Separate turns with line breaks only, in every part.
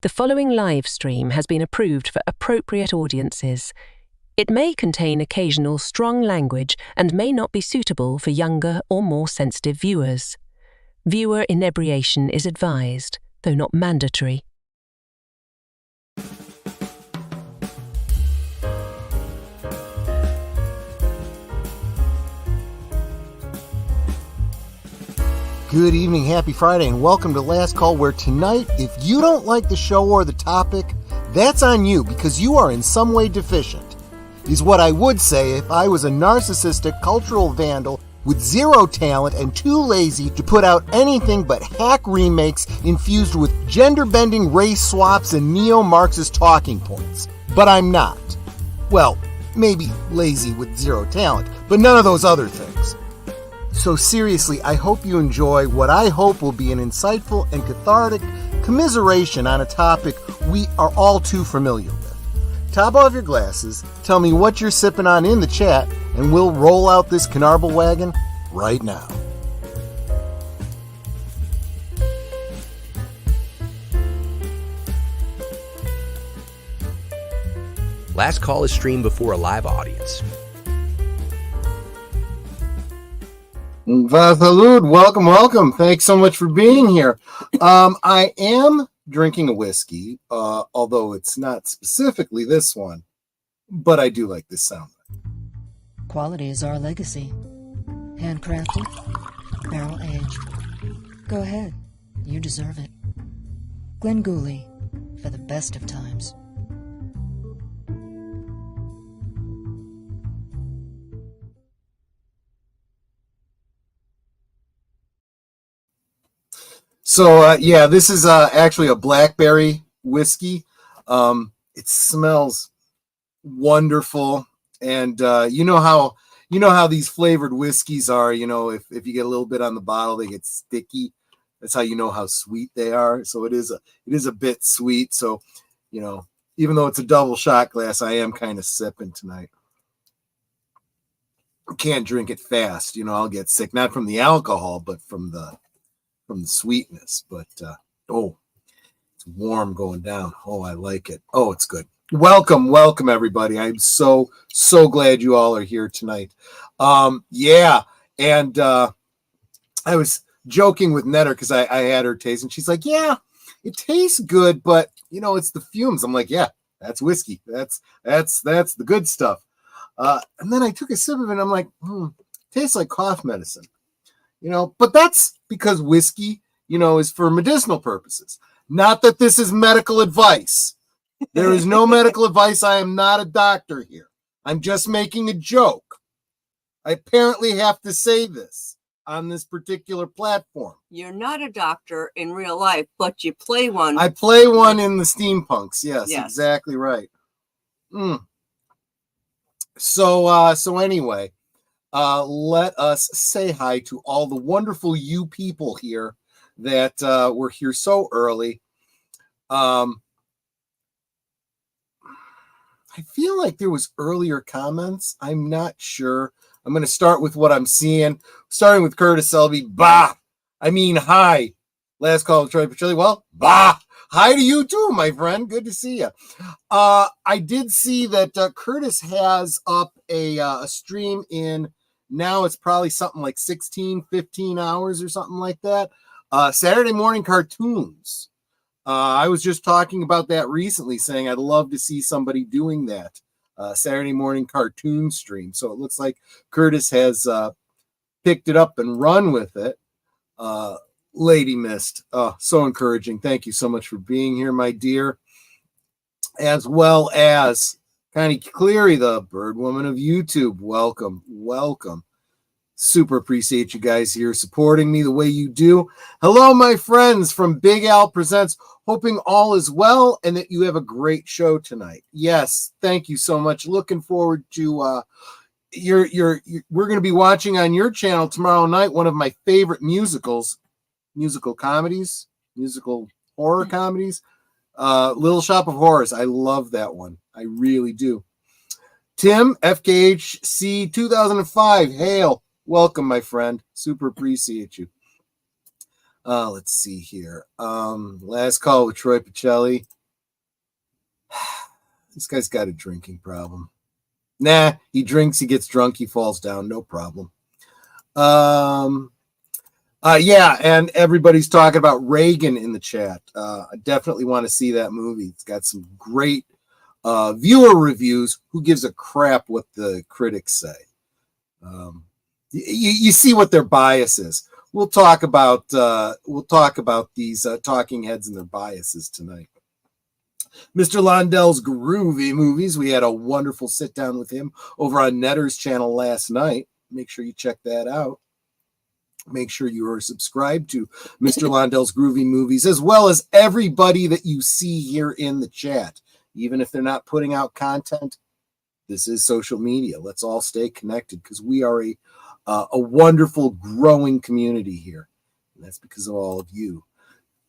The following live stream has been approved for appropriate audiences. It may contain occasional strong language and may not be suitable for younger or more sensitive viewers. Viewer inebriation is advised, though not mandatory.
Good evening, happy Friday, and welcome to Last Call, where tonight, if you don't like the show or the topic, that's on you because you are in some way deficient, is what I would say if I was a narcissistic cultural vandal with zero talent and too lazy to put out anything but hack remakes infused with gender-bending race swaps and neo-Marxist talking points. But I'm not. Well, maybe lazy with zero talent, but none of those other things. So seriously, I hope you enjoy what I hope will be an insightful and cathartic commiseration on a topic we are all too familiar with. Top off your glasses, tell me what you're sipping on in the chat, and we'll roll out this Canarble Wagon right now.
Last Call is streamed before a live audience.
Salud, welcome. Thanks so much for being here. I am drinking a whiskey, although it's not specifically this one, but I do like this sound.
Quality is our legacy. Handcrafted, barrel aged. Go ahead, you deserve it. Glen Gooley, for the best of times.
So, this is actually a blackberry whiskey. It smells wonderful. And you know how these flavored whiskeys are, if you get a little bit on the bottle, they get sticky. That's how you know how sweet they are. So it is a bit sweet. So, even though it's a double shot glass, I am kind of sipping tonight. Can't drink it fast. I'll get sick, not from the alcohol, but from the sweetness. But it's warm going down. I like it. It's good. Welcome everybody. I'm so glad you all are here tonight. And I was joking with Netter because I had her taste, and she's like, yeah, it tastes good, but it's the fumes. I'm like, yeah, that's whiskey. That's the good stuff. And then I took a sip of it and I'm like, tastes like cough medicine. But that's because whiskey, is for medicinal purposes. Not that this is medical advice. There is no medical advice. I am not a doctor here. I'm just making a joke. I apparently have to say this on this particular platform. You're not a doctor in real life, but you play one. I play one in the steampunks. Yes. Exactly right. So anyway, let us say hi to all the wonderful you people here that were here so early. I feel like there was earlier comments. I'm not sure. I'm going to start with what I'm seeing. Starting with Curtis Selby. Bah! I mean, hi. Last Call with Troy Petrilli. Well, bah! Hi to you too, my friend. Good to see you. I did see that Curtis has up a stream in, now it's probably something like 16, 15 hours or something like that. Saturday morning cartoons. I was just talking about that recently, saying I'd love to see somebody doing that Saturday morning cartoon stream. So it looks like Curtis has picked it up and run with it. Lady Mist, so encouraging. Thank you so much for being here, my dear. As well as Connie Cleary, the bird woman of YouTube. Welcome. Super appreciate you guys here supporting me the way you do. Hello, my friends from Big Al Presents. Hoping all is well and that you have a great show tonight. Yes, thank you so much. Looking forward to we're going to be watching on your channel tomorrow night one of my favorite musical comedies, musical horror comedies, Little Shop of Horrors. I love that one. I really do. Tim, FKHC 2005, hail. Welcome, my friend. Super appreciate you. Let's see here. Last call with Troy Pacelli. This guy's got a drinking problem. Nah, he drinks, he gets drunk, he falls down, no problem. Yeah, and everybody's talking about Reagan in the chat. I definitely want to see that movie. It's got some great viewer reviews. Who gives a crap what the critics say? You see what their bias is. We'll talk about these talking heads and their biases tonight. Mr. Londell's Groovy Movies. We had a wonderful sit down with him over on Netter's channel last night. Make sure you check that out. Make sure you are subscribed to Mr. Londell's Groovy Movies, as well as everybody that you see here in the chat. Even if they're not putting out content, this is social media. Let's all stay connected because we are a wonderful, growing community here. And that's because of all of you.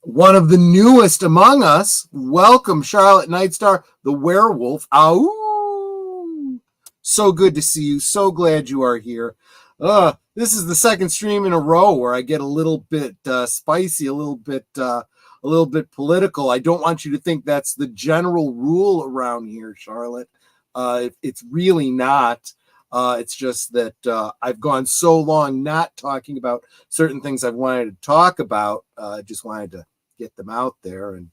One of the newest among us, welcome Charlotte Nightstar, the werewolf. Ow! So good to see you. So glad you are here. This is the second stream in a row where I get a little bit spicy, a little bit political. I don't want you to think that's the general rule around here, Charlotte. It's really not. It's just that I've gone so long not talking about certain things I've wanted to talk about. I just wanted to get them out there. And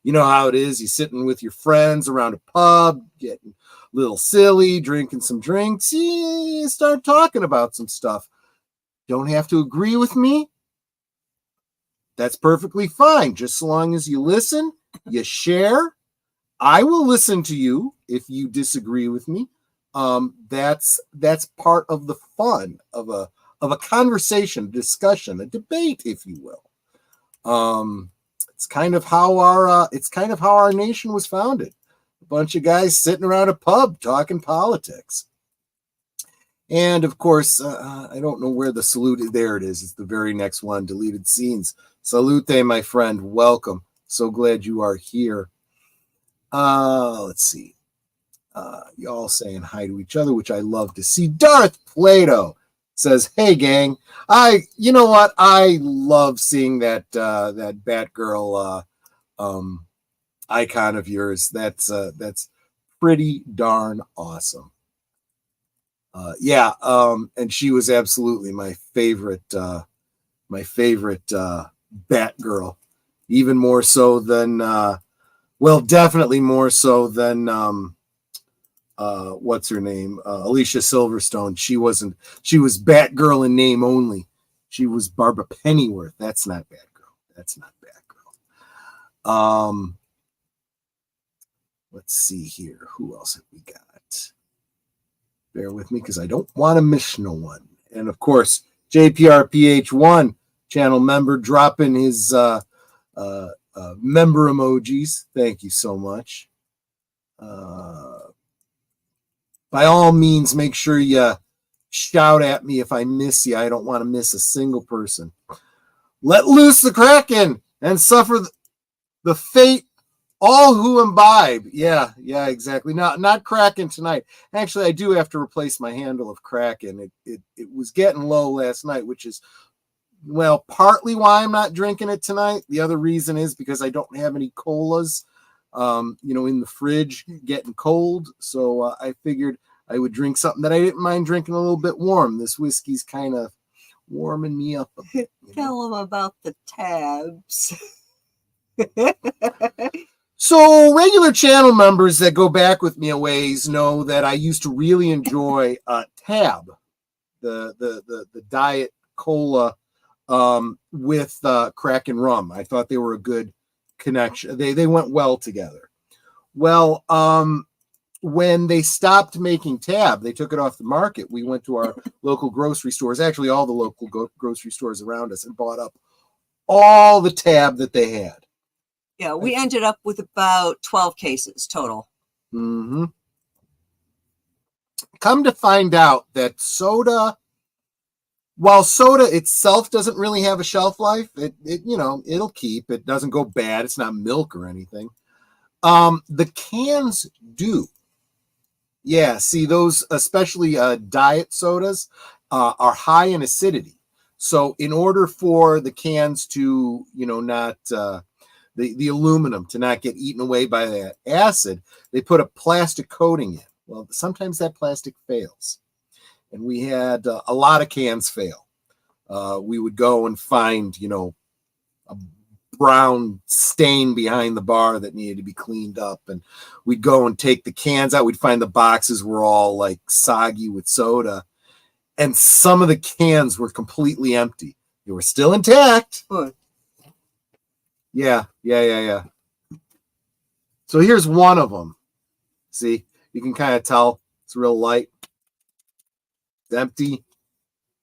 you know how it is. You're sitting with your friends around a pub, getting a little silly, drinking some drinks. You start talking about some stuff. Don't have to agree with me. That's perfectly fine. Just so long as you listen, you share. I will listen to you if you disagree with me. That's part of the fun of a conversation, a discussion, a debate, if you will. It's kind of how our nation was founded. A bunch of guys sitting around a pub talking politics. And of course, I don't know where the salute is. There it is. It's the very next one. Deleted scenes. Salute, my friend. Welcome. So glad you are here. Let's see. Y'all saying hi to each other, which I love to see. Darth Plato says, "Hey gang, you know what? I love seeing that Batgirl icon of yours. That's pretty darn awesome." And she was absolutely my favorite Batgirl, even more so than definitely more so than what's her name? Alicia Silverstone. She was Batgirl in name only. She was Barbara Pennyworth. That's not Batgirl. Let's see here. Who else have we got? Bear with me because I don't want to miss no one. And of course, JPRPH1 channel member dropping his member emojis. Thank you so much. By all means, make sure you shout at me if I miss you. I don't want to miss a single person. Let loose the Kraken and suffer the fate all who imbibe. Yeah, exactly. Not Kraken tonight. Actually, I do have to replace my handle of Kraken. It was getting low last night, which is, well, partly why I'm not drinking it tonight. The other reason is because I don't have any colas, in the fridge getting cold. So I figured I would drink something that I didn't mind drinking a little bit warm. This whiskey's kind of warming me up a bit.
Tell them about the tabs.
So regular channel members that go back with me a ways know that I used to really enjoy Tab, the diet cola with Kraken rum. I thought they were a good connection. They went well together. Well, when they stopped making Tab, they took it off the market. We went to our local grocery stores, actually all the local grocery stores around us, and bought up all the Tab that they had.
Yeah, we ended up with about 12 cases total.
Mm-hmm. Come to find out that soda, while soda itself doesn't really have a shelf life, it'll keep. It doesn't go bad. It's not milk or anything. The cans do. Yeah, see, those, especially diet sodas, are high in acidity. So in order for the cans to, not the aluminum to not get eaten away by that acid, they put a plastic coating in. Well, sometimes that plastic fails. And we had a lot of cans fail. We would go and find, a brown stain behind the bar that needed to be cleaned up. And we'd go and take the cans out. We'd find the boxes were all like soggy with soda. And some of the cans were completely empty. They were still intact.
Good.
Yeah. So here's one of them. See, you can kind of tell it's real light. It's empty.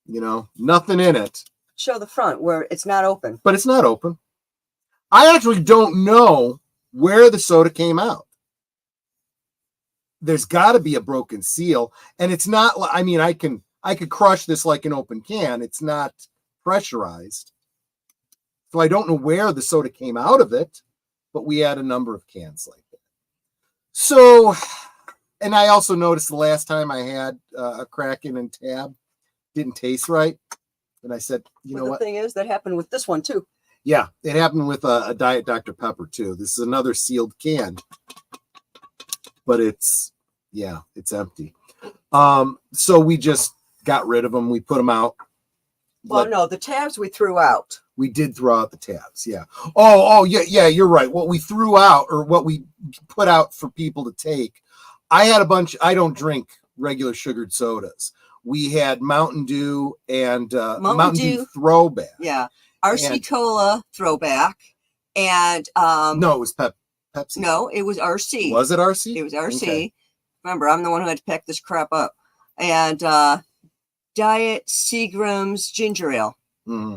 Nothing in it.
Show the front where it's not open.
But it's not open. I actually don't know where the soda came out. There's got to be a broken seal, and it's not. I mean, I could crush this like an open can. It's not pressurized, so I don't know where the soda came out of it. But we had a number of cans like that. So, and I also noticed the last time I had a Kraken and Tab didn't taste right, and I said, you know what?
The thing is, that happened with this one too.
Yeah, it happened with a Diet Dr. Pepper too. This is another sealed can, but it's empty. So we just got rid of them. We put them out.
Well, no, the tabs we threw out.
We did throw out the tabs. Yeah. Oh, yeah. You're right. What we threw out, or what we put out for people to take, I had a bunch. I don't drink regular sugared sodas. We had Mountain Dew and Mountain Dew Throwback.
Yeah. RC Cola Throwback. And
no, it was Pepsi.
No, it was RC.
Was it RC?
It was RC.
Okay.
Remember, I'm the one who had to pack this crap up. And Diet Seagram's Ginger Ale.
Mm-hmm.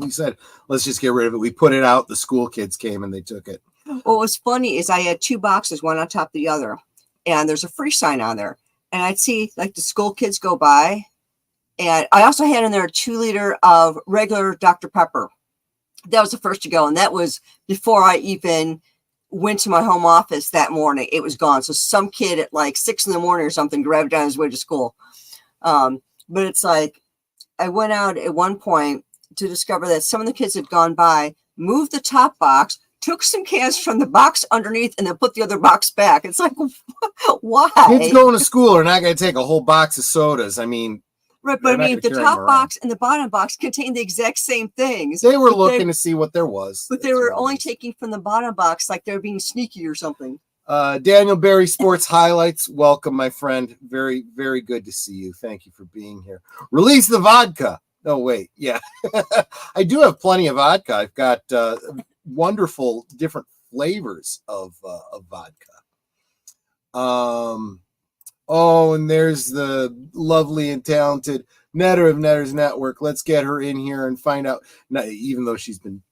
We said, let's just get rid of it. We put it out. The school kids came and they took it.
What was funny is I had two boxes, one on top of the other. And there's a free sign on there. And I'd see like the school kids go by. And I also had in there a 2 liter of regular Dr. Pepper. That was the first to go. And that was before I even went to my home office that morning. It was gone. So some kid at like 6 a.m. or something grabbed it on his way to school. But it's like, I went out at one point to discover that some of the kids had gone by, moved the top box, took some cans from the box underneath, and then put the other box back. It's like, why?
Kids going to school are not going to take a whole box of sodas. I mean,
right, but I mean, the top box and the bottom box contained the exact same things.
They were looking to see what there was.
But they were only taking from the bottom box like they were being sneaky or something.
Daniel Berry Sports Highlights. Welcome, my friend. Very, very good to see you. Thank you for being here. Release the vodka. No, wait. Yeah. I do have plenty of vodka. I've got wonderful different flavors of vodka. And there's the lovely and talented Netter of Netter's Network. Let's get her in here and find out, even though she's been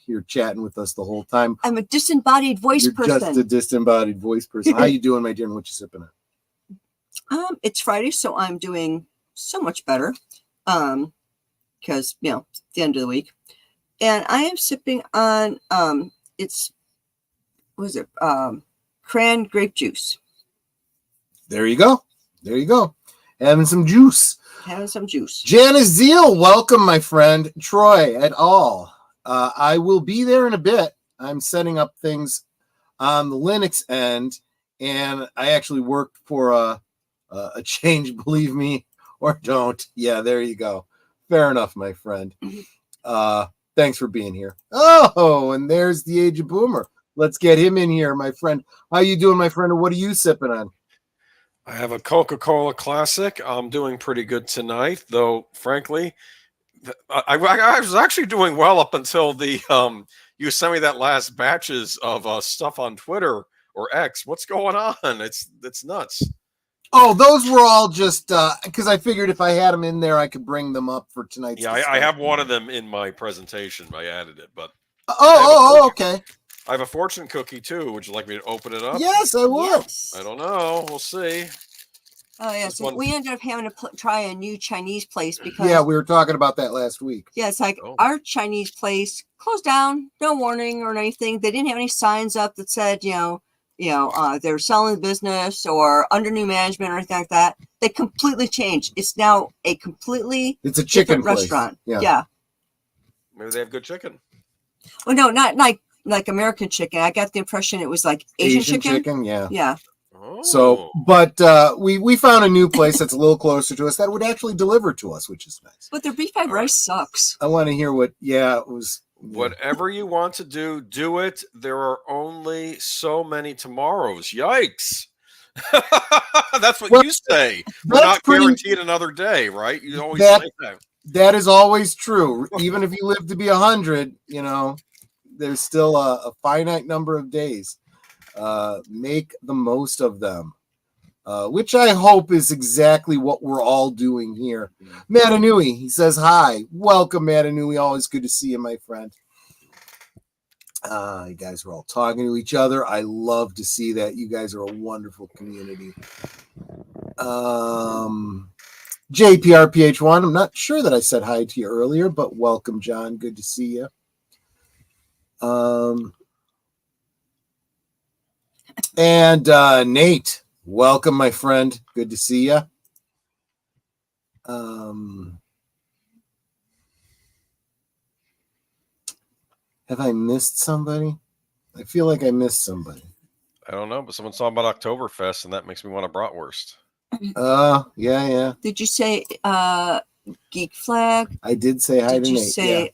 here chatting with us the whole time.
I'm a disembodied voice person.
Just a disembodied voice person. How you doing, my dear? And what you sipping at?
It's Friday, so I'm doing so much better. Because it's the end of the week. And I am sipping on cran grape juice.
There you go. Having some juice. Janice Zeal, welcome, my friend. Troy et al. I will be there in a bit. I'm setting up things on the Linux end, and I actually worked for a change, believe me or don't. Yeah, there you go. Fair enough, my friend. Thanks for being here. Oh, and there's the Age of Boomer. Let's get him in here, my friend. How you doing, my friend? And what are you sipping on?
I have a Coca-Cola Classic. I'm doing pretty good tonight, though, frankly. I was actually doing well up until you sent me that last batches of stuff on Twitter or X. What's going on? It's nuts.
Oh, those were all just because I figured if I had them in there, I could bring them up for tonight.
Yeah, I have one of them in my presentation. I added it, but
okay.
I have a fortune cookie too. Would you like me to open it up?
Yes, I will.
Yes.
I don't know. We'll see.
Oh yeah, so we ended up having to try a new Chinese place because
we were talking about that last week.
Yeah, it's like our Chinese place closed down, no warning or anything. They didn't have any signs up that said, they're selling the business or under new management or anything like that. They completely changed. It's now a completely
It's a chicken
different
place.
restaurant.
Yeah.
Yeah.
Maybe they have good chicken.
Well, no, not like American chicken. I got the impression it was like Asian chicken.
Yeah.
Yeah.
Oh.
So, but we found a new place that's a little closer to us that would actually deliver to us, which is nice.
But their beef fried rice sucks.
I want to hear what. Yeah, it was.
Whatever you want to do, do it. There are only so many tomorrows. Yikes. That's what you say. We're not guaranteed another day, right? You always say that.
That is always true. Even if you live to be 100, there's still a finite number of days. Make the most of them, which I hope is exactly what we're all doing here. Matanui, he says hi. Welcome, Matanui. Always good to see you, my friend. You guys are all talking to each other. I love to see that. You guys are a wonderful community. JPRPH1, I'm not sure that I said hi to you earlier, but welcome, John. Good to see you. And Nate, welcome, my friend. Good to see you. Have I missed somebody? I feel like I missed somebody.
I don't know, but someone's talking about Oktoberfest, and that makes me want a bratwurst.
Yeah.
Did you say Geek Flag?
I did say hi to Nate.
Did you say,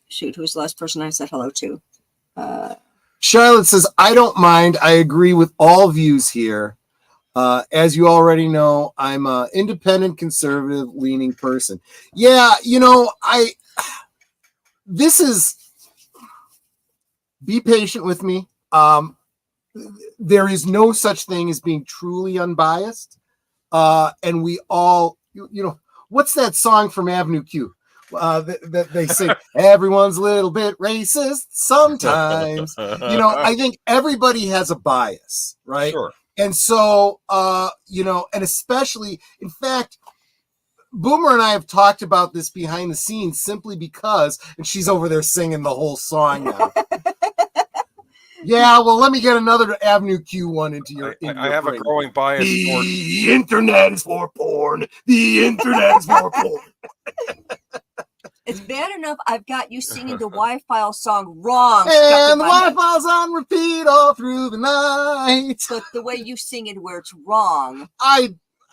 shoot, who's the last person I said hello to?
Charlotte says, I don't mind. I agree with all views here. As you already know, I'm an independent, conservative leaning person. Yeah, be patient with me. There is no such thing as being truly unbiased. And we all, what's that song from Avenue Q? That they sing, everyone's a little bit racist sometimes. I think everybody has a bias, right?
Sure.
And so, and especially, in fact, Boomer and I have talked about this behind the scenes simply because, and she's over there singing the whole song now. Yeah, well, let me get another Avenue Q one into your.
I have a growing bias.
The internet is for porn. The internet is for porn.
It's bad enough I've got you singing the Wi-Fi song wrong.
And the Wi-Fi's on repeat all through the night.
But the way you sing it where it's wrong.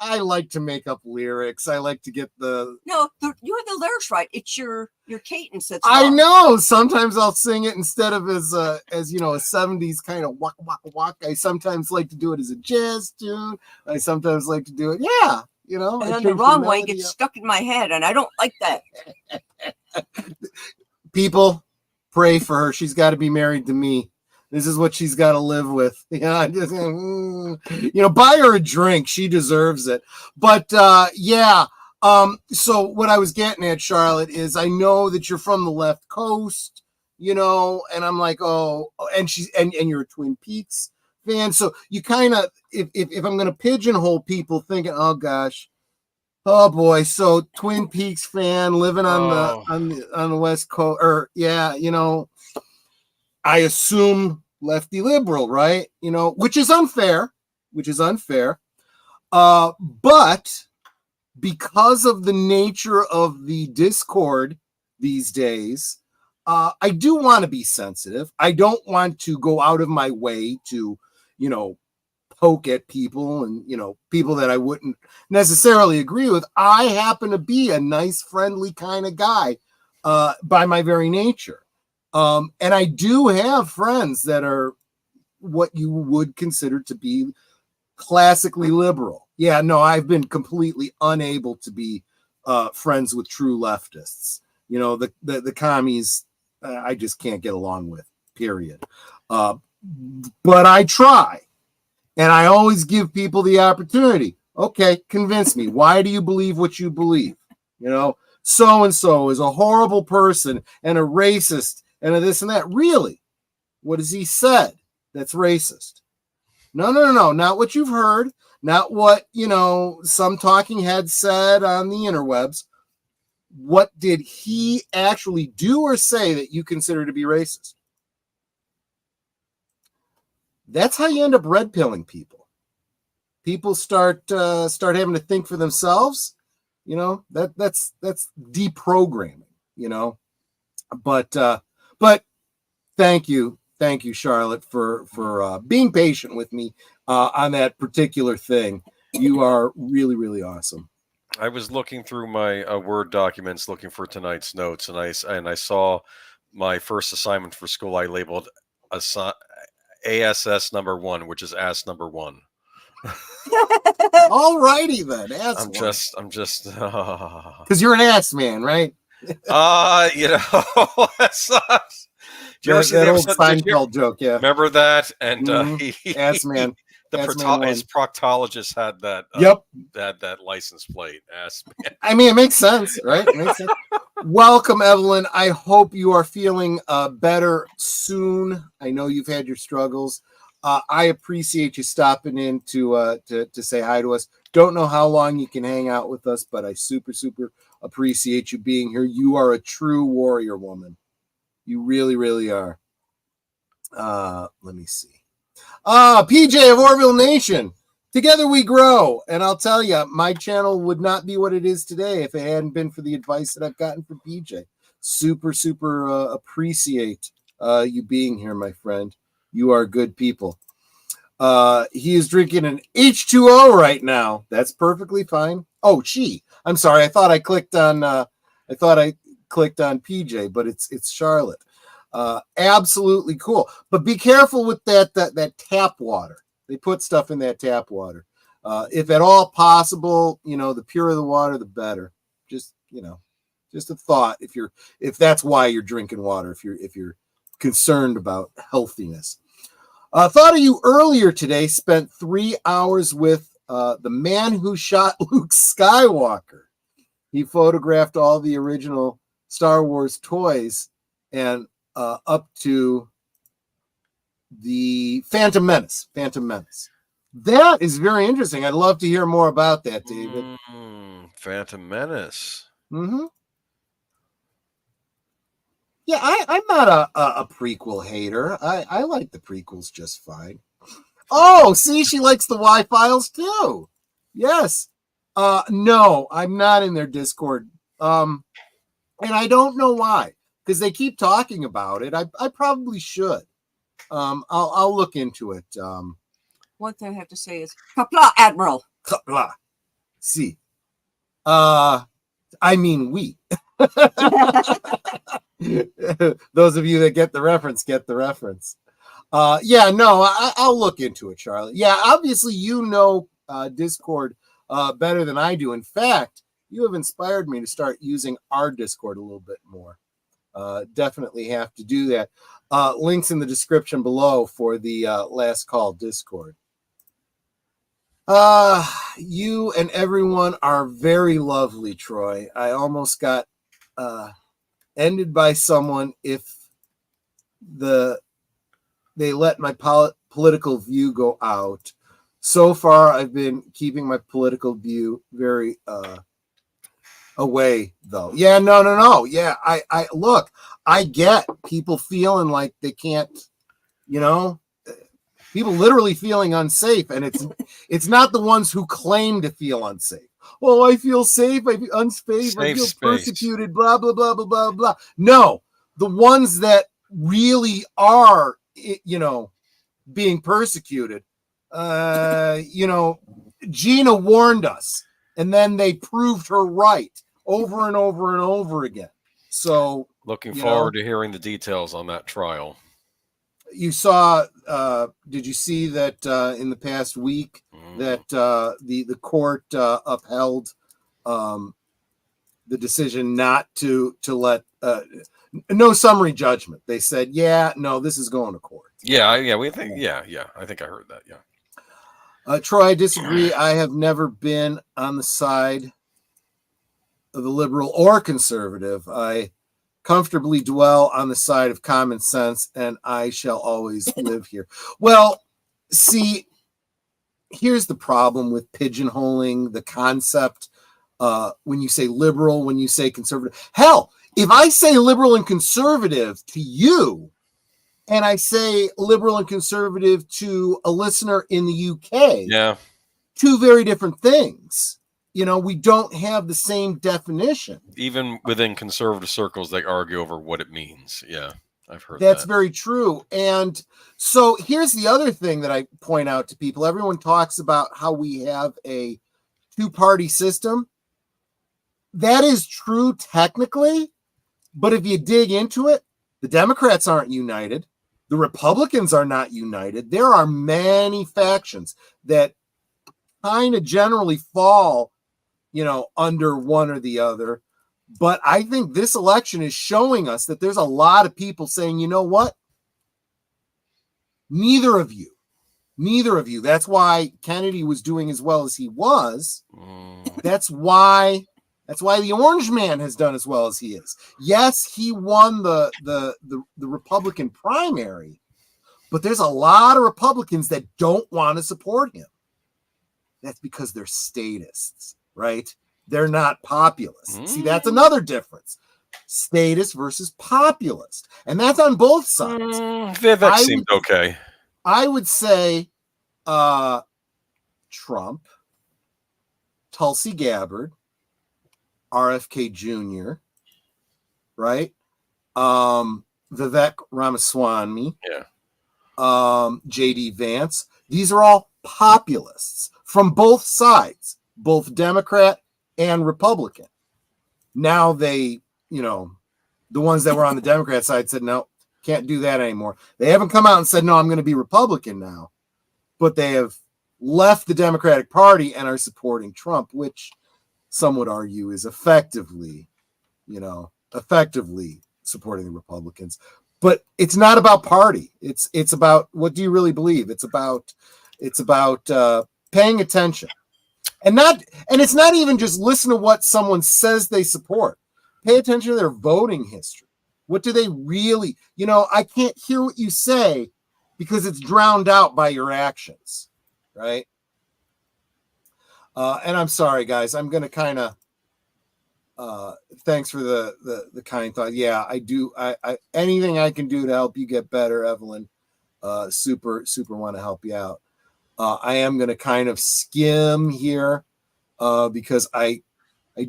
I like to make up lyrics. I like to get the...
No, you have the lyrics right. It's your cadence that's
wrong. I know. Sometimes I'll sing it instead of as a 70s kind of waka waka waka. I sometimes like to do it as a jazz tune. I sometimes like to do it, yeah.
And then the wrong way gets stuck in my head, and I don't like that.
People, pray for her. She's got to be married to me. This is what she's got to live with. Buy her a drink. She deserves it. But so what I was getting at, Charlotte, is I know that you're from the left coast, and I'm like, oh, and you're a Twin Peaks fan. So you kind of, if I'm going to pigeonhole people thinking, oh gosh, oh boy, so Twin Peaks fan living on the West Coast, or I assume lefty liberal, right? Which is unfair. But because of the nature of the discord these days, I do want to be sensitive. I don't want to go out of my way to, poke at people and, people that I wouldn't necessarily agree with. I happen to be a nice, friendly kind of guy by my very nature. And I do have friends that are what you would consider to be classically liberal. Yeah, no, I've been completely unable to be friends with true leftists. The commies, I just can't get along with, period. But I try. And I always give people the opportunity. Okay, convince me. Why do you believe what you believe? So-and-so is a horrible person and a racist and a this and that. Really? What has he said that's racist? No. Not what you've heard. Not what, some talking head said on the interwebs. What did he actually do or say that you consider to be racist? that's how you end up red pilling people. People start having to think for themselves. You know, that's deprogramming. You know, but thank you, Charlotte, for being patient with me on that particular thing. You are really, really awesome.
I was looking through my Word documents, looking for tonight's notes, and I saw my first assignment for school. I labeled ASS number 1, which is ass number 1.
All righty then.
I'm just
because you're an ass man, right?
you know, that sucks. Did you ever see
that old Seinfeld joke? Yeah,
remember that? And
ass man.
His proctologist had that.
Yep,
that license plate. Ass man.
I mean, it makes sense, right? It makes sense. Welcome, Evelyn. I hope you are feeling better soon. I know you've had your struggles. I appreciate you stopping in to say hi to us. Don't know how long you can hang out with us, but I super appreciate you being here. You are a true warrior woman. You really, really are. Let me see. PJ of Orville Nation. Together we grow. And I'll tell you, my channel would not be what it is today if it hadn't been for the advice that I've gotten from PJ. Super appreciate you being here, my friend. You are good people. He is drinking an H2O right now. That's perfectly fine. Oh, I'm sorry. I thought I clicked on PJ, but it's Charlotte. Absolutely cool. But be careful with that tap water. They put stuff in that tap water. If at all possible, you know, the purer the water, the better. Just, you know, just a thought. If that's why you're drinking water, if you're concerned about healthiness. Thought of you earlier today. Spent 3 hours with the man who shot Luke Skywalker. He photographed all the original Star Wars toys and up to the Phantom Menace. That is very interesting. I'd love to hear more about that, David.
Phantom Menace.
Mm-hmm. Yeah, I'm not a prequel hater. I like the prequels just fine. Oh, see, she likes the Y-Files too. Yes. No, I'm not in their Discord. And I don't know why, because they keep talking about it. I probably should. I'll look into it.
One thing I have to say is, Kapla, Admiral.
Kapla. See. I mean, we. Those of you that get the reference, get the reference. Yeah, no, I'll look into it, Charlotte. Yeah, obviously you know Discord better than I do. In fact, you have inspired me to start using our Discord a little bit more. Definitely have to do that. Links in the description below for the Last Call Discord. You and everyone are very lovely, Troy. I almost got ended by someone if they let my political view go out. So far, I've been keeping my political view very away, though. Yeah, no. Yeah, I look, I get people feeling like they can't, you know, people literally feeling unsafe, and it's not the ones who claim to feel unsafe. Oh, I feel safe. I feel unsafe. I feel persecuted. Blah blah blah blah blah blah. No, the ones that really are, you know, being persecuted. You know, Gina warned us, and then they proved her right over and over and over again. So,
looking forward to hearing the details on that trial.
You saw, did you see that in the past week that the court upheld the decision not to let no summary judgment? They said, yeah, no, this is going to court.
Yeah, we think, yeah. I think I heard that. Yeah.
Troy, I disagree. I have never been on the side of the liberal or conservative. I comfortably dwell on the side of common sense, and I shall always live here. Well, see, here's the problem with pigeonholing the concept. When you say liberal, when you say conservative, hell, if I say liberal and conservative to you, and I say liberal and conservative to a listener in the UK,
Yeah.
two very different things. You know, we don't have the same definition.
Even within conservative circles, they argue over what it means. Yeah, I've heard
That's
that.
very true. And so here's the other thing that I point out to people. Everyone talks about how we have a two-party system. That is true technically, but if you dig into it, the Democrats aren't united. The Republicans are not united. There are many factions that kind of generally fall, you know, under one or the other. But I think this election is showing us that there's a lot of people saying, you know what? Neither of you. That's why Kennedy was doing as well as he was. That's why the Orange Man has done as well as he is. Yes, he won the Republican primary, but there's a lot of Republicans that don't want to support him. That's because they're statists, right? They're not populists. See, that's another difference. Statist versus populist. And that's on both sides.
Vivek seemed okay.
I would say Trump, Tulsi Gabbard, RFK Jr., right? Vivek Ramaswamy, JD Vance. These are all populists from both sides, both Democrat and Republican. Now they, you know, the ones that were on the Democrat side said, no, can't do that anymore. They haven't come out and said, no, I'm going to be Republican now, but they have left the Democratic Party and are supporting Trump, which some would argue is effectively supporting the Republicans. But it's not about party. It's about, what do you really believe? It's about paying attention, and it's not even just listen to what someone says they support. Pay attention to their voting history. What do they really, you know, I can't hear what you say because it's drowned out by your actions, right? And I'm sorry, guys. I'm going to kind of, thanks for the kind thought. Yeah, I do. I anything I can do to help you get better, Evelyn, super want to help you out. I am going to kind of skim here because I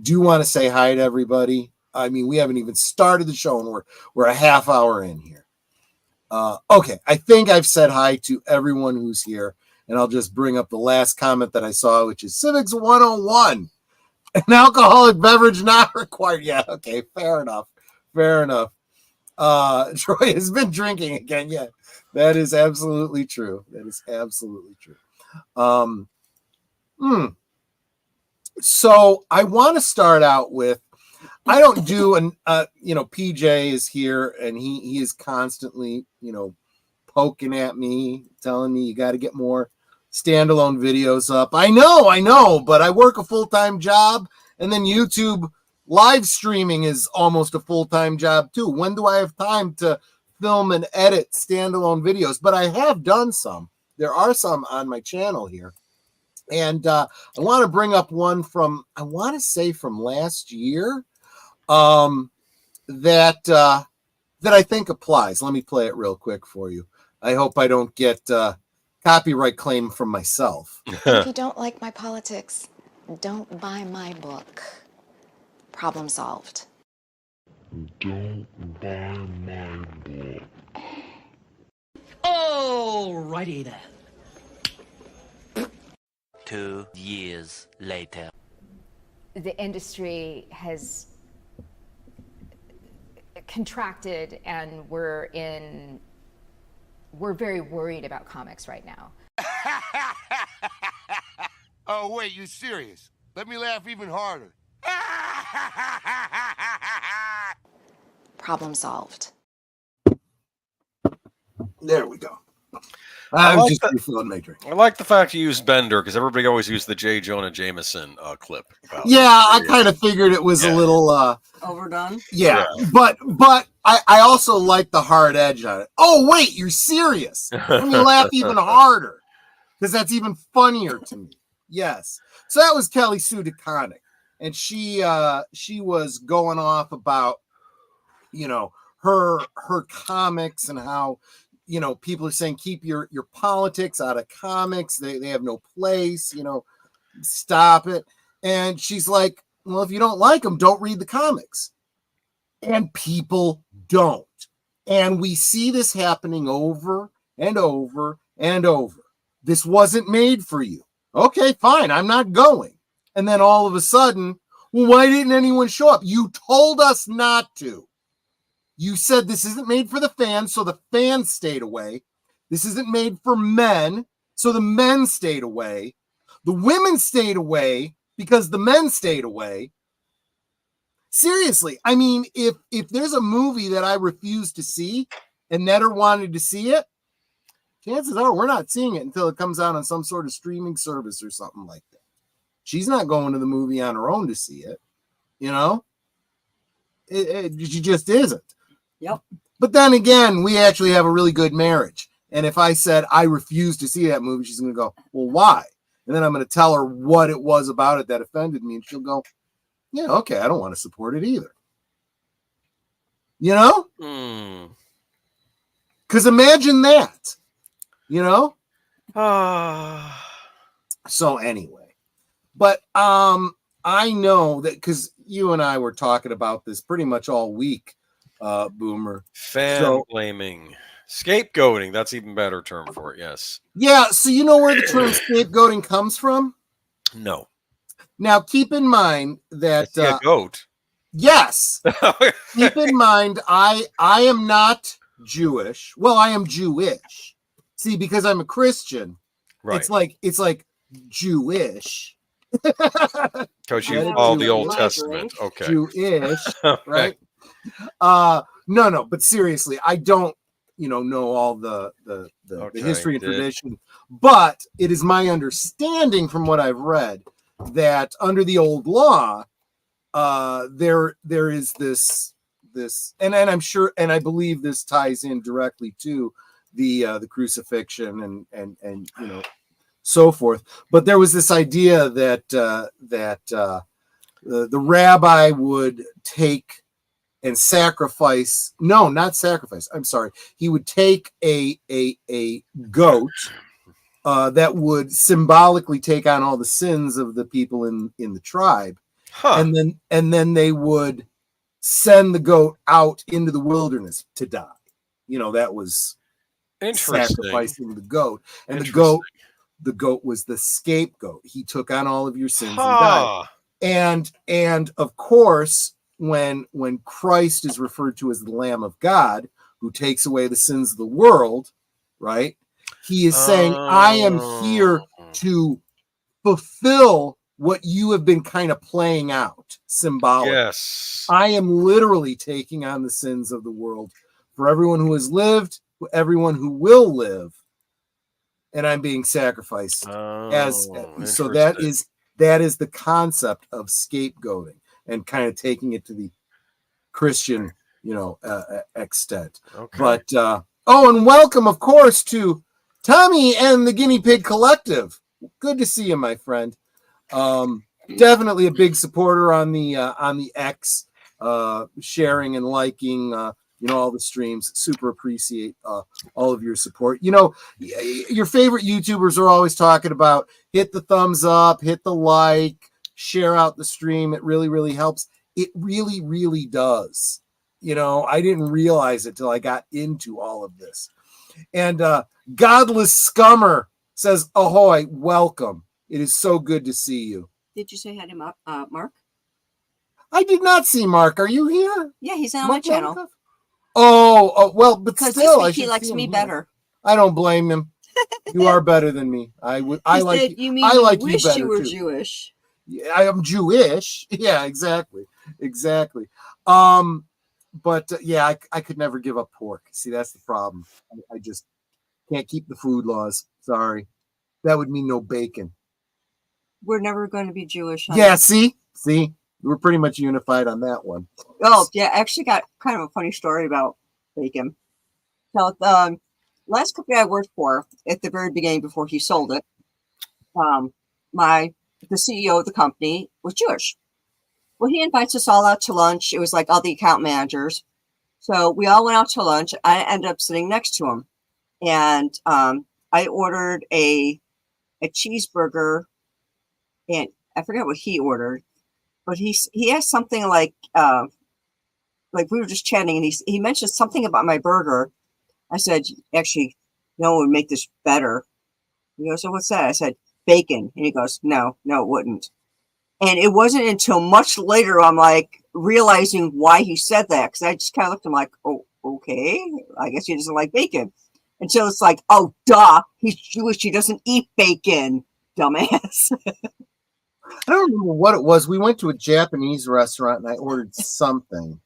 do want to say hi to everybody. I mean, we haven't even started the show and we're a half hour in here. Okay, I think I've said hi to everyone who's here, and I'll just bring up the last comment that I saw, which is Civics 101. An alcoholic beverage not required. Yeah, okay, fair enough. Troy has been drinking again. Yeah, that is absolutely true. So I want to start out with, I don't do PJ is here and he is constantly, poking at me, telling me you got to get more standalone videos up. I know, but I work a full-time job, and then YouTube live streaming is almost a full-time job too. When do I have time to film and edit standalone videos? But I have done some. There are some on my channel here. And I want to bring up one from, I want to say from last year, that I think applies. Let me play it real quick for you. I hope I don't get copyright claim from myself.
If you don't like my politics, don't buy my book. Problem solved.
Don't buy my book.
Alrighty then.
2 years later.
The industry has contracted, and we're very worried about comics right now.
Oh, wait, you serious? Let me laugh even harder.
Problem solved.
There we go. I was just refilling my drink.
I like the fact you used Bender, because everybody always used the J. Jonah Jameson clip.
Yeah, I kind of figured it was a little
overdone.
Yeah, but I also like the hard edge on it. Oh wait, you're serious? Let me laugh even harder, because that's even funnier to me. Yes. So that was Kelly Sue DeConnick, and she was going off about her comics and how people are saying keep your politics out of comics. They have no place. Stop it. And she's like, well, if you don't like them, don't read the comics. And people don't. And we see this happening over and over and over. This wasn't made for you. Okay, fine. I'm not going. And then all of a sudden, well, why didn't anyone show up? You told us not to. You said this isn't made for the fans, so the fans stayed away. This isn't made for men, so the men stayed away. The women stayed away because the men stayed away. Seriously, I mean, if there's a movie that I refuse to see and Netter wanted to see it, chances are we're not seeing it until it comes out on some sort of streaming service or something like that. She's not going to the movie on her own to see it, She just isn't.
Yep.
But then again, we actually have a really good marriage. And if I said I refuse to see that movie, she's going to go, well, why? And then I'm going to tell her what it was about it that offended me. And she'll go, yeah, okay, I don't want to support it either. Because imagine that, So anyway, but I know that because you and I were talking about this pretty much all week, Boomer.
Fan blaming. Scapegoating. That's even better term for it. Yes.
Yeah. So you know where the term scapegoating comes from?
No.
Now, keep in mind that
goat.
Yes. Keep in mind, I am not Jewish. Well, I am Jewish. See, because I'm a Christian,
right?
It's like Jewish.
Because you follow the Old Testament. Okay.
Jewish,
okay.
Right? No. But seriously, I don't, know all the history and tradition. But it is my understanding from what I've read that under the old law, there is this, and I'm sure, and I believe this ties in directly to the crucifixion and so forth. But there was this idea that the rabbi would take and sacrifice. No, not sacrifice. I'm sorry. He would take a goat that would symbolically take on all the sins of the people in the tribe.
Huh.
And then they would send the goat out into the wilderness to die. That was sacrificing the goat. And the goat was the scapegoat. He took on all of your sins and died. And of course, when Christ is referred to as the Lamb of God, who takes away the sins of the world, right? He is saying, I am here to fulfill what you have been kind of playing out symbolically.
Yes.
I am literally taking on the sins of the world for everyone who has lived, everyone who will live, and I'm being sacrificed so that is the concept of scapegoating and kind of taking it to the Christian, extent.
Okay.
But and welcome, of course, to Tommy and the Guinea Pig Collective. Good to see you, my friend. Definitely a big supporter on the X, sharing and liking all the streams. Super appreciate all of your support. Your favorite YouTubers are always talking about hit the thumbs up, hit the like, share out the stream. It really, really helps. It really, really does. I didn't realize it till I got into all of this. And Godless Scummer says, ahoy, welcome. It is so good to see you.
Did you say hi to Mark?
I did not see Mark. Are you here?
Yeah, he's on my channel.
Oh, well, but
because
still,
he likes me better.
I don't blame him. You are better than me. I like you better
you were
too.
Jewish.
Yeah, I am Jewish. Yeah, exactly. But yeah, I could never give up pork. See, that's the problem. I just can't keep the food laws. Sorry, that would mean no bacon.
We're never going to be Jewish.
Yeah, see, we're pretty much unified on that one.
Oh, yeah, I actually got kind of a funny story about bacon. So the last company I worked for at the very beginning before he sold it, the CEO of the company was Jewish. Well, he invites us all out to lunch. It was like all the account managers. So we all went out to lunch. I ended up sitting next to him. and I ordered a cheeseburger, and I forgot what he ordered, but he has something like we were just chatting, and he mentioned something about my burger. I said, actually, no one would make this better. He goes, so what's that? I said, bacon. And he goes, no, it wouldn't. And it wasn't until much later I'm like realizing why he said that, because I just kind of looked at him like, oh, okay, I guess he doesn't like bacon. Until it's like, oh, duh, he's Jewish. He doesn't eat bacon, dumbass.
I don't remember what it was. We went to a Japanese restaurant and I ordered something.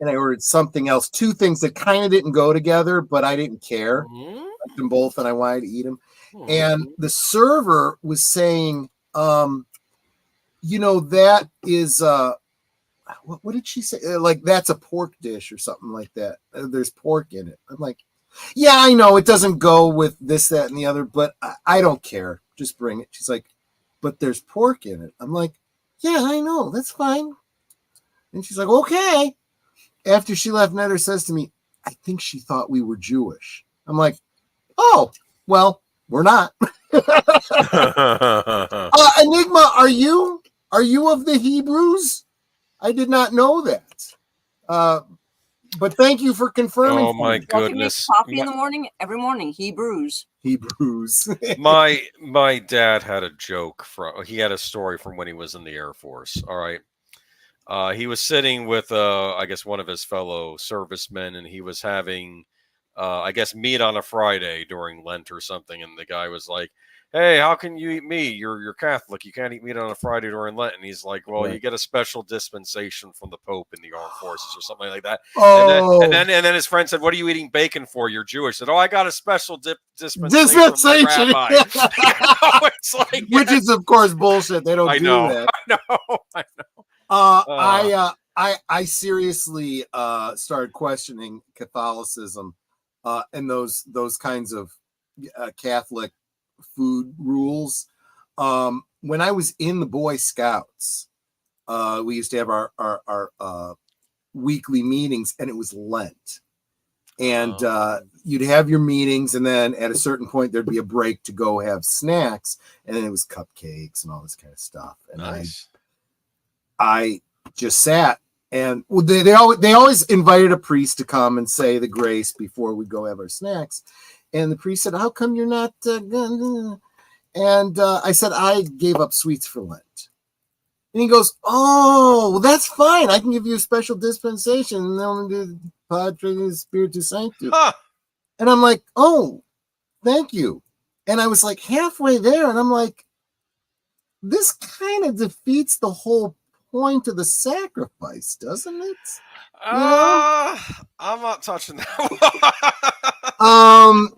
And I ordered something else. Two things that kind of didn't go together, but I didn't care. I liked them both and I wanted to eat them. And the server was saying, that is, what did she say? Like, that's a pork dish or something like that. There's pork in it. I'm like, yeah, I know it doesn't go with this, that, and the other, but I don't care. Just bring it. She's like, but there's pork in it. I'm like, yeah, I know. That's fine. And she's like, okay. After she left, Netter says to me, I think she thought we were Jewish. I'm like, oh, well, we're not. Enigma, are you of the Hebrews? I did not know that. But thank you for confirming.
Oh my goodness!
Coffee in the morning, every morning. Hebrews.
My dad had a joke he had a story from when he was in the Air Force. All right. He was sitting with, I guess, one of his fellow servicemen, and he was having, I guess, meat on a Friday during Lent or something. And the guy was like, hey, how can you eat meat? You're Catholic. You can't eat meat on a Friday during Lent. And he's like, well, you get a special dispensation from the Pope in the armed forces or something like that.
Oh.
And then his friend said, what are you eating bacon for? You're Jewish. I said, oh, I got a special dispensation from the rabbi. It's like,
which is, of course, bullshit. They don't do that.
I know.
I seriously started questioning Catholicism and those kinds of Catholic food rules. When I was in the Boy Scouts, we used to have our weekly meetings, and it was Lent. And you'd have your meetings, and then at a certain point there'd be a break to go have snacks, and then it was cupcakes and all this kind of stuff. And
nice.
I just sat, and they always invited a priest to come and say the grace before we go have our snacks. And the priest said, how come you're not and I said, I gave up sweets for Lent. And he goes, oh, well, that's fine. I can give you a special dispensation. And then we'll do Padre Spiritus Sanctus. And I'm like, oh, thank you. And I was like halfway there, and I'm like, this kind of defeats the whole point of the sacrifice, doesn't it?
I'm not touching that
one.
I'm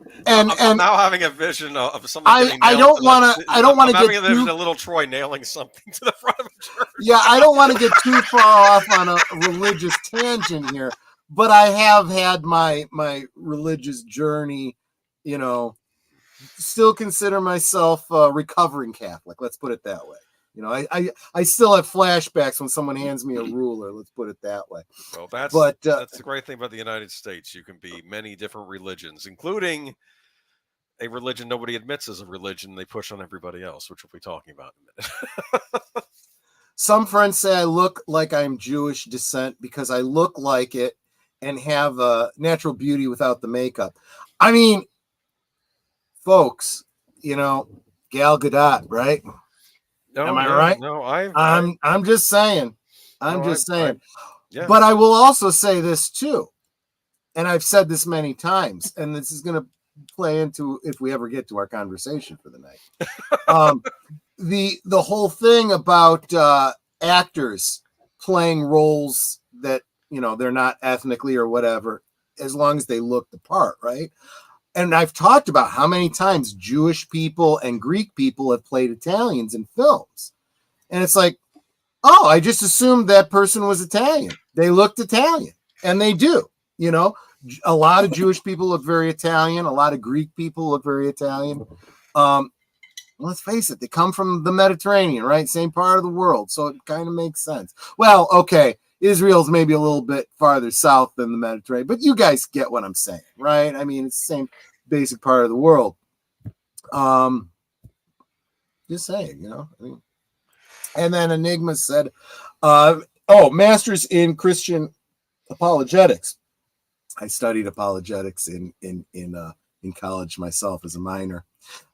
now having a vision of something.
I don't want to get
having a vision of little Troy nailing something to the front of a church.
Yeah, I don't want to get too far off on a religious tangent here, but I have had my religious journey. Still consider myself a recovering Catholic. Let's put it that way. I still have flashbacks when someone hands me a ruler. Let's put it that way.
Well, that's the great thing about the United States. You can be many different religions, including a religion nobody admits as a religion. They push on everybody else, which we'll be talking about in a minute.
Some friends say I look like I'm Jewish descent because I look like it and have a natural beauty without the makeup. I mean, folks, Gal Gadot, right? Am I right?
No,
I'm just saying. I'm just saying.
Yeah.
But I will also say this too, and I've said this many times, and this is going to play into if we ever get to our conversation for the night. The whole thing about actors playing roles that they're not ethnically or whatever, as long as they look the part, right? And I've talked about how many times Jewish people and Greek people have played Italians in films. And it's like, oh, I just assumed that person was Italian. They looked Italian, and they do. A lot of Jewish people look very Italian. A lot of Greek people look very Italian. Let's face it, they come from the Mediterranean, right? Same part of the world. So it kind of makes sense. Well, okay. Israel's maybe a little bit farther south than the Mediterranean, but you guys get what I'm saying, right? I mean, it's the same basic part of the world. Just saying, you know. I mean, and then Enigma said, Masters in Christian Apologetics. I studied apologetics in college myself as a minor.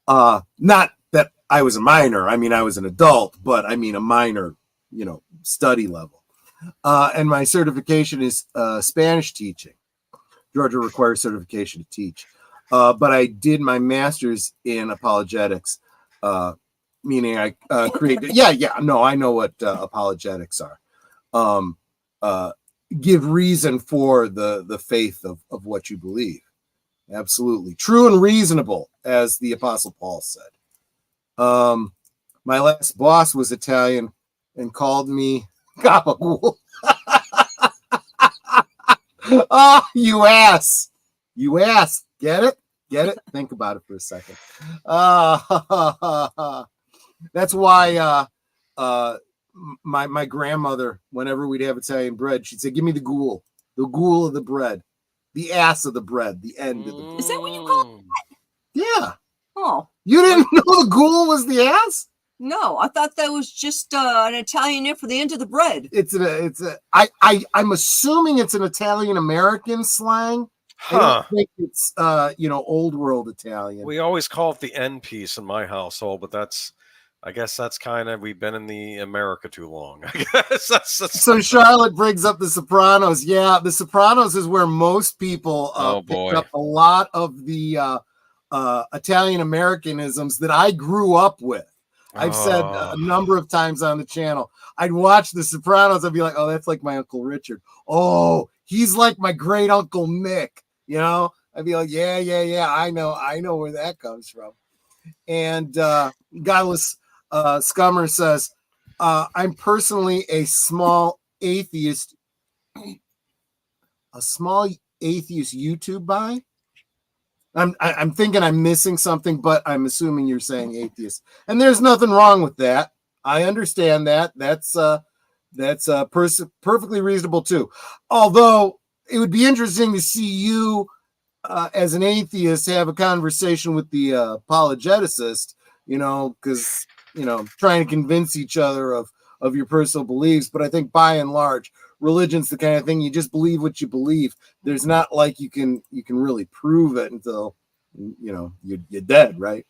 Not that I was a minor. I mean, I was an adult, but I mean a minor, you know, study level. And my certification is Spanish teaching. Georgia requires certification to teach. But I did my master's in apologetics, meaning I created. I know what apologetics are. Give reason for the faith of what you believe. Absolutely true and reasonable, as the Apostle Paul said. My last boss was Italian and called me gabagool. Oh, you ass. Get it? Think about it for a second. That's why my grandmother, whenever we'd have Italian bread, she'd say, "Give me the ghoul of the bread, the ass of the bread, the end of the bread."
Is that what you call it?
Yeah.
Oh,
You didn't know the ghoul was the ass?
no, I thought that was just an Italian name for the end of the bread.
I'm assuming it's an Italian American slang. I don't think it's old world Italian.
We always call it the end piece in my household, but I guess that's kind of, we've been in the America too long. I guess that's
so Charlotte brings up The Sopranos. Yeah, The Sopranos is where most people picked up a lot of the Italian Americanisms that I grew up with. I've said a number of times on the channel, I'd watch The Sopranos. I'd be like, oh, that's like my Uncle Richard. Oh, he's like my great Uncle Mick. You know, I'd be like, yeah. I know where that comes from. And Godless Scummer says, I'm personally a small atheist YouTube buy. I'm thinking I'm missing something, but I'm assuming you're saying atheist, and there's nothing wrong with that. I understand that. That's perfectly reasonable too. Although it would be interesting to see you as an atheist have a conversation with the apologeticist, you know, because trying to convince each other of your personal beliefs. But I think by and large, religion's the kind of thing you just believe what you believe. There's not like you can really prove it until you're dead, right?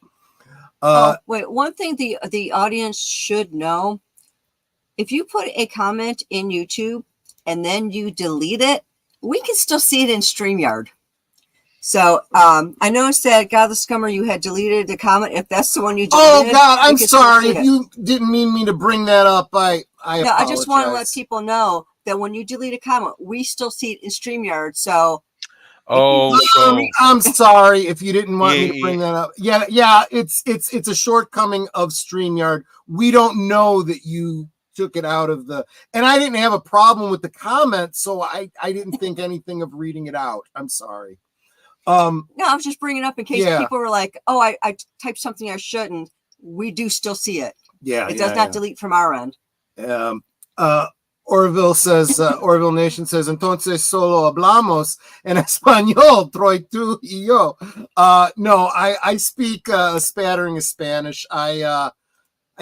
Wait, one thing the audience should know: if you put a comment in YouTube and then you delete it, we can still see it in StreamYard. So I noticed that Godless Scummer, you had deleted the comment. If that's the one you deleted,
oh God, I'm sorry. If you didn't mean me to bring that up, I apologize.
I just want to let people know that when you delete a comment, we still see it in StreamYard. So
I'm sorry if you didn't want me to bring that up. Yeah, it's a shortcoming of StreamYard. We don't know that you took it out of and I didn't have a problem with the comment, so I didn't think anything of reading it out. I'm sorry.
No, I was just bringing it up in case people were like, "Oh, I typed something I shouldn't." We do still see it.
Yeah,
it does not delete from our end.
Orville says, Orville Nation says, entonces solo hablamos en español, Troy, tú y yo. No, I speak a spattering of Spanish. I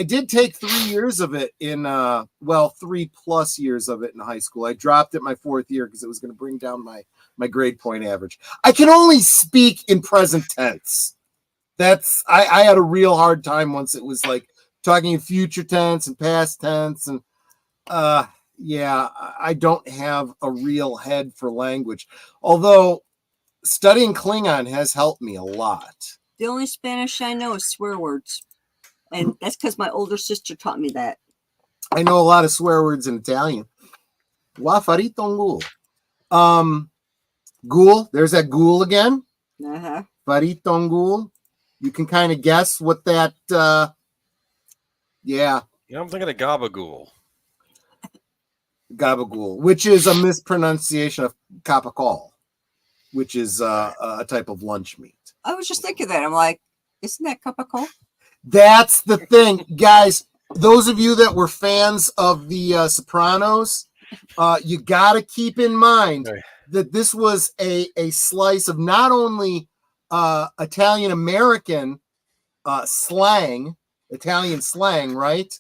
did take 3 years of it in 3+ years of it in high school. I dropped it my 4th year because it was going to bring down my grade point average. I can only speak in present tense. I had a real hard time once. It was like talking in future tense and past tense, and I don't have a real head for language. Although studying Klingon has helped me a lot.
The only Spanish I know is swear words, and that's because my older sister taught me that.
I know a lot of swear words in Italian. Wafarito ghoul. Ghoul. There's that ghoul again. Farito ghoul. You can kind of guess what that.
Yeah, I'm thinking of gabagool.
Gabagool, which is a mispronunciation of capacol, which is a type of lunch meat.
I was just thinking that. I'm like, isn't that capacol?
That's the thing, guys. Those of you that were fans of the Sopranos, You got to keep in mind
Okay.
that this was a slice of not only Italian American Italian slang, right?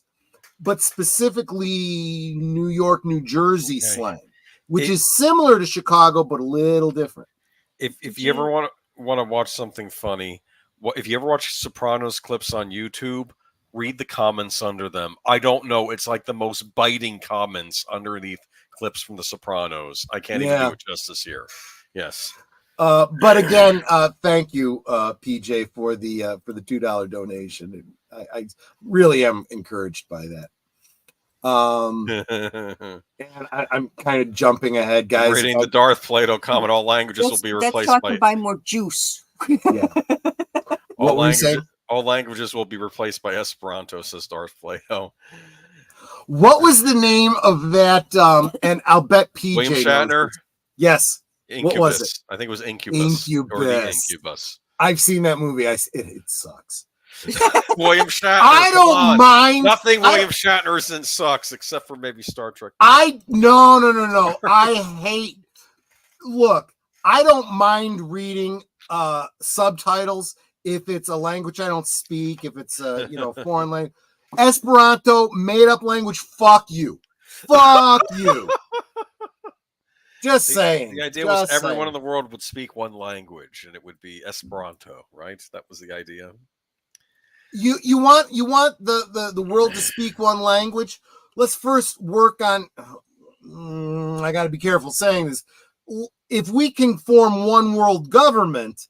But specifically New York, New Jersey slang, which is similar to Chicago, but a little different.
If you ever want to watch something funny, if you ever watch Sopranos clips on YouTube, read the comments under them. I don't know. It's like the most biting comments underneath clips from The Sopranos. I can't even do it justice here. Yes.
But again, thank you, PJ, for the $2 donation. I really am encouraged by that. And I'm kind of jumping ahead, guys.
Reading the Darth Plato comment, all languages will be replaced
that's talking by more juice.
Yeah. What were you saying?
All languages will be replaced by Esperanto, says Darth Plato.
What was the name of that? And I'll bet PJ
William Shatner.
Yes.
Incubus.
What was it?
I think it was Incubus.
Incubus.
Or the Incubus.
I've seen that movie. It sucks.
William Shatner.
I don't mind.
Nothing William Shatner is in sucks except for maybe Star Trek.
No. I hate. Look, I don't mind reading subtitles if it's a language I don't speak. If it's a foreign language, Esperanto, made up language. Fuck you. Fuck you. Just saying.
The idea was everyone in the world would speak one language, and it would be Esperanto, right? That was the idea.
You want the world to speak one language? Let's first work on. I got to be careful saying this. If we can form one world government,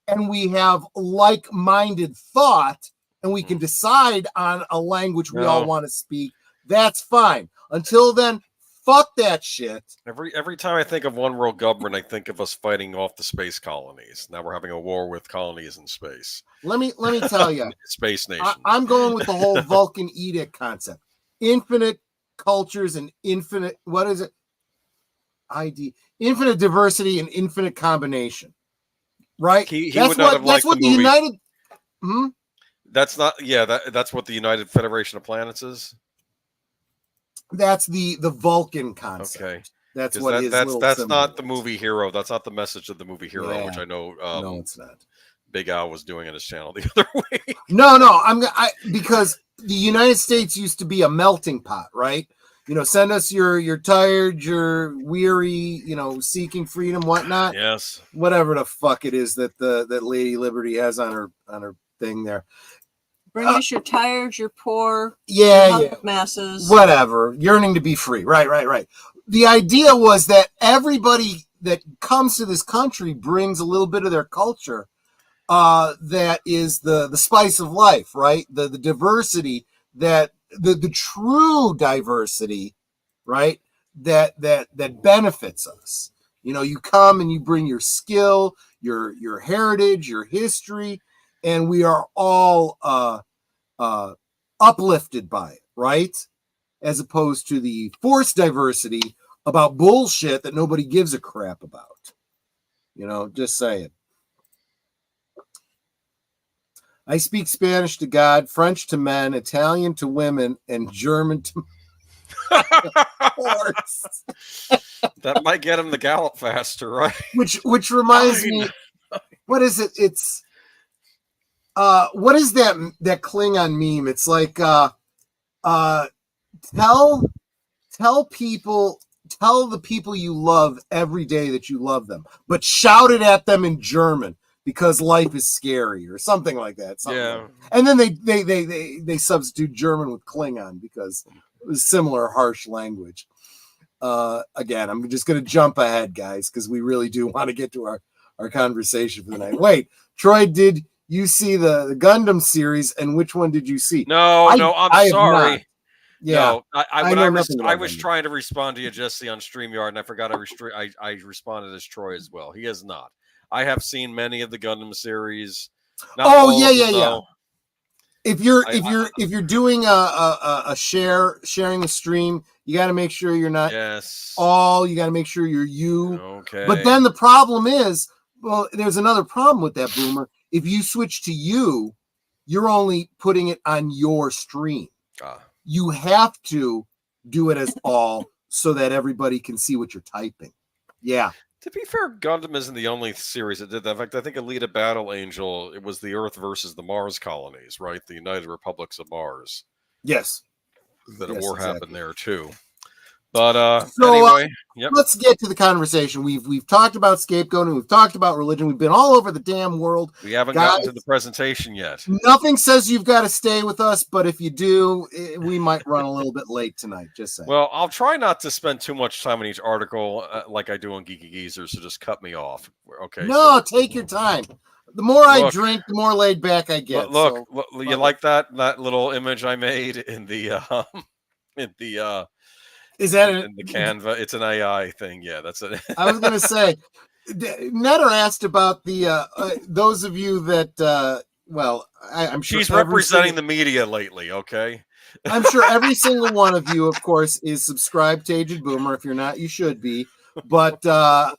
and we have like-minded thought, and we can decide on a language we all want to speak, that's fine. Until then, fuck that shit.
Every time I think of one world government, I think of us fighting off the space colonies. Now we're having a war with colonies in space.
Let me tell you,
Space Nation.
I'm going with the whole Vulcan edict concept. Infinite cultures and infinite, what is it? Infinite diversity and infinite combination. Right?
That's what the
United.
That's not. Yeah, that's what the United Federation of Planets is.
That's the Vulcan concept.
Okay,
that's what
that's not the movie Hero. That's not the message of the movie Hero, which I know.
No, it's not.
Big Al was doing on his channel the other way.
No, because the United States used to be a melting pot, right? Send us you're tired, you're weary, seeking freedom, whatnot.
Yes.
Whatever the fuck it is that that Lady Liberty has on her thing there.
Bring us your tired, your poor,
yeah,
masses.
Whatever. Yearning to be free. Right. The idea was that everybody that comes to this country brings a little bit of their culture. That is the spice of life, right? The diversity, that the true diversity, right? That benefits us. You come and you bring your skill, your heritage, your history, and we are all uplifted by it, right? As opposed to the forced diversity about bullshit that nobody gives a crap about. Just saying. I speak Spanish to God, French to men, Italian to women, and German to horse.
That might get him to gallop faster, right?
Which reminds me, what is it? It's what is that Klingon meme? It's like tell the people you love every day that you love them, but shout it at them in German. Because life is scary, or something like that. And then they substitute German with Klingon because it was similar harsh language. Again, I'm just going to jump ahead, guys, because we really do want to get to our conversation for the night. Wait, Troy, did you see the Gundam series, and which one did you see?
No, I'm sorry.
Yeah,
no, I was trying to respond to you, Jesse, on StreamYard, and I forgot I responded as Troy as well. He has not. I have seen many of the Gundam series.
Yeah. If you're doing a sharing the stream, you got to make sure you're not all. You got to make sure you're you.
Okay.
But then the problem is, there's another problem with that, Boomer. If you switch to you, you're only putting it on your stream. You have to do it as all, so that everybody can see what you're typing. Yeah.
To be fair, Gundam isn't the only series that did that. In fact, I think Alita Battle Angel, it was the Earth versus the Mars colonies, right? The United Republics of Mars.
Yes.
That a
Yes,
war
exactly.
happened there too. But
so,
anyway, yep.
Let's get to the conversation. We've talked about scapegoating. We've talked about religion. We've been all over the damn world.
We haven't gotten to the presentation yet.
Nothing says you've got to stay with us, but if you do, we might run a little bit late tonight. Just saying.
Well, I'll try not to spend too much time on each article like I do on Geeky Geezer, so just cut me off. Okay.
No, take your time. The more I drink, the more laid back I get.
Look, you like that little image I made in the
is that
in the Canva? It's an AI thing. Yeah, that's it.
I was going to say, Netter asked about the those of you that I'm sure
she's representing the media lately. Okay,
I'm sure every single one of you, of course, is subscribed to Aged Boomer. If you're not, you should be. But Sunday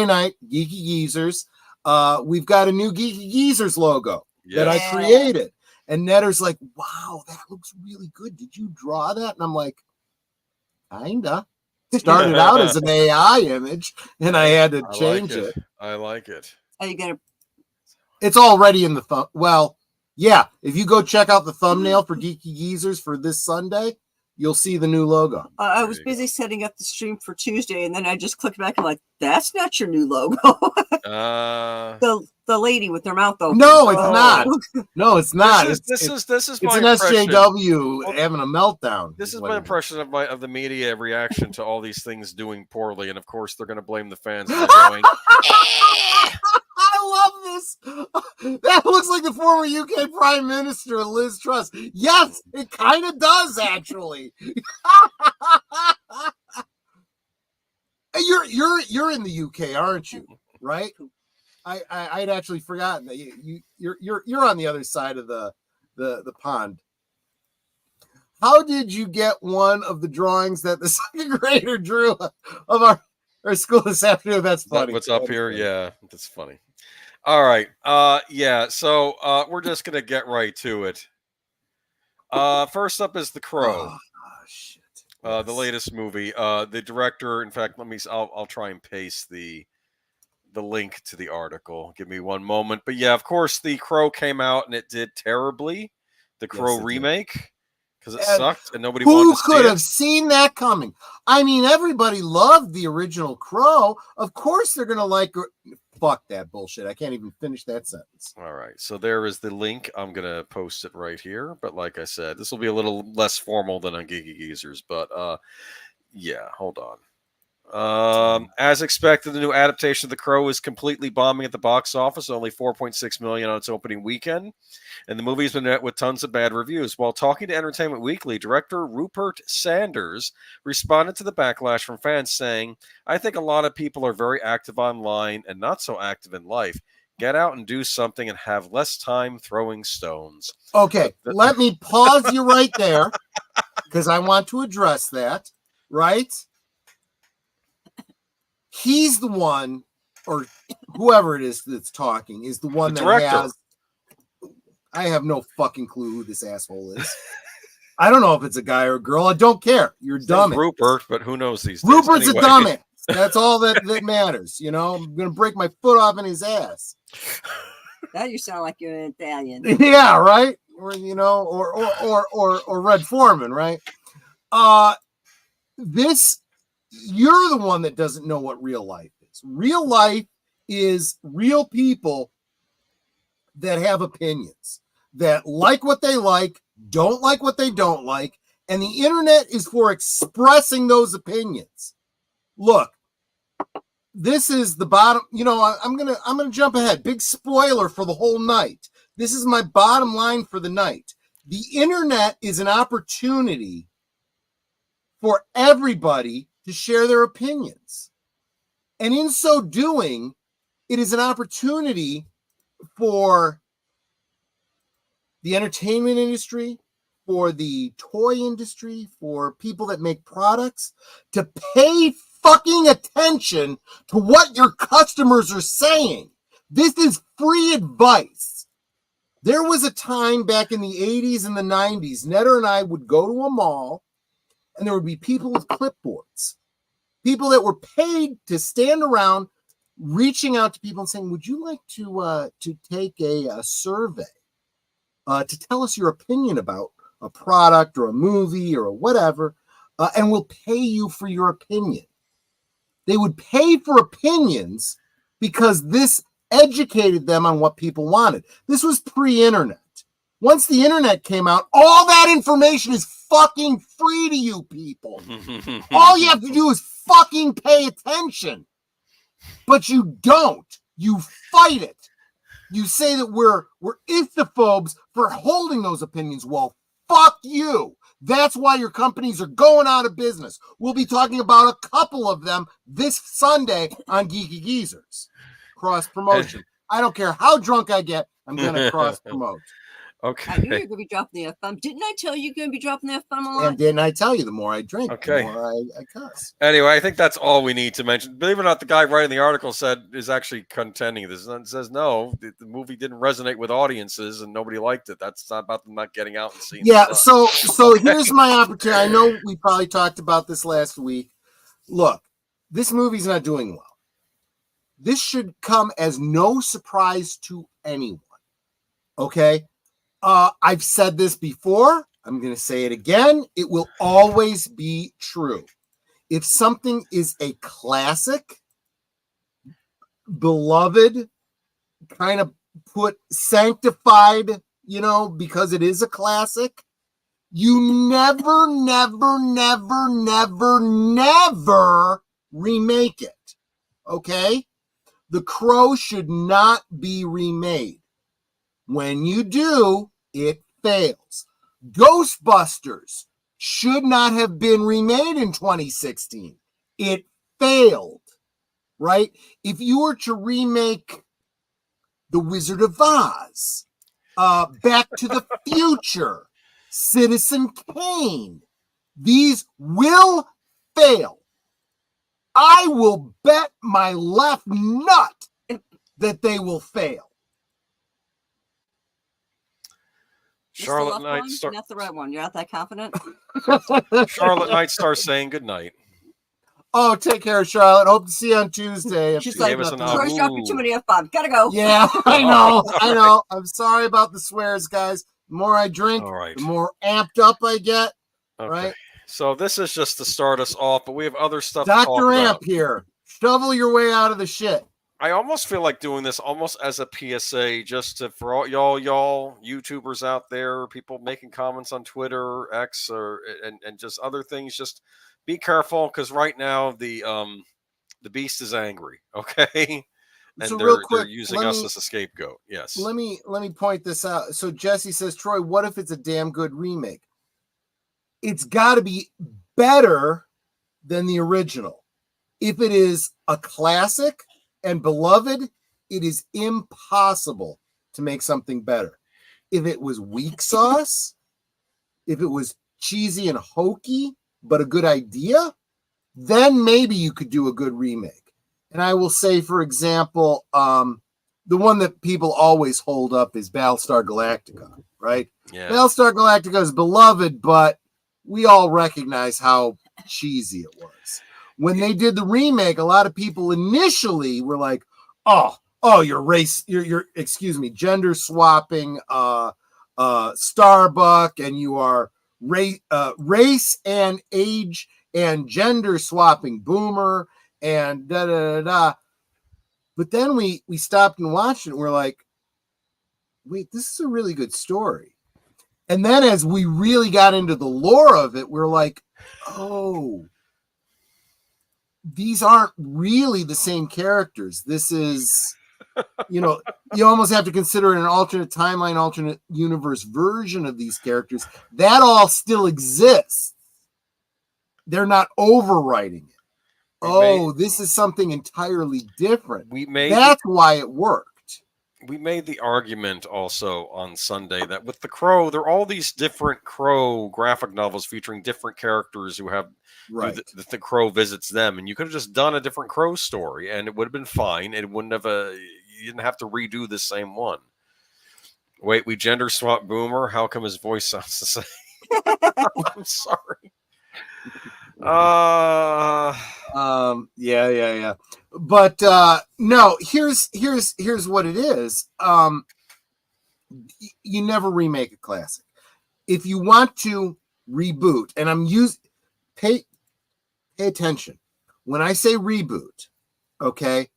night, Geeky Geezers. We've got a new Geeky Geezers logo that I created. And Netter's like, wow, that looks really good. Did you draw that? And I'm like, kinda. Started out as an AI image, and I had to change it.
I like it.
Are you gonna?
It's already in the thumb. Well, yeah. If you go check out the thumbnail for Geeky Geezers for this Sunday, you'll see the new logo.
I was busy setting up the stream for Tuesday, and then I just clicked back and like, that's not your new logo. The lady with their mouth open.
No, it's not. No, it's not.
This is
it's
my
an
impression.
SJW having a meltdown.
This is my impression of the media reaction to all these things doing poorly, and of course they're going to blame the fans. And they're going,
I love this. That looks like the former UK Prime Minister Liz Truss. Yes, it kind of does actually. You're in the UK, aren't you? Right? I'd actually forgotten that you're on the other side of the pond. How did you get one of the drawings that the second grader drew of our school this afternoon? That's funny.
What's up here? Yeah, that's funny. All right. So we're just gonna get right to it. First up is The Crow.
Oh, shit.
The latest movie. The director, in fact, I'll try and paste the link to the article. Give me one moment. But yeah, of course, The Crow came out and it did terribly. The Crow remake, because it sucked and nobody wanted to see it.
Who could have seen that coming? I mean, everybody loved the original Crow. Of course, they're gonna like. Fuck that bullshit. I can't even finish that sentence.
All right. So there is the link. I'm going to post it right here. But like I said, this will be a little less formal than on Geeky Geezers. But yeah, hold on. As expected, the new adaptation of The Crow is completely bombing at the box office, only $4.6 million on its opening weekend. And the movie's been met with tons of bad reviews. While talking to Entertainment Weekly, director Rupert Sanders responded to the backlash from fans saying, I think a lot of people are very active online and not so active in life. Get out and do something and have less time throwing stones.
Okay, let me pause you right there because I want to address that, right? He's the one, or whoever it is that's talking, is the one that has. I have no fucking clue who this asshole is. I don't know if it's a guy or a girl. I don't care. You're dumb.
Rupert, but who knows these days?
Rupert's anyway. A dumbass. That's all that matters. You know, I'm gonna break my foot off in his ass.
Now you sound like you're an Italian.
Yeah, right. Or or Red Foreman, right? You're the one that doesn't know what real life is. Real life is real people that have opinions, that like what they like, don't like what they don't like, and the internet is for expressing those opinions. Look, this is the bottom. You know, I'm gonna jump ahead. Big spoiler for the whole night. This is my bottom line for the night. The internet is an opportunity for everybody to share their opinions. And in so doing, it is an opportunity for the entertainment industry, for the toy industry, for people that make products to pay fucking attention to what your customers are saying. This is free advice. There was a time back in the 80s and the 90s, Netter and I would go to a mall and there would be people with clipboards, people that were paid to stand around reaching out to people and saying, would you like to take a survey to tell us your opinion about a product or a movie or whatever, and we'll pay you for your opinion. They would pay for opinions because this educated them on what people wanted. This was pre-internet. Once the internet came out, all that information is fucking free to you people. All you have to do is fucking pay attention. But you don't. You fight it. You say that we're ithnophobes for holding those opinions. Well, fuck you. That's why your companies are going out of business. We'll be talking about a couple of them this Sunday on Geeky Geezers. Cross promotion. I don't care how drunk I get. I'm going to cross promote.
Okay.
I knew you were going to be dropping the F-bomb. Didn't I tell you you're going to be dropping the F-bomb a lot?
And didn't I tell you, the more I drink,
okay,
the more I cuss.
Anyway, I think that's all we need to mention. Believe it or not, the guy writing the article is actually contending this and says, no, the movie didn't resonate with audiences and nobody liked it. That's not about them not getting out and seeing it.
Yeah, so here's my opportunity. I know we probably talked about this last week. Look, this movie's not doing well. This should come as no surprise to anyone. Okay? I've said this before. I'm going to say it again. It will always be true. If something is a classic, beloved, kind of put sanctified, because it is a classic, you never remake it. Okay? The Crow should not be remade. When you do, it fails. Ghostbusters should not have been remade in 2016. It failed, right? If you were to remake The Wizard of Oz, Back to the Future, Citizen Kane, these will fail. I will bet my left nut that they will fail.
Charlotte Knight Star.
Not the right one. You're not that confident.
Charlotte Knight Star saying good night.
Oh, take care, Charlotte. Hope to see you on Tuesday.
She's like, Troy's dropping too many F-bombs. Gotta go.
Yeah, I know. I'm sorry about the swears, guys. The more I drink, the more amped up I get.
Okay.
Right?
So this is just to start us off, but we have other stuff
Dr.
to talk
Amp
about.
here. Shovel your way out of the shit.
I almost feel like doing this almost as a PSA, just for all y'all YouTubers out there, people making comments on Twitter, X, and just other things. Just be careful, because right now the beast is angry. Okay, and
So
they're
real quick,
using us as a scapegoat. Yes.
Let me point this out. So Jesse says, Troy, what if it's a damn good remake? It's got to be better than the original. If it is a classic and beloved, it is impossible to make something better. If it was weak sauce, if it was cheesy and hokey, but a good idea, then maybe you could do a good remake. And I will say, for example, the one that people always hold up is Battlestar Galactica, right?
Yeah.
Battlestar Galactica is beloved, but we all recognize how cheesy it was. When they did the remake, a lot of people initially were like, oh, you're gender swapping Starbuck, and you are race and age and gender swapping Boomer and da da da da. But then we stopped and watched it, and we're like, wait, this is a really good story. And then as we really got into the lore of it, we're like, oh, these aren't really the same characters. This is, you almost have to consider an alternate timeline, alternate universe version of these characters. That all still exists. They're not overwriting it. This is something entirely different. That's why it worked.
We made the argument also on Sunday that with the Crow, there are all these different Crow graphic novels featuring different characters who have the Crow visits them, and you could have just done a different Crow story, and it would have been fine. It wouldn't have you didn't have to redo the same one. Wait, we gender swap Boomer. How come his voice sounds the same? I'm sorry.
Yeah. But no, here's what it is. You never remake a classic. If you want to reboot, and pay attention. When I say reboot, okay,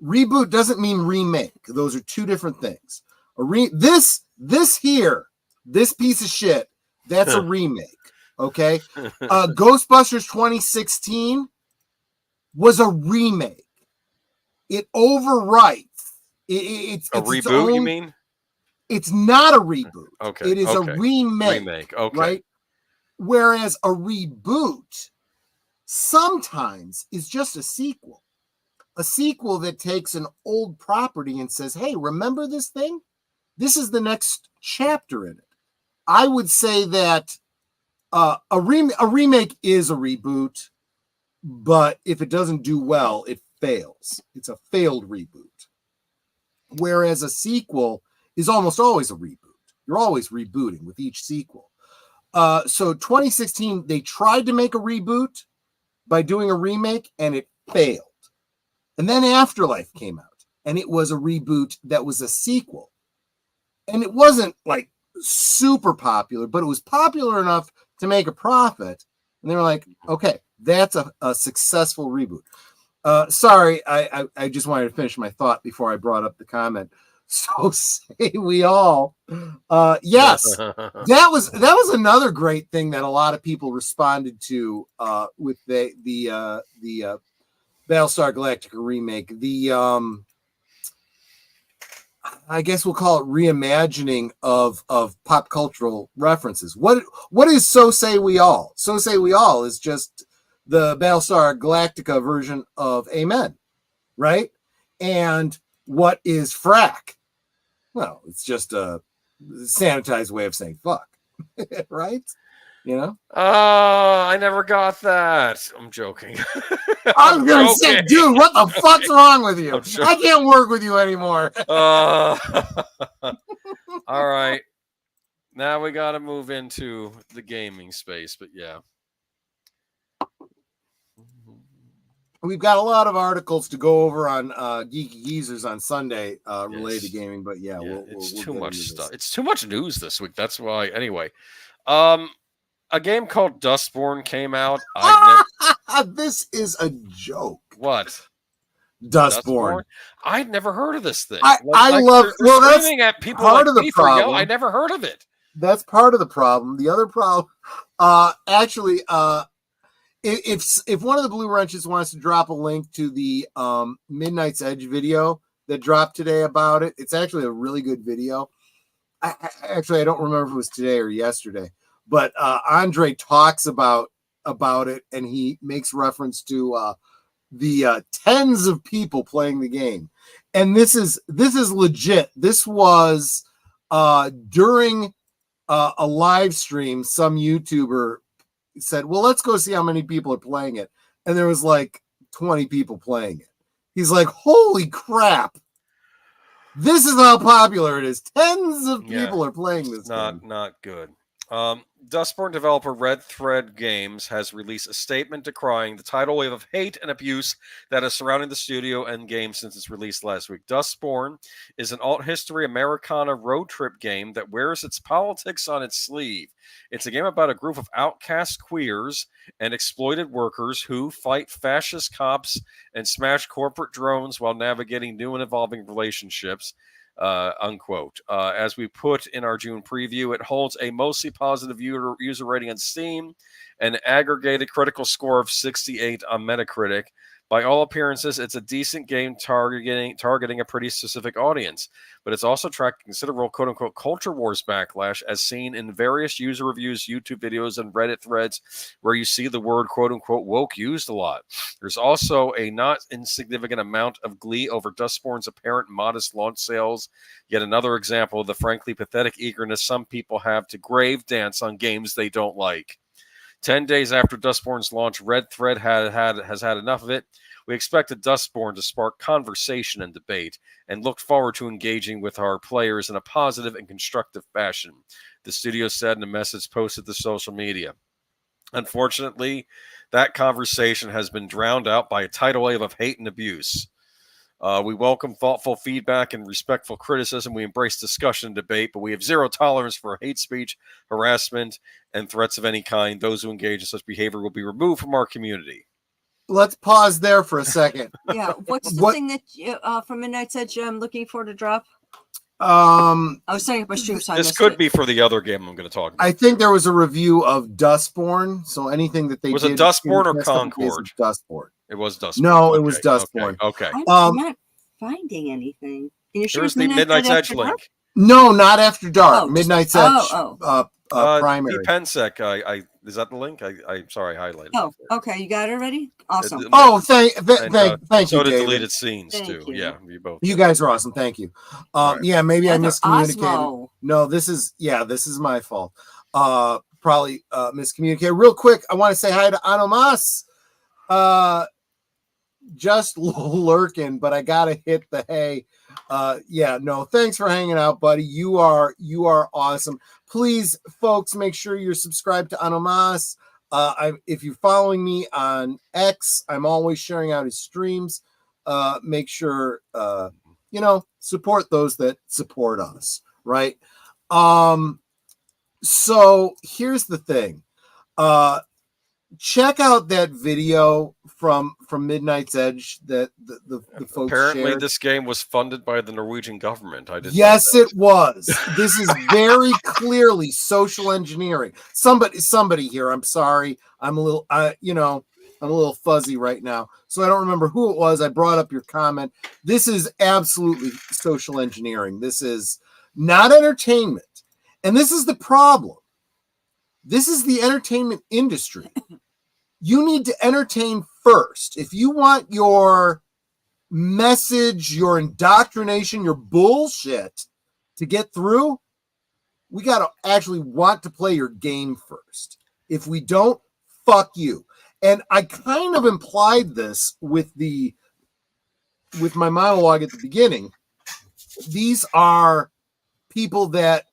reboot doesn't mean remake. Those are two different things. This piece of shit, that's a remake. Okay. Ghostbusters 2016 was a remake. It overwrites. It's
a reboot, you mean?
It's not a reboot.
Okay.
It is a remake.
Okay.
Right? Whereas a reboot sometimes is just a sequel. A sequel that takes an old property and says, hey, remember this thing? This is the next chapter in it. I would say that a remake is a reboot, but if it doesn't do well, it fails. It's a failed reboot. Whereas a sequel is almost always a reboot. You're always rebooting with each sequel. So 2016, they tried to make a reboot by doing a remake, and it failed. And then Afterlife came out, and it was a reboot that was a sequel. And it wasn't like super popular, but it was popular enough to make a profit. And they were like, okay, that's a successful reboot. Sorry, I just wanted to finish my thought before I brought up the comment. So say we all. Yes, that was another great thing that a lot of people responded to with the Battlestar Galactica remake. I guess we'll call it reimagining of pop cultural references. What is So Say We All? So Say We All is just the Battlestar Galactica version of Amen, right? And what is frack? Well, it's just a sanitized way of saying fuck, right? You know?
I never got that. I'm joking.
I was going to say, dude, what the fuck's wrong with you? I can't work with you anymore.
All right. Now we got to move into the gaming space, but yeah.
We've got a lot of articles to go over on Geeky Geezers on Sunday related to gaming, but yeah,
it's too much stuff. It's too much news this week. That's why. Anyway, a game called Dustborn came out.
This is a joke.
What?
Dustborn.
I'd never heard of this thing.
I love.
Well, that's at people part of the problem. I never heard of it.
That's part of the problem. The other problem, actually, if one of the Blue Wrenches wants to drop a link to the Midnight's Edge video that dropped today about it, it's actually a really good video. I don't remember if it was today or yesterday, but Andre talks about it, and he makes reference to the tens of people playing the game, and this is legit. This was during a live stream. Some YouTuber said, well, let's go see how many people are playing it. And there was like 20 people playing it. He's like, holy crap. This is how popular it is. Tens of people are playing this game.
Not good. Dustborn developer Red Thread Games has released a statement decrying the tidal wave of hate and abuse that is surrounding the studio and game since its release last week. Dustborn is an alt-history Americana road trip game that wears its politics on its sleeve. It's a game about a group of outcast queers and exploited workers who fight fascist cops and smash corporate drones while navigating new and evolving relationships. Unquote. As we put in our June preview, it holds a mostly positive user rating on Steam, an aggregated critical score of 68 on Metacritic. By all appearances, it's a decent game targeting a pretty specific audience, but it's also attracting considerable quote-unquote culture wars backlash as seen in various user reviews, YouTube videos, and Reddit threads where you see the word quote-unquote woke used a lot. There's also a not insignificant amount of glee over Dustborn's apparent modest launch sales, yet another example of the frankly pathetic eagerness some people have to grave dance on games they don't like. 10 days after Dustborn's launch, Red Thread has had enough of it. We expected Dustborn to spark conversation and debate and looked forward to engaging with our players in a positive and constructive fashion, the studio said in a message posted to social media. Unfortunately, that conversation has been drowned out by a tidal wave of hate and abuse. We welcome thoughtful feedback and respectful criticism. We embrace discussion and debate, but we have zero tolerance for hate speech, harassment, and threats of any kind. Those who engage in such behavior will be removed from our community.
Let's pause there for a second.
Yeah. What's the thing that you, from Midnight's Edge I'm looking for to drop? I was setting up a stream, so
this could be for the other game I'm going to talk about.
I think there was a review of Dustborn, so anything that they
was
did.
Was it Dustborn or Concord?
Dustborn.
It was Dustborn.
No, it was Dustborn.
Okay.
I'm not finding anything.
Here's the Midnight's Edge link.
No, not After Dark. Midnight's Edge. Primary.
Pensec. Is that the link? I'm sorry, I highlighted.
Oh, okay. You got it already? Awesome.
Thank you,
so did
David.
deleted scenes too.
You.
Yeah, you both.
You guys are awesome. Thank you.
Right.
Yeah, maybe I miscommunicated.
Osmo.
No, this is my fault. Probably miscommunicated. Real quick, I want to say hi to Anomas. Just lurking, but I gotta hit the hey. Thanks for hanging out, buddy. You are awesome. Please, folks, make sure you're subscribed to Anomas. If you're following me on X, I'm always sharing out his streams. Make sure support those that support us, right? So here's the thing. Check out that video from Midnight's Edge that the folks
apparently
shared.
This game was funded by the Norwegian government. I didn't.
Yes, it was. This is very clearly social engineering. Somebody here. I'm sorry. I'm a little. I'm a little fuzzy right now, so I don't remember who it was. I brought up your comment. This is absolutely social engineering. This is not entertainment, and this is the problem. This is the entertainment industry. You need to entertain first. If you want your message, your indoctrination, your bullshit to get through, we got to actually want to play your game first. If we don't, fuck you. And I kind of implied this with my monologue at the beginning. These are people that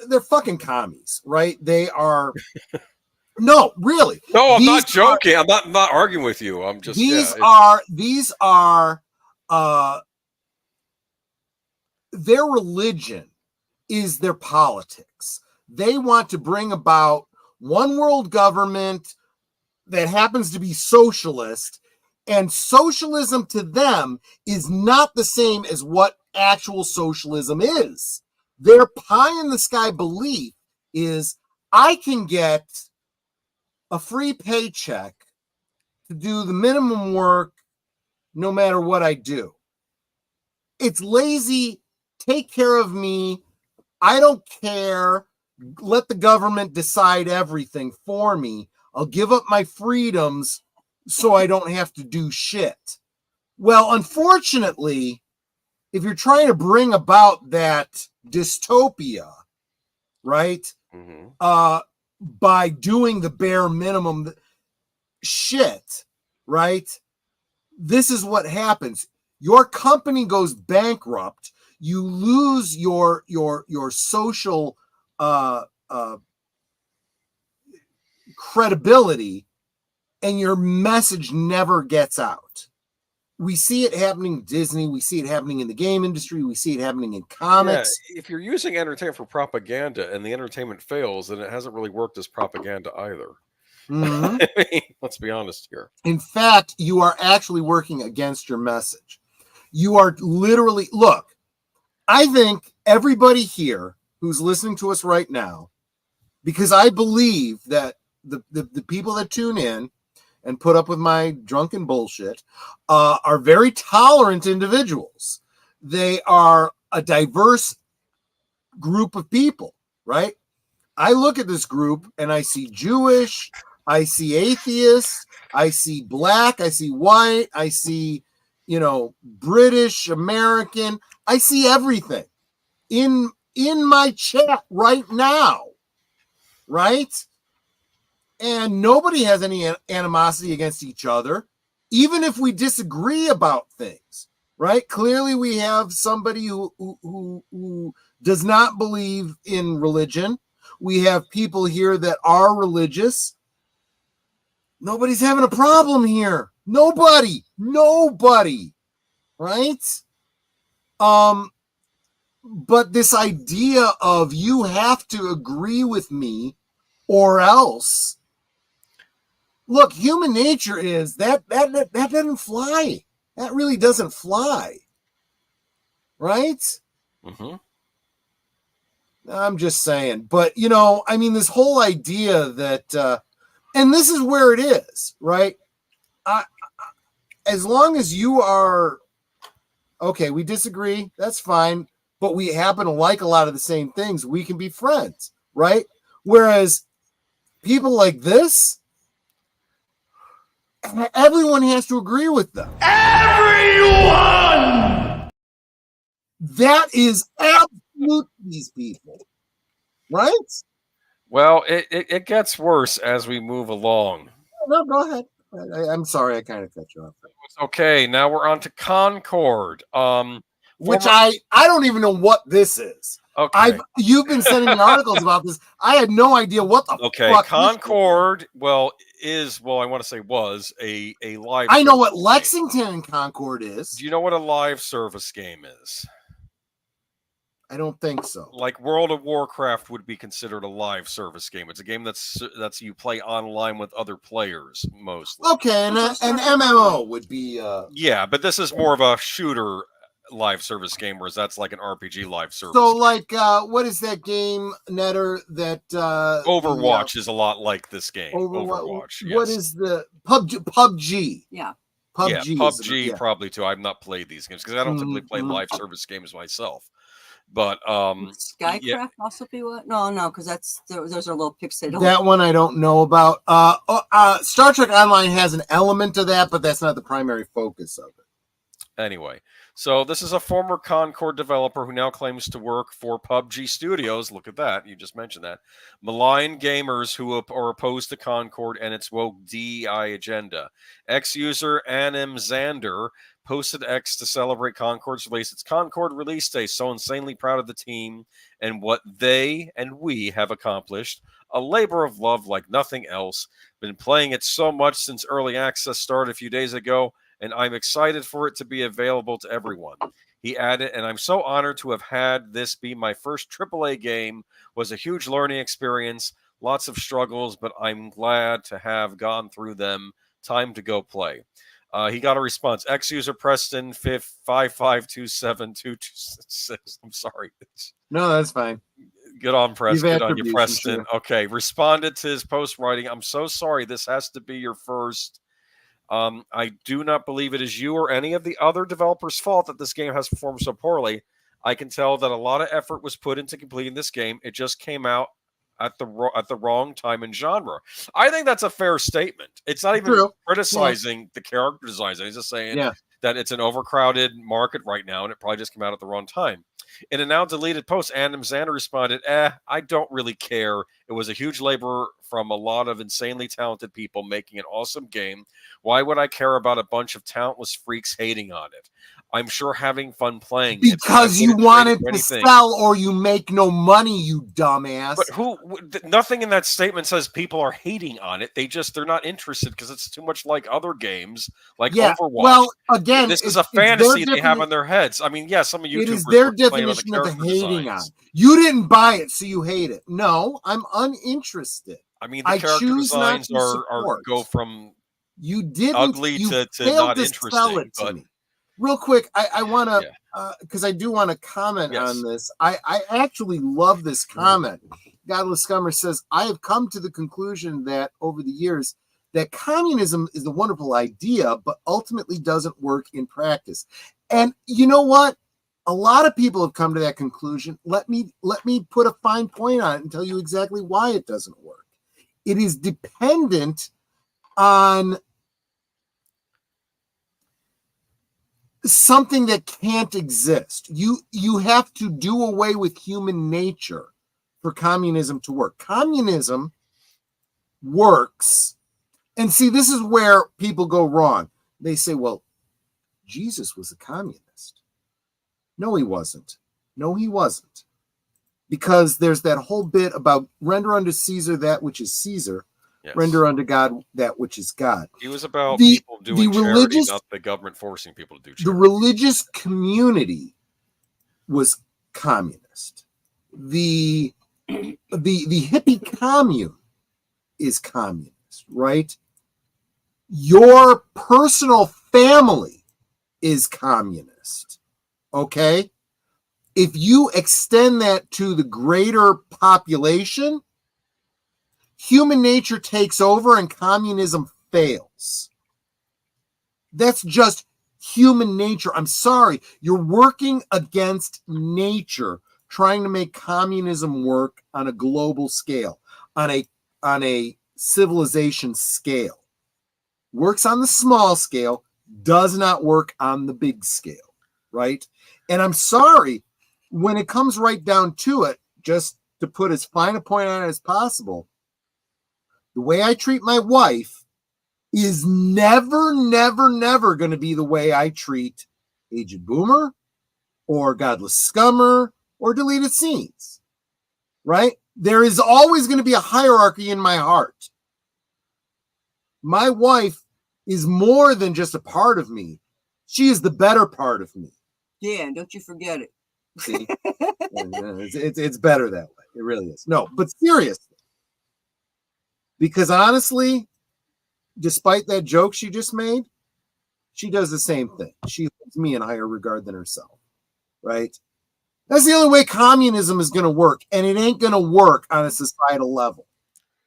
they're fucking commies, right? They are. No, really.
No, I'm not joking. I'm not arguing with you. I'm just.
These are their religion is their politics. They want to bring about one world government that happens to be socialist, and socialism to them is not the same as what actual socialism is. Their pie in the sky belief is I can get a free paycheck to do the minimum work no matter what I do. It's lazy. Take care of me. I don't care. Let the government decide everything for me. I'll give up my freedoms so I don't have to do shit. Well, unfortunately, if you're trying to bring about that dystopia, right? Mm-hmm. By doing the bare minimum shit, right? This is what happens. Your company goes bankrupt. You lose your social credibility, and your message never gets out. We see it happening in Disney. We see it happening in the game industry. We see it happening in comics.
Yeah, if you're using entertainment for propaganda and the entertainment fails, then it hasn't really worked as propaganda either.
Mm-hmm.
I mean, let's be honest here.
In fact, you are actually working against your message. You are literally, look, I think everybody here who's listening to us right now, because I believe that the people that tune in and put up with my drunken bullshit are very tolerant individuals. They are a diverse group of people, right? I look at this group and I see Jewish, I see atheists, I see black, I see white, I see, British, American. I see everything in my chat right now, right? And nobody has any animosity against each other, even if we disagree about things, right? Clearly, we have somebody who does not believe in religion. We have people here that are religious, Nobody's having a problem here. Nobody, right? But this idea of you have to agree with me or else. Look, human nature is that doesn't fly. That really doesn't fly. Right?
Mm-hmm.
I'm just saying. But, I mean, this whole idea that, and this is where it is, right? As long as you are, okay, we disagree, that's fine, but we happen to like a lot of the same things, we can be friends, right? Whereas people like this, everyone has to agree with them. Everyone! That is absolute these people, right?
Well, it gets worse as we move along.
No, go ahead. I'm sorry, I kind of cut you off.
Okay, now we're on to Concord.
Which I don't even know what this is.
Okay.
You've been sending me articles about this. I had no idea what the fuck.
Concord, I want to say was a live.
I know what Lexington and Concord is.
Do you know what a live service game is?
I don't think so.
Like World of Warcraft would be considered a live service game. It's a game that's you play online with other players mostly.
Okay, and an MMO would be.
Yeah, but this is more of a shooter live service game, whereas that's like an RPG live service.
So, like, what is that game, Netter? That
Overwatch is a lot like this game.
Overwatch.
Yes.
What is the PUBG?
Yeah.
PUBG probably too. I've not played these games because I don't typically play live service games myself. But
Skycraft also be what? No, because those are little pixelated.
That one I don't know about. Star Trek Online has an element of that, but that's not the primary focus of it.
Anyway, so this is a former Concord developer who now claims to work for PUBG Studios. Look at that. You just mentioned that. Malign gamers who are opposed to Concord and its woke DEI agenda. Ex-user Anim Xander posted X to celebrate Concord's release. It's Concord release day. So insanely proud of the team and what they and we have accomplished. A labor of love like nothing else. Been playing it so much since early access started a few days ago, and I'm excited for it to be available to everyone. He added, and I'm so honored to have had this be my first AAA game. Was a huge learning experience. Lots of struggles, but I'm glad to have gone through them. Time to go play. He got a response. Ex-user Preston 5527226. I'm sorry.
No, that's fine.
Good on Preston. Good on you, Preston.
Sure.
Okay. Responded to his post writing. I'm so sorry. This has to be your first. I do not believe it is you or any of the other developers' fault that this game has performed so poorly. I can tell that a lot of effort was put into completing this game. It just came out at the wrong time and genre. I think that's a fair statement. It's not even criticizing the character designs. He's just saying that it's an overcrowded market right now, and it probably just came out at the wrong time. In a now deleted post, Adam Xander responded, I don't really care. It was a huge labor from a lot of insanely talented people making an awesome game. Why would I care about a bunch of talentless freaks hating on it? I'm sure having fun playing
because you want it to sell or you make no money, you dumbass.
But nothing in that statement says people are hating on it. They're not interested because it's too much like other games like Overwatch.
Well, again,
this is a fantasy they have in their heads. I mean, some of YouTubers
it is their definition of the hating on. You didn't buy it, so you hate it. No, I'm uninterested.
I mean, the character designs are go from ugly to not interesting. But
real quick, I want to, because I do want to comment on this. I actually love this comment. Godless Scummer says, I have come to the conclusion that over the years, that communism is a wonderful idea, but ultimately doesn't work in practice. And you know what? A lot of people have come to that conclusion. Let me put a fine point on it and tell you exactly why it doesn't work. It is dependent on something that can't exist. You have to do away with human nature for communism to work. Communism works. And see, this is where people go wrong. They say, well, Jesus was a communist. No, he wasn't. No, he wasn't. Because there's that whole bit about render unto Caesar that which is Caesar,
Yes.
Render unto God that which is God.
He was about people doing charity, not the government forcing people to do charity.
The religious community was communist. The hippie commune is communist, right? Your personal family is communist. Okay? If you extend that to the greater population, human nature takes over and communism fails. That's just human nature. I'm sorry. You're working against nature, trying to make communism work on a global scale, on a civilization scale. Works on the small scale, does not work on the big scale, right? And I'm sorry, when it comes right down to it, just to put as fine a point on it as possible, the way I treat my wife is never going to be the way I treat Aged Boomer or Godless Scummer or Deleted Scenes, right? There is always going to be a hierarchy in my heart. My wife is more than just a part of me. She is the better part of me.
Yeah, and don't you forget it.
See? it's better that way. It really is. No, but seriously. Because honestly, despite that joke she just made, she does the same thing. She holds me in higher regard than herself, right? That's the only way communism is going to work, and it ain't going to work on a societal level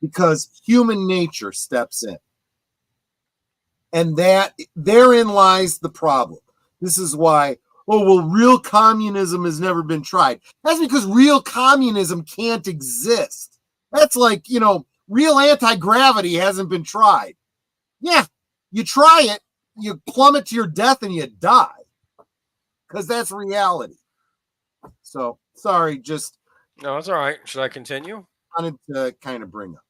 because human nature steps in. And therein lies the problem. This is why, real communism has never been tried. That's because real communism can't exist. That's like, real anti-gravity hasn't been tried. Yeah, you try it, you plummet to your death and you die. Because that's reality. So, sorry, just...
No, it's all right. Should I continue?
Wanted to kind of bring up.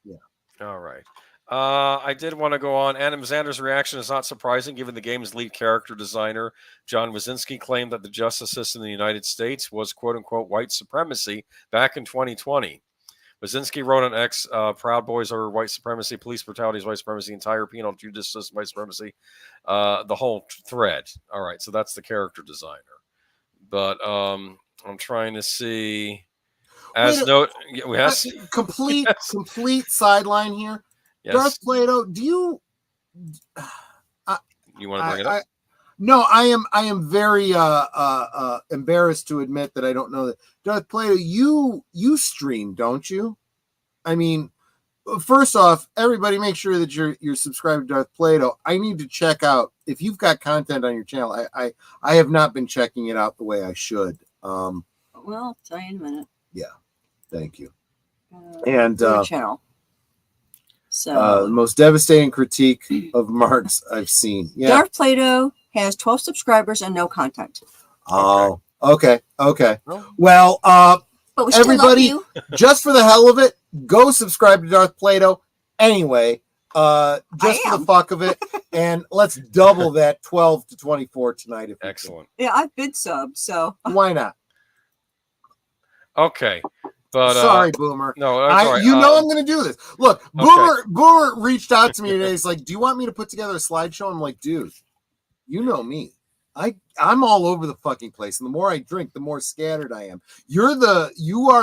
Yeah.
All right. I did want to go on. Adam Zander's reaction is not surprising, given the game's lead character designer, John Wazinski, claimed that the justice system in the United States was quote-unquote white supremacy back in 2020. Wazinski wrote on X, Proud Boys are white supremacy, police brutality is white supremacy, entire penal justice system white supremacy, the whole thread. All right, so that's the character designer. But I'm trying to see...
Complete sideline here.
Yes.
Darth Plato, do you...
you want to bring it up?
No, I am very embarrassed to admit that I don't know that. Darth Plato, you stream, don't you? I mean, first off, everybody make sure that you're subscribed to Darth Plato. I need to check out if you've got content on your channel. I have not been checking it out the way I should.
Well, I'll tell you in a minute.
Yeah, thank you. And
channel. So
the most devastating critique of Marx I've seen. Yeah.
Darth Plato has 12 subscribers and no content.
Oh, okay. Well,
but we
everybody, just for the hell of it, go subscribe to Darth Plato. Anyway, just for the fuck of it, and let's double that 12 to 24 tonight.
Excellent.
Yeah, I've been subbed, so
why not?
Okay. But,
sorry, Boomer.
No,
I'm going to do this. Look, Boomer reached out to me today. He's like, "Do you want me to put together a slideshow?" I'm like, "Dude, you know me. I'm all over the fucking place, and the more I drink, the more scattered I am. You are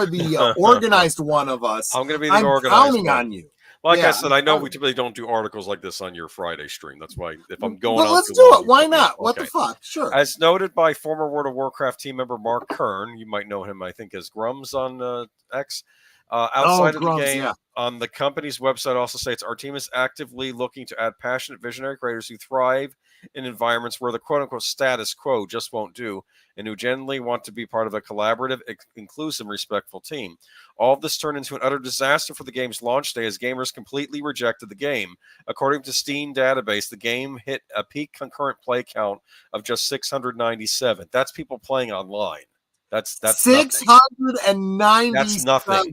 the organized one of us.
I'm going to be the organized.
I'm counting on you.
Like I said, I know we typically don't do articles like this on your Friday stream. That's why if I'm going,
but let's do it. Why not? What the fuck? Sure.
As noted by former World of Warcraft team member Mark Kern, you might know him, I think, as Grums on X. Outside of the game, on the company's website also states our team is actively looking to add passionate visionary creators who thrive in environments where the quote-unquote status quo just won't do, and who genuinely want to be part of a collaborative, inclusive, respectful team. All of this turned into an utter disaster for the game's launch day as gamers completely rejected the game. According to Steam database, the game hit a peak concurrent play count of just 697. That's people playing online. That's
697.
That's nothing.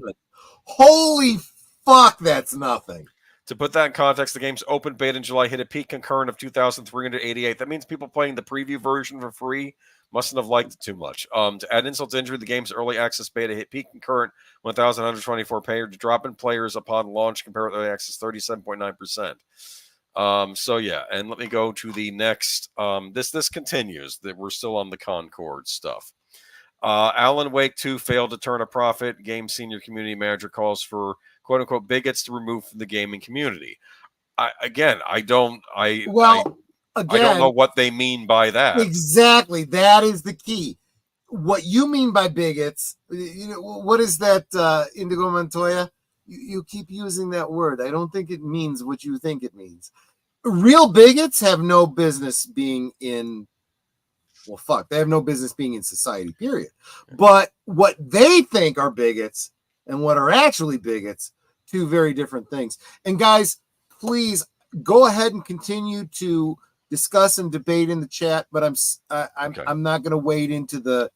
Holy fuck, that's nothing.
To put that in context, the game's open beta in July hit a peak concurrent of 2,388. That means people playing the preview version for free Mustn't have liked it too much. To add insult to injury, the game's early access beta hit peak concurrent 1,124 payer to drop in players upon launch compared with early access 37.9%. So yeah, and let me go to the next. This continues that we're still on the Concord stuff. Alan Wake 2 failed to turn a profit. Game senior community manager calls for quote unquote bigots to remove from the gaming community. I don't know what they mean by that.
Exactly. That is the key. What you mean by bigots, what is that, Indigo Montoya? You keep using that word. I don't think it means what you think it means. Real bigots have no business being in, they have no business being in society, period. But what they think are bigots and what are actually bigots, two very different things. And guys, please go ahead and continue to discuss and debate in the chat, but I'm not going to wade into the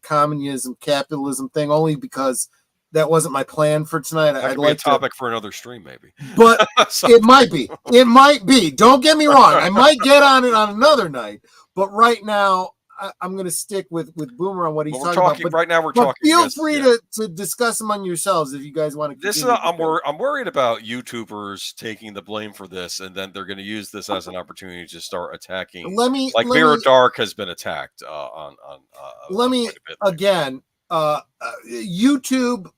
communism capitalism thing, only because that wasn't my plan for tonight.
That could be a topic for another stream, maybe.
But it might be. Don't get me wrong. I might get on it on another night. But right now, I'm going to stick with Boomer on what he's talking about. But
right now, we're talking.
Feel free to discuss among yourselves if you guys want to.
I'm worried about YouTubers taking the blame for this, and then they're going to use this as an opportunity to start attacking. Mirror Dark has been attacked
YouTube.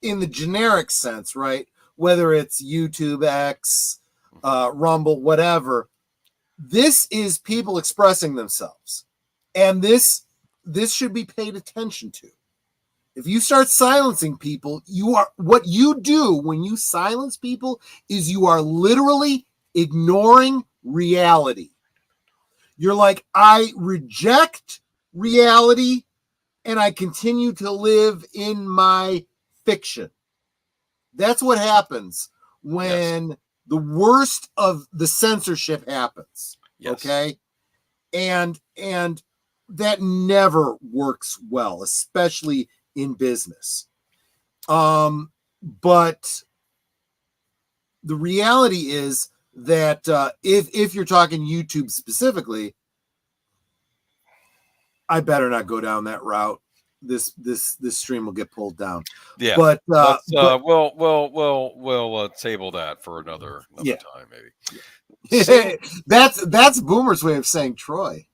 In the generic sense, right? Whether it's YouTube, X, Rumble, whatever, this is people expressing themselves, and this should be paid attention to. If you start silencing people, what you do when you silence people is you are literally ignoring reality. You're like, I reject reality, and I continue to live in my fiction. That's what happens when the worst of the censorship happens. Yes. Okay. And that never works well, especially in business. But the reality is that if you're talking YouTube specifically, I better not go down that route. This stream will get pulled down.
Yeah,
but
we'll table that for another time, maybe.
That's Boomer's way of saying, Troy,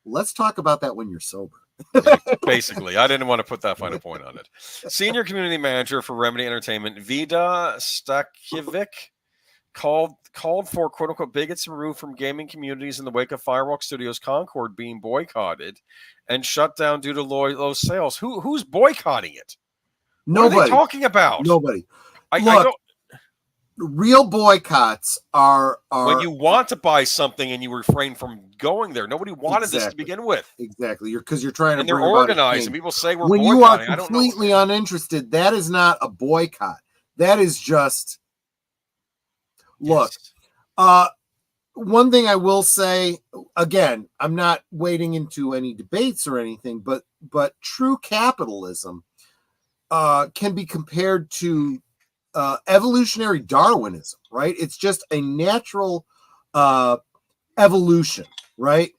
let's talk about that when you're sober.
Basically, I didn't want to put that final point on it. Senior community manager for Remedy Entertainment, Vida Stakiewicz, called for quote unquote bigots removed from gaming communities in the wake of Firewalk Studios Concord being boycotted and shut down due to low sales. Who's boycotting it?
Nobody.
What are they talking about?
Nobody.
I don't.
Real boycotts are
when you want to buy something and you refrain from going there. Nobody wanted this to begin with.
Exactly. Because you're trying to.
And they're organized, and people say we're
when
boycotting.
You are completely uninterested. That is not a boycott. That is just. Look, one thing I will say, again, I'm not wading into any debates or anything, but true capitalism can be compared to evolutionary Darwinism, right? It's just a natural evolution, right?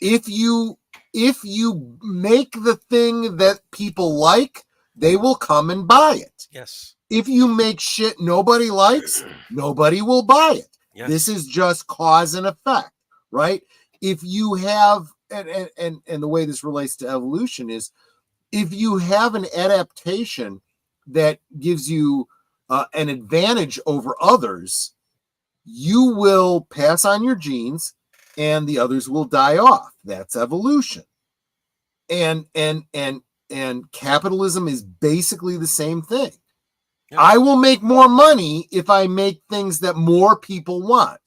If you make the thing that people like, they will come and buy it.
Yes.
If you make shit nobody likes, nobody will buy it. Yes. This is just cause and effect, right? If you have, and the way this relates to evolution is, if you have an adaptation that gives you an advantage over others, you will pass on your genes and the others will die off. That's evolution. And capitalism is basically the same thing. Yeah. I will make more money if I make things that more people want.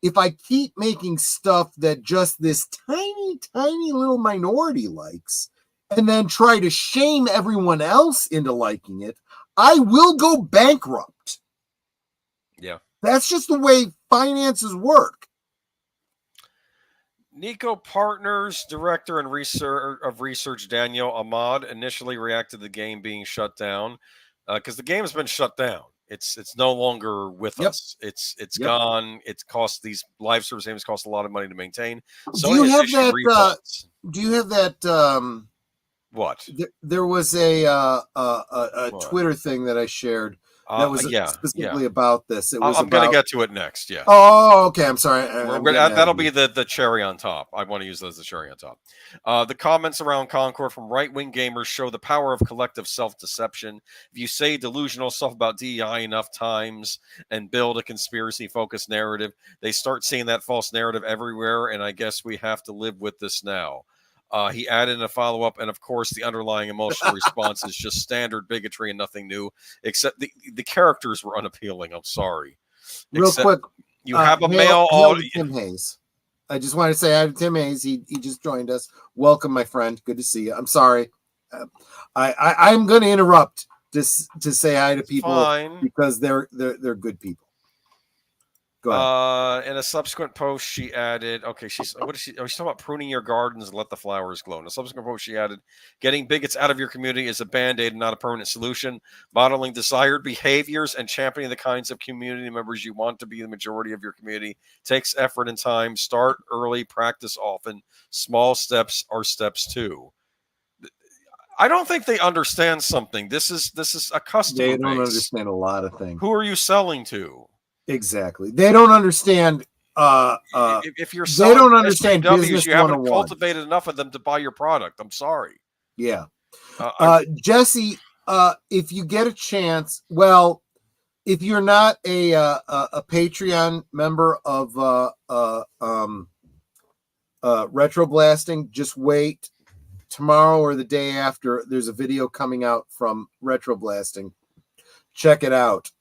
If I keep making stuff that just this tiny, tiny little minority likes, and then try to shame everyone else into liking it, I will go bankrupt.
Yeah.
That's just the way finances work.
Nico Partners director and research Daniel Ahmad initially reacted to the game being shut down because the game has been shut down. It's no longer with us. It's gone. It's cost these live service games cost a lot of money to maintain. So
Do you have that?
What?
There was a Twitter thing that I shared that was specifically about this. It was
I'm going to get to it next. Yeah.
Oh, okay. I'm sorry.
That'll be the cherry on top. I want to use that as the cherry on top. The comments around Concord from right-wing gamers show the power of collective self-deception. If you say delusional stuff about DEI enough times and build a conspiracy-focused narrative, they start seeing that false narrative everywhere, and I guess we have to live with this now. He added in a follow-up, and of course, the underlying emotional response is just standard bigotry and nothing new, except the characters were unappealing. I'm sorry.
Real quick,
you have a male audience.
Tim Hayes. I just want to say hi to Tim Hayes. He just joined us. Welcome, my friend. Good to see you. I'm sorry. I'm going to interrupt to say hi to people because they're good people. Go ahead.
In a subsequent post, she added, she's talking about pruning your gardens and let the flowers glow. In a subsequent post, she added, getting bigots out of your community is a band-aid and not a permanent solution. Modeling desired behaviors and championing the kinds of community members you want to be the majority of your community takes effort and time. Start early, practice often. Small steps are steps too. I don't think they understand something. This is a customer base.
They don't understand a lot of things.
Who are you selling to?
Exactly. They don't understand.
If you're selling,
they don't understand business.
You haven't cultivated enough of them to buy your product. I'm sorry.
Yeah. Jesse, if you get a chance, if you're not a Patreon member of Retro Blasting, just wait. Tomorrow or the day after, there's a video coming out from Retro Blasting. Check it out.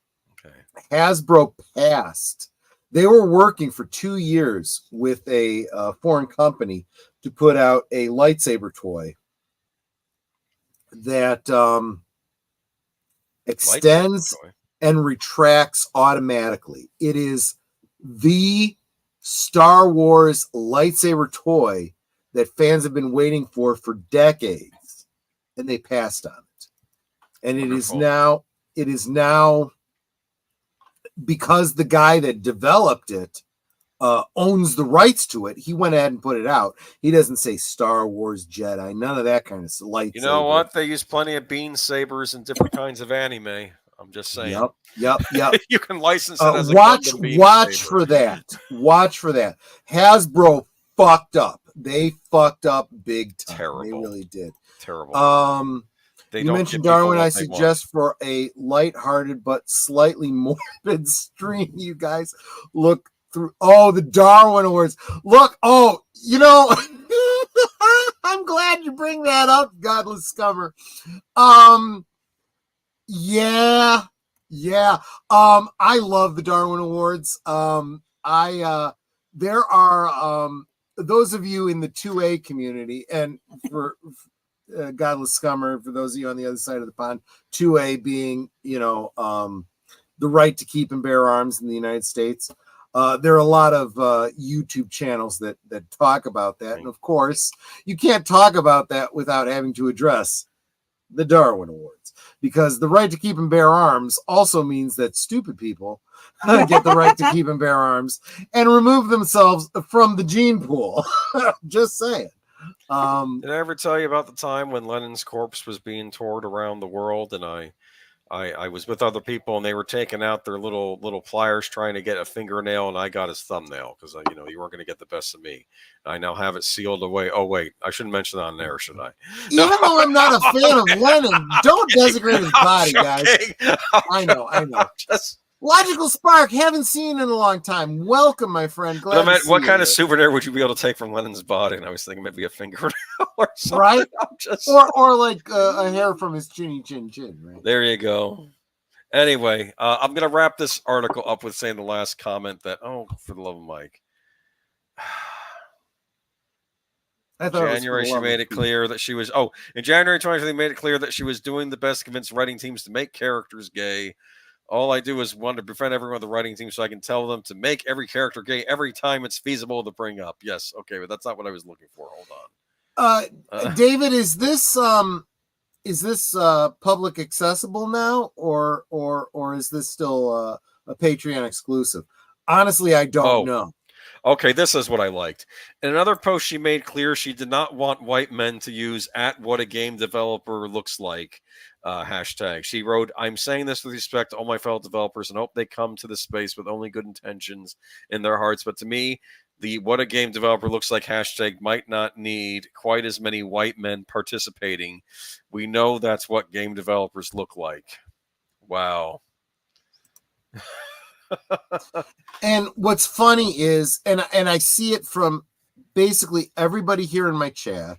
Hasbro passed. They were working for 2 years with a foreign company to put out a lightsaber toy that extends and retracts automatically. It is the Star Wars lightsaber toy that fans have been waiting for decades, and they passed on it. And it is now because the guy that developed it owns the rights to it. He went ahead and put it out. He doesn't say Star Wars Jedi, none of that kind of lightsaber.
You know what? They use plenty of bean sabers and different kinds of anime. I'm just saying.
Yep.
You can license it as a
watch for that. Watch for that. Hasbro fucked up. They fucked up big time.
Terrible.
They really did.
Terrible.
You mentioned Darwin. I suggest for a lighthearted but slightly morbid stream, you guys look through. Oh, the Darwin Awards. Look. Oh, I'm glad you bring that up, Godless Scummer. Yeah. I love the Darwin Awards. There are those of you in the 2A community, and for Godless Scummer, for those of you on the other side of the pond, 2A being, the right to keep and bear arms in the United States. There are a lot of YouTube channels that talk about that. And of course, you can't talk about that without having to address the Darwin Awards, because the right to keep and bear arms also means that stupid people get the right to keep and bear arms and remove themselves from the gene pool. Just saying.
Did I ever tell you about the time when Lenin's corpse was being toured around the world, and I was with other people, and they were taking out their little pliers trying to get a fingernail, and I got his thumbnail because you weren't going to get the best of me. I now have it sealed away. Oh wait, I shouldn't mention that on there, should I?
Even though I'm not a fan of Lenin, don't desecrate his body, guys. I know. Logical Spark, haven't seen in a long time. Welcome, my friend. Glad to see
what kind
you.
of souvenir would you be able to take from Lenin's body? And I was thinking maybe a fingernail or something.
Right? Or like a hair from his chinny chin, right?
There you go. Anyway, I'm going to wrap this article up with saying the last comment that, for the love of Mike. In January, she made it clear that she was, in January 2020, they made it clear that she was doing the best to convince writing teams to make characters gay. All I do is want to befriend everyone on the writing team so I can tell them to make every character gay every time it's feasible to bring up. Yes, okay, but that's not what I was looking for. Hold on.
David, is this is this public accessible now, or is this still a Patreon exclusive? Honestly, I don't know.
Okay, this is what I liked. In another post, she made clear she did not want white men to use at what a game developer looks like hashtag. She wrote, I'm saying this with respect to all my fellow developers and hope they come to this space with only good intentions in their hearts. But to me, the what a game developer looks like hashtag might not need quite as many white men participating. We know that's what game developers look like. Wow.
And what's funny is, and I see it from basically everybody here in my chat,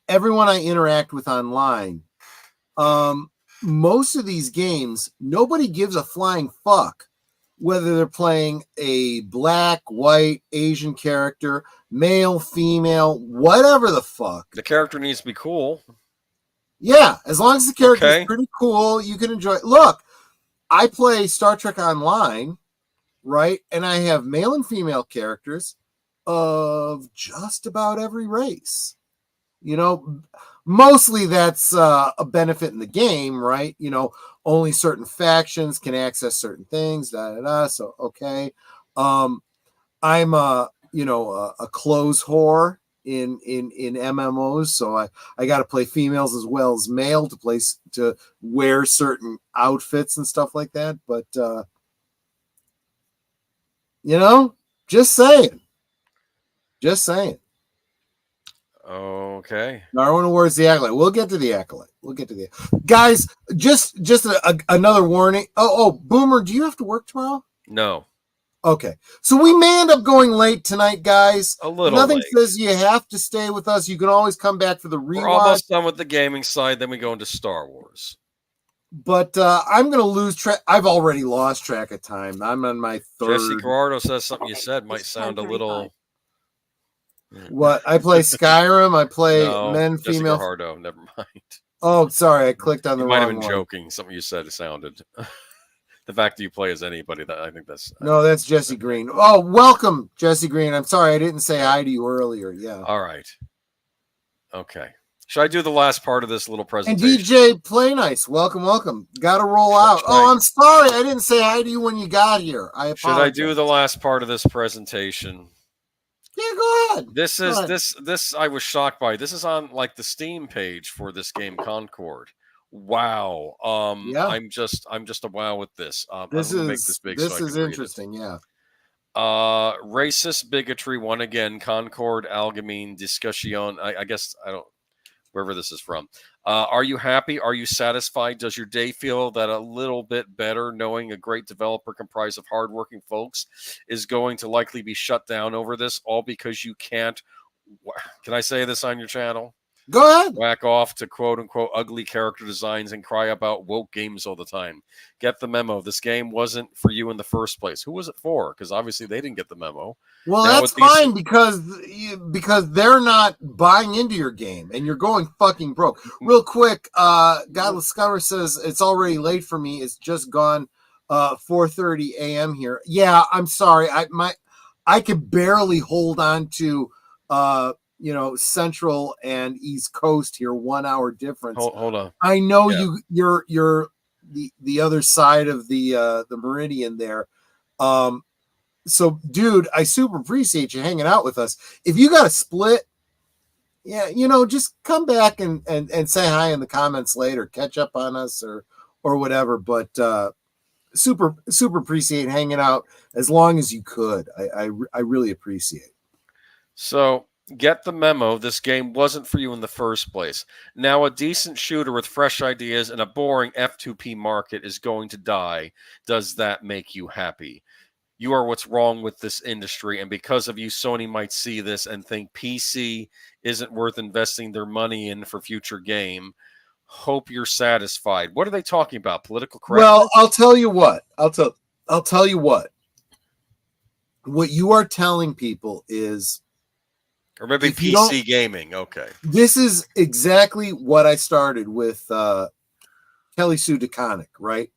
everyone I interact with online, most of these games, nobody gives a flying fuck whether they're playing a black, white, Asian character, male, female, whatever the fuck.
The character needs to be cool.
Yeah, as long as the character is pretty cool, you can enjoy it. Look, I play Star Trek Online, right? And I have male and female characters of just about every race. You know, mostly that's a benefit in the game, right? You know, only certain factions can access certain things, So, okay. I'm a clothes whore in MMOs, so I got to play females as well as male to wear certain outfits and stuff like that. But just saying.
Okay.
Darwin awards the accolade. We'll get to the accolade. Guys. Just another warning. Oh, Boomer, do you have to work tomorrow?
No.
Okay, so we may end up going late tonight, guys.
A little
Nothing
late.
says you have to stay with us. You can always come back for the rewatch.
We're almost done with the gaming side, then we go into Star Wars.
But I'm going to lose track. I've already lost track of time. I'm on my third.
Jesse Gerardo says something you said might sound a little...
What? I play Skyrim. I play men,
Jesse
female.
Gerardo, never mind.
Oh, sorry. I clicked on the wrong one.
You might have been joking. Something you said sounded... The fact that you play as anybody, I think that's...
No, that's Jesse Green. Oh, welcome, Jesse Green. I'm sorry I didn't say hi to you earlier. Yeah.
All right. Okay. Should I do the last part of this little presentation?
And DJ Play Nice, welcome. Got to roll out. I'm sorry I didn't say hi to you when you got here. I apologize.
Should I do the last part of this presentation?
Yeah, go ahead.
This I was shocked by. This is on like the Steam page for this game Concord. Wow. I'm just a wow with this.
This is interesting, yeah.
Racist bigotry one again, Concord Algemeen Discussion. I guess I don't wherever this is from. Are you happy? Are you satisfied? Does your day feel that a little bit better knowing a great developer comprised of hardworking folks is going to likely be shut down over this, all because you can't, can I say this on your channel?
Go ahead.
Whack off to quote-unquote ugly character designs and cry about woke games all the time. Get the memo. This game wasn't for you in the first place. Who was it for? Because obviously they didn't get the memo.
Well, now that's fine because they're not buying into your game and you're going fucking broke. Real quick, Godless Scummer says it's already late for me. It's just gone 4:30 a.m. here. Yeah, I'm sorry. I could barely hold on to Central and East Coast here, 1 hour difference.
Hold on.
I know you're the other side of the meridian there. So dude, I super appreciate you hanging out with us. If you got a split, just come back and say hi in the comments later, catch up on us or whatever. But super appreciate hanging out as long as you could. I really appreciate it.
So get the memo. This game wasn't for you in the first place. Now a decent shooter with fresh ideas and a boring F2P market is going to die. Does that make you happy? You are what's wrong with this industry, and because of you, Sony might see this and think PC isn't worth investing their money in for future game. Hope you're satisfied. What are they talking about? Political correctness?
Well, I'll tell you what. I'll tell you what. What you are telling people is,
or maybe PC gaming. Okay.
This is exactly what I started with Kelly Sue DeConnick, right?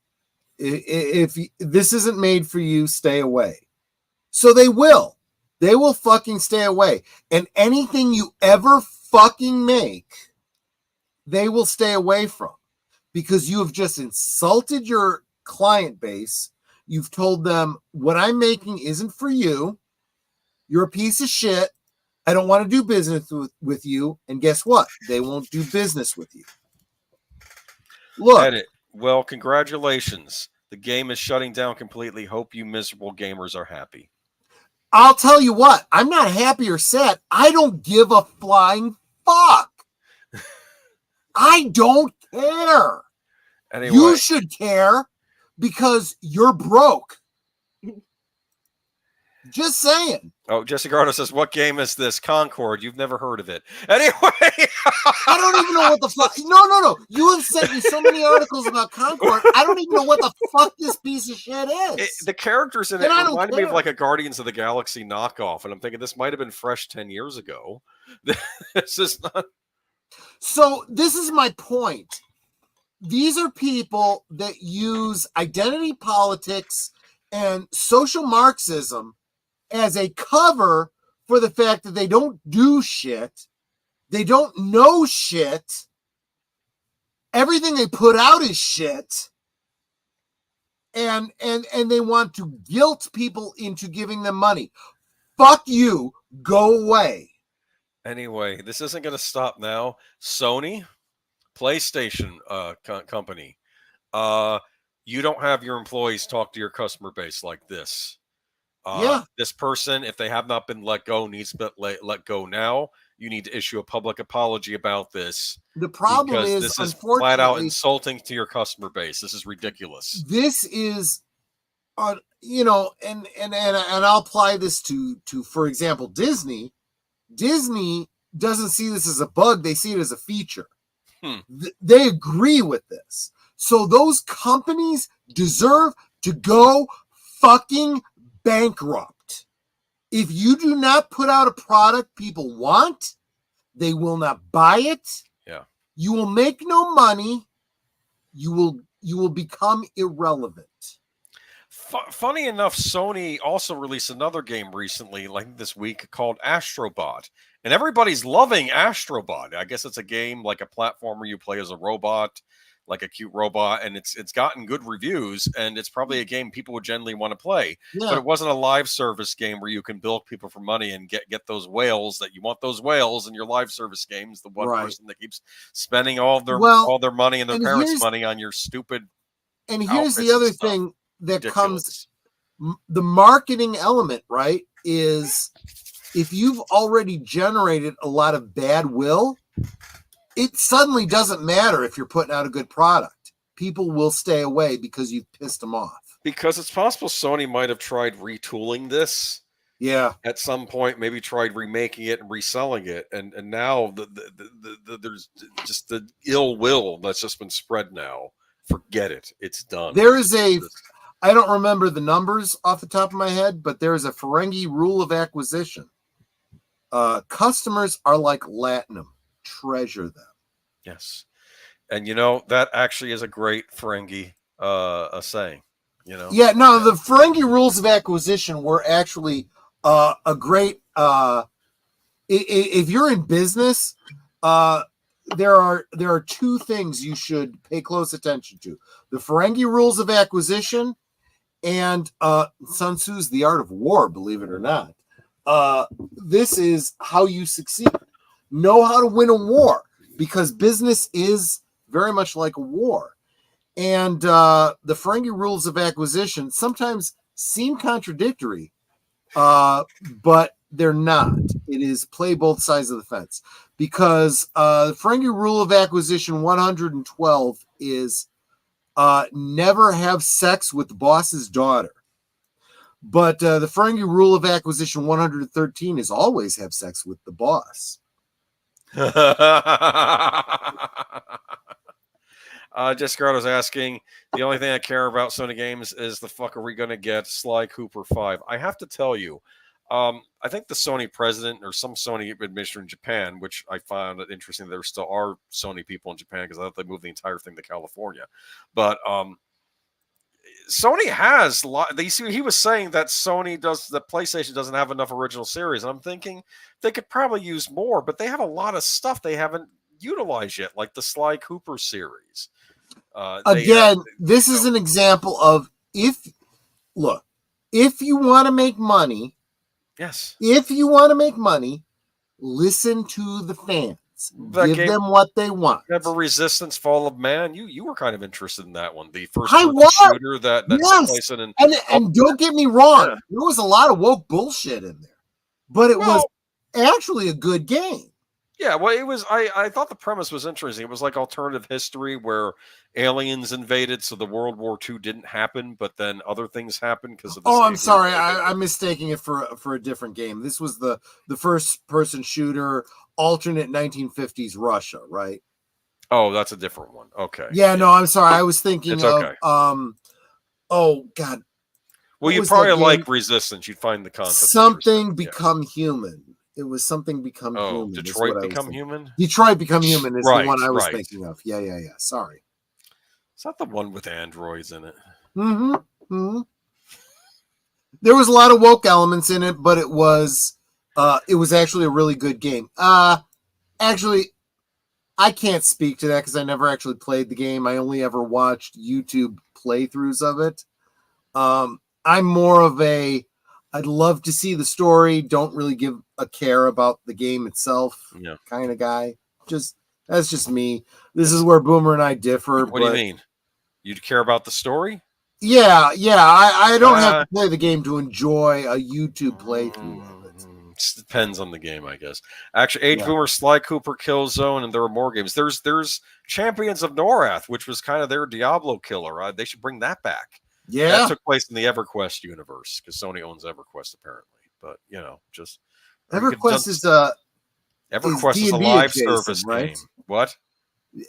If this isn't made for you, stay away. So they will fucking stay away. And anything you ever fucking make they will stay away from, because you have just insulted your client base. You've told them what I'm making isn't for you. You're a piece of shit. I don't want to do business with you. And guess what? They won't do business with you. Look.
Edit. Well, congratulations. The game is shutting down completely. Hope you miserable gamers are happy.
I'll tell you what. I'm not happy or sad. I don't give a flying fuck. I don't care.
Anyway.
You should care because you're broke. Just saying.
Oh, Jesse Gardo says, what game is this? Concord. You've never heard of it. Anyway.
I don't even know what the fuck. No. You have sent me so many articles about Concord. I don't even know what the fuck this piece of shit is.
The characters in it reminded me of like a Guardians of the Galaxy knockoff. And I'm thinking this might have been fresh 10 years ago. This is not.
So this is my point. These are people that use identity politics and social Marxism as a cover for the fact that they don't do shit. They don't know shit. Everything they put out is shit. And they want to guilt people into giving them money. Fuck you. Go away.
Anyway, this isn't going to stop now. Sony, PlayStation company, you don't have your employees talk to your customer base like this. This person, if they have not been let go, needs to be let go now. You need to issue a public apology about this.
The problem is,
this is flat out insulting to your customer base. This is ridiculous.
This is, and I'll apply this to for example, Disney. Disney doesn't see this as a bug; they see it as a feature. They agree with this. So those companies deserve to go fucking bankrupt. If you do not put out a product people want, they will not buy it.
Yeah.
You will make no money. You will become irrelevant.
Funny enough, Sony also released another game recently, like this week, called Astrobot. And everybody's loving Astrobot. I guess it's a game like a platformer you play as a robot, like a cute robot, and it's gotten good reviews, and it's probably a game people would generally want to play.
Yeah.
But it wasn't a live service game where you can bilk people for money and get those whales that you want those whales in your live service games. The one person that keeps spending all their money and their parents' money on your stupid.
And here's the other thing that comes, the marketing element, right, is if you've already generated a lot of bad will, it suddenly doesn't matter if you're putting out a good product. People will stay away because you've pissed them off.
Because it's possible Sony might have tried retooling this.
Yeah.
At some point, maybe tried remaking it and reselling it. And now there's just the ill will that's just been spread now. Forget it. It's done.
There is I don't remember the numbers off the top of my head, but there is a Ferengi rule of acquisition. Customers are like latinum. Treasure them.
Yes. And that actually is a great Ferengi saying.
Yeah, no, the Ferengi rules of acquisition were actually a great if you're in business, there are two things you should pay close attention to. The Ferengi rules of acquisition and Sun Tzu's The Art of War, believe it or not. This is how you succeed. Know how to win a war, because business is very much like a war. And the Ferengi rules of acquisition sometimes seem contradictory, but they're not. It is play both sides of the fence, because the Ferengi rule of acquisition 112 is never have sex with the boss's daughter. But the Ferengi rule of acquisition 113 is always have sex with the boss.
Jessica asking, the only thing I care about Sony games is the fuck are we going to get Sly Cooper 5? I have to tell you, I think the Sony president or some Sony administrator in Japan, which I found it interesting, there still are Sony people in Japan because I thought they moved the entire thing to California. But Sony has a lot. He was saying that PlayStation doesn't have enough original series, and I'm thinking they could probably use more, but they have a lot of stuff they haven't utilized yet, like the Sly Cooper series.
Again, this is an example of if you want to make money,
yes,
if you want to make money, listen to the fans. Give them what they want.
Remember Resistance: Fall of Man? You were kind of interested in that one, the first shooter that took place in.
And don't get me wrong, there was a lot of woke bullshit in there, but it was actually a good game.
Yeah, well, it was. I thought the premise was interesting. It was like alternative history where aliens invaded, so the World War II didn't happen, but then other things happened because of the.
I'm sorry, I'm mistaking it for a different game. This was the first person shooter, alternate 1950s Russia, right?
Oh, that's a different one. Okay.
Yeah, no, I'm sorry. I was thinking of oh God.
Well, you probably like Resistance. You'd find the concept
Something Become Human. It was Something Become Human.
Detroit Become Human?
Detroit Become Human is the one I was thinking of. Yeah. Sorry.
Is that the one with androids in it?
Mm-hmm. There was a lot of woke elements in it, but it was actually a really good game. Actually, I can't speak to that because I never actually played the game. I only ever watched YouTube playthroughs of it. I'm more of I'd love to see the story, don't really give a care about the game itself kind of guy. That's just me. This is where Boomer and I differ.
What do you mean? You'd care about the story?
Yeah. I don't have to play the game to enjoy a YouTube playthrough of it.
It depends on the game, I guess. Actually, Age Boomer, Sly Cooper, Killzone, and there are more games. There's Champions of Norath, which was kind of their Diablo killer. They should bring that back.
Yeah,
that took place in the EverQuest universe because Sony owns EverQuest apparently. But just
EverQuest is
EverQuest is a live service game. What?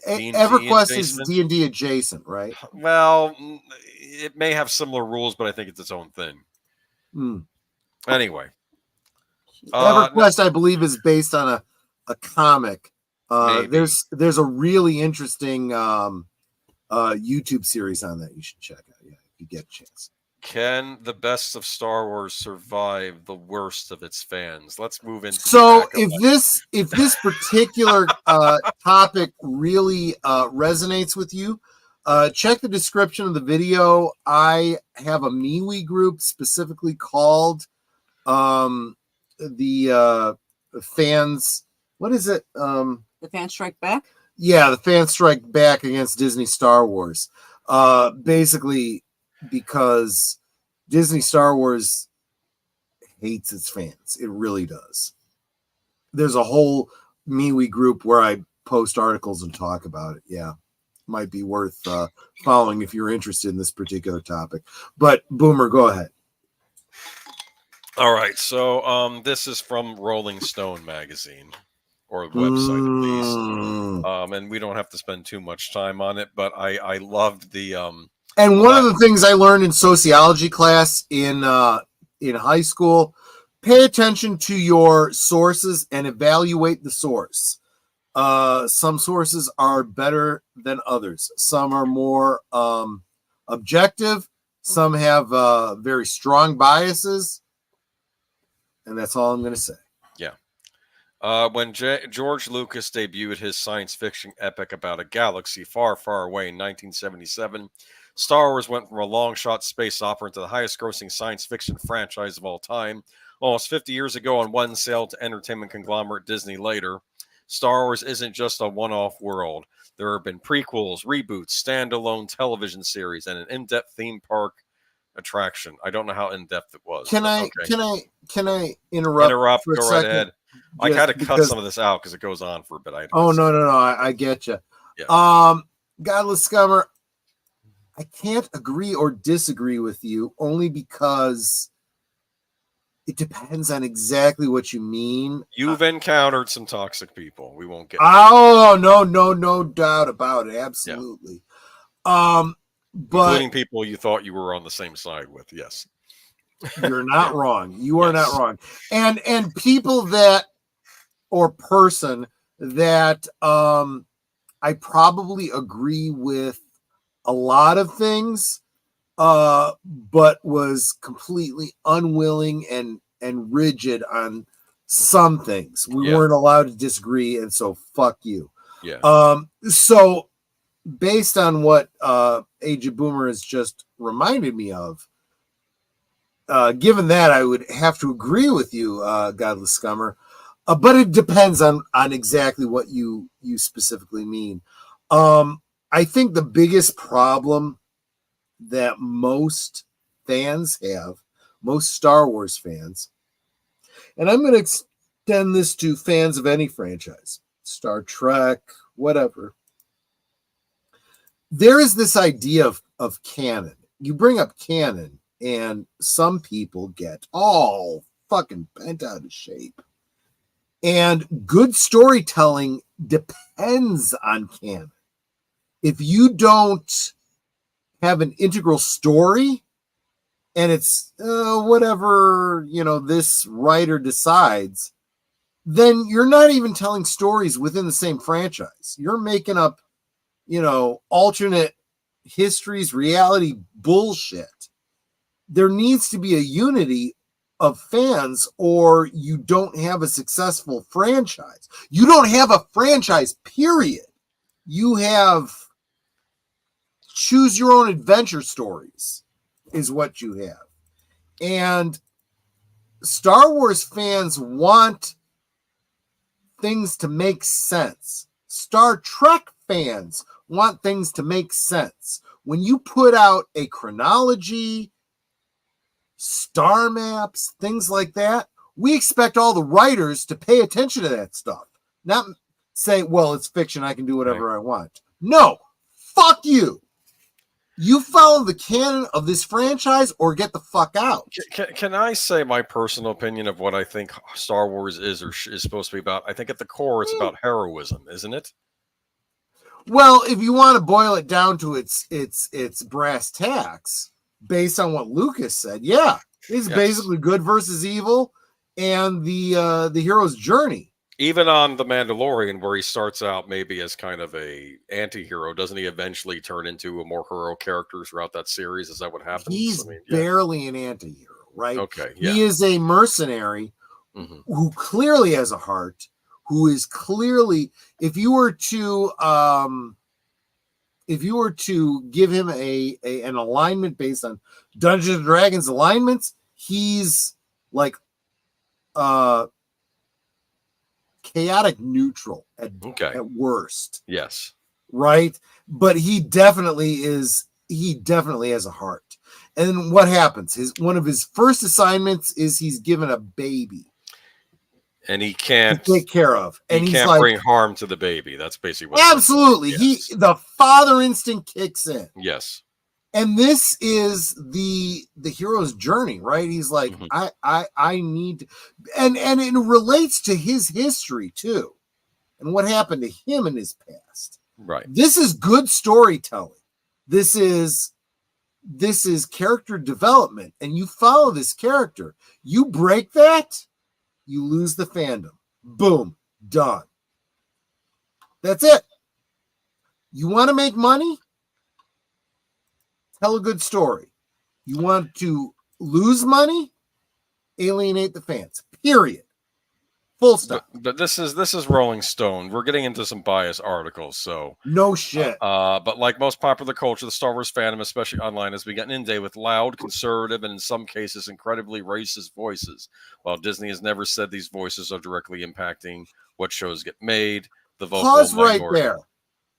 EverQuest is D&D adjacent, right?
Well, it may have similar rules, but I think it's its own thing. Anyway,
EverQuest, I believe, is based on a comic. There's a really interesting YouTube series on that you should check out. Yeah, if you get a chance.
Can the best of Star Wars survive the worst of its fans? Let's move into.
So if this particular topic really resonates with you, check the description of the video. I have a MeWe group specifically called the fans. What is it?
The Fans Strike Back.
Yeah, the Fans Strike Back against Disney Star Wars. Basically, because Disney Star Wars hates its fans. It really does. There's a whole MeWe group where I post articles and talk about it. Yeah, might be worth following if you're interested in this particular topic. But Boomer, go ahead.
All right, so this is from Rolling Stone magazine, or website at least, and we don't have to spend too much time on it, but I loved the
and one of the things I learned in sociology class in high school: pay attention to your sources and evaluate the source. Some sources are better than others. Some are more objective. Some have very strong biases. And that's all I'm going to say.
Yeah. When George Lucas debuted his science fiction epic about a galaxy far, far away in 1977, Star Wars went from a long-shot space opera into the highest-grossing science fiction franchise of all time. Almost 50 years ago on one sale to entertainment conglomerate Disney later, Star Wars isn't just a one-off world. There have been prequels, reboots, standalone television series, and an in-depth theme park attraction. I don't know how in-depth it was.
Can I interrupt for a
go
second?
Right ahead. I gotta cut some of this out because it goes on for a bit.
No, I get you.
Yeah.
Godless Scummer, I can't agree or disagree with you only because it depends on exactly what you mean.
You've encountered some toxic people. We won't get.
No doubt about it. Absolutely. Yeah. But
including people you thought you were on the same side with. Yes.
You're not wrong. You are not wrong. And people that, or person that I probably agree with a lot of things, but was completely unwilling and rigid on some things. We weren't allowed to disagree, and so fuck you.
Yeah.
So based on what Age of Boomer has just reminded me of, given that, I would have to agree with you, Godless Scummer. But it depends on exactly what you specifically mean. I think the biggest problem that most fans have, most Star Wars fans, and I'm going to extend this to fans of any franchise, Star Trek, whatever. There is this idea of canon. You bring up canon, and some people get all fucking bent out of shape. And good storytelling depends on canon. If you don't have an integral story and it's whatever, this writer decides, then you're not even telling stories within the same franchise. You're making up, alternate histories, reality bullshit. There needs to be a unity of fans, or you don't have a successful franchise. You don't have a franchise, period. You have choose your own adventure stories is what you have. And Star Wars fans want things to make sense. Star Trek fans want things to make sense. When you put out a chronology, star maps, things like that, we expect all the writers to pay attention to that stuff. Not say, well, it's fiction, I can do whatever I want. No, fuck you. You follow the canon of this franchise or get the fuck out.
Can I say my personal opinion of what I think Star Wars is or is supposed to be about? I think at the core it's about heroism, isn't it?
Well, if you want to boil it down to its brass tacks, based on what Lucas said, yeah, it's basically good versus evil and the hero's journey.
Even on The Mandalorian, where he starts out maybe as kind of a anti-hero, doesn't he eventually turn into a more heroic character throughout that series? Is that what happens?
He's barely an anti-hero, right?
Okay, yeah.
He is a mercenary who clearly has a heart, who is clearly, if you were to give him an alignment based on Dungeons and Dragons alignments, he's like chaotic neutral at worst.
Yes.
Right? But he definitely has a heart. And what happens? One of his first assignments is he's given a baby.
And he can't
take care of. And
he can't bring harm to the baby. That's basically what
absolutely. The father instinct kicks in.
Yes.
And this is the hero's journey, right? He's like, I need to, and it relates to his history too, and what happened to him in his past.
Right.
This is good storytelling. This is character development, and you follow this character. You break that, you lose the fandom. Boom, done. That's it. You want to make money? Tell a good story. You want to lose money? Alienate the fans. Period. Full stop.
But this is Rolling Stone. We're getting into some biased articles, so
no shit.
But like most popular culture, the Star Wars fandom, especially online, has been inundated with loud, conservative, and in some cases, incredibly racist voices. While Disney has never said these voices are directly impacting what shows get made, the vocal
pause right there.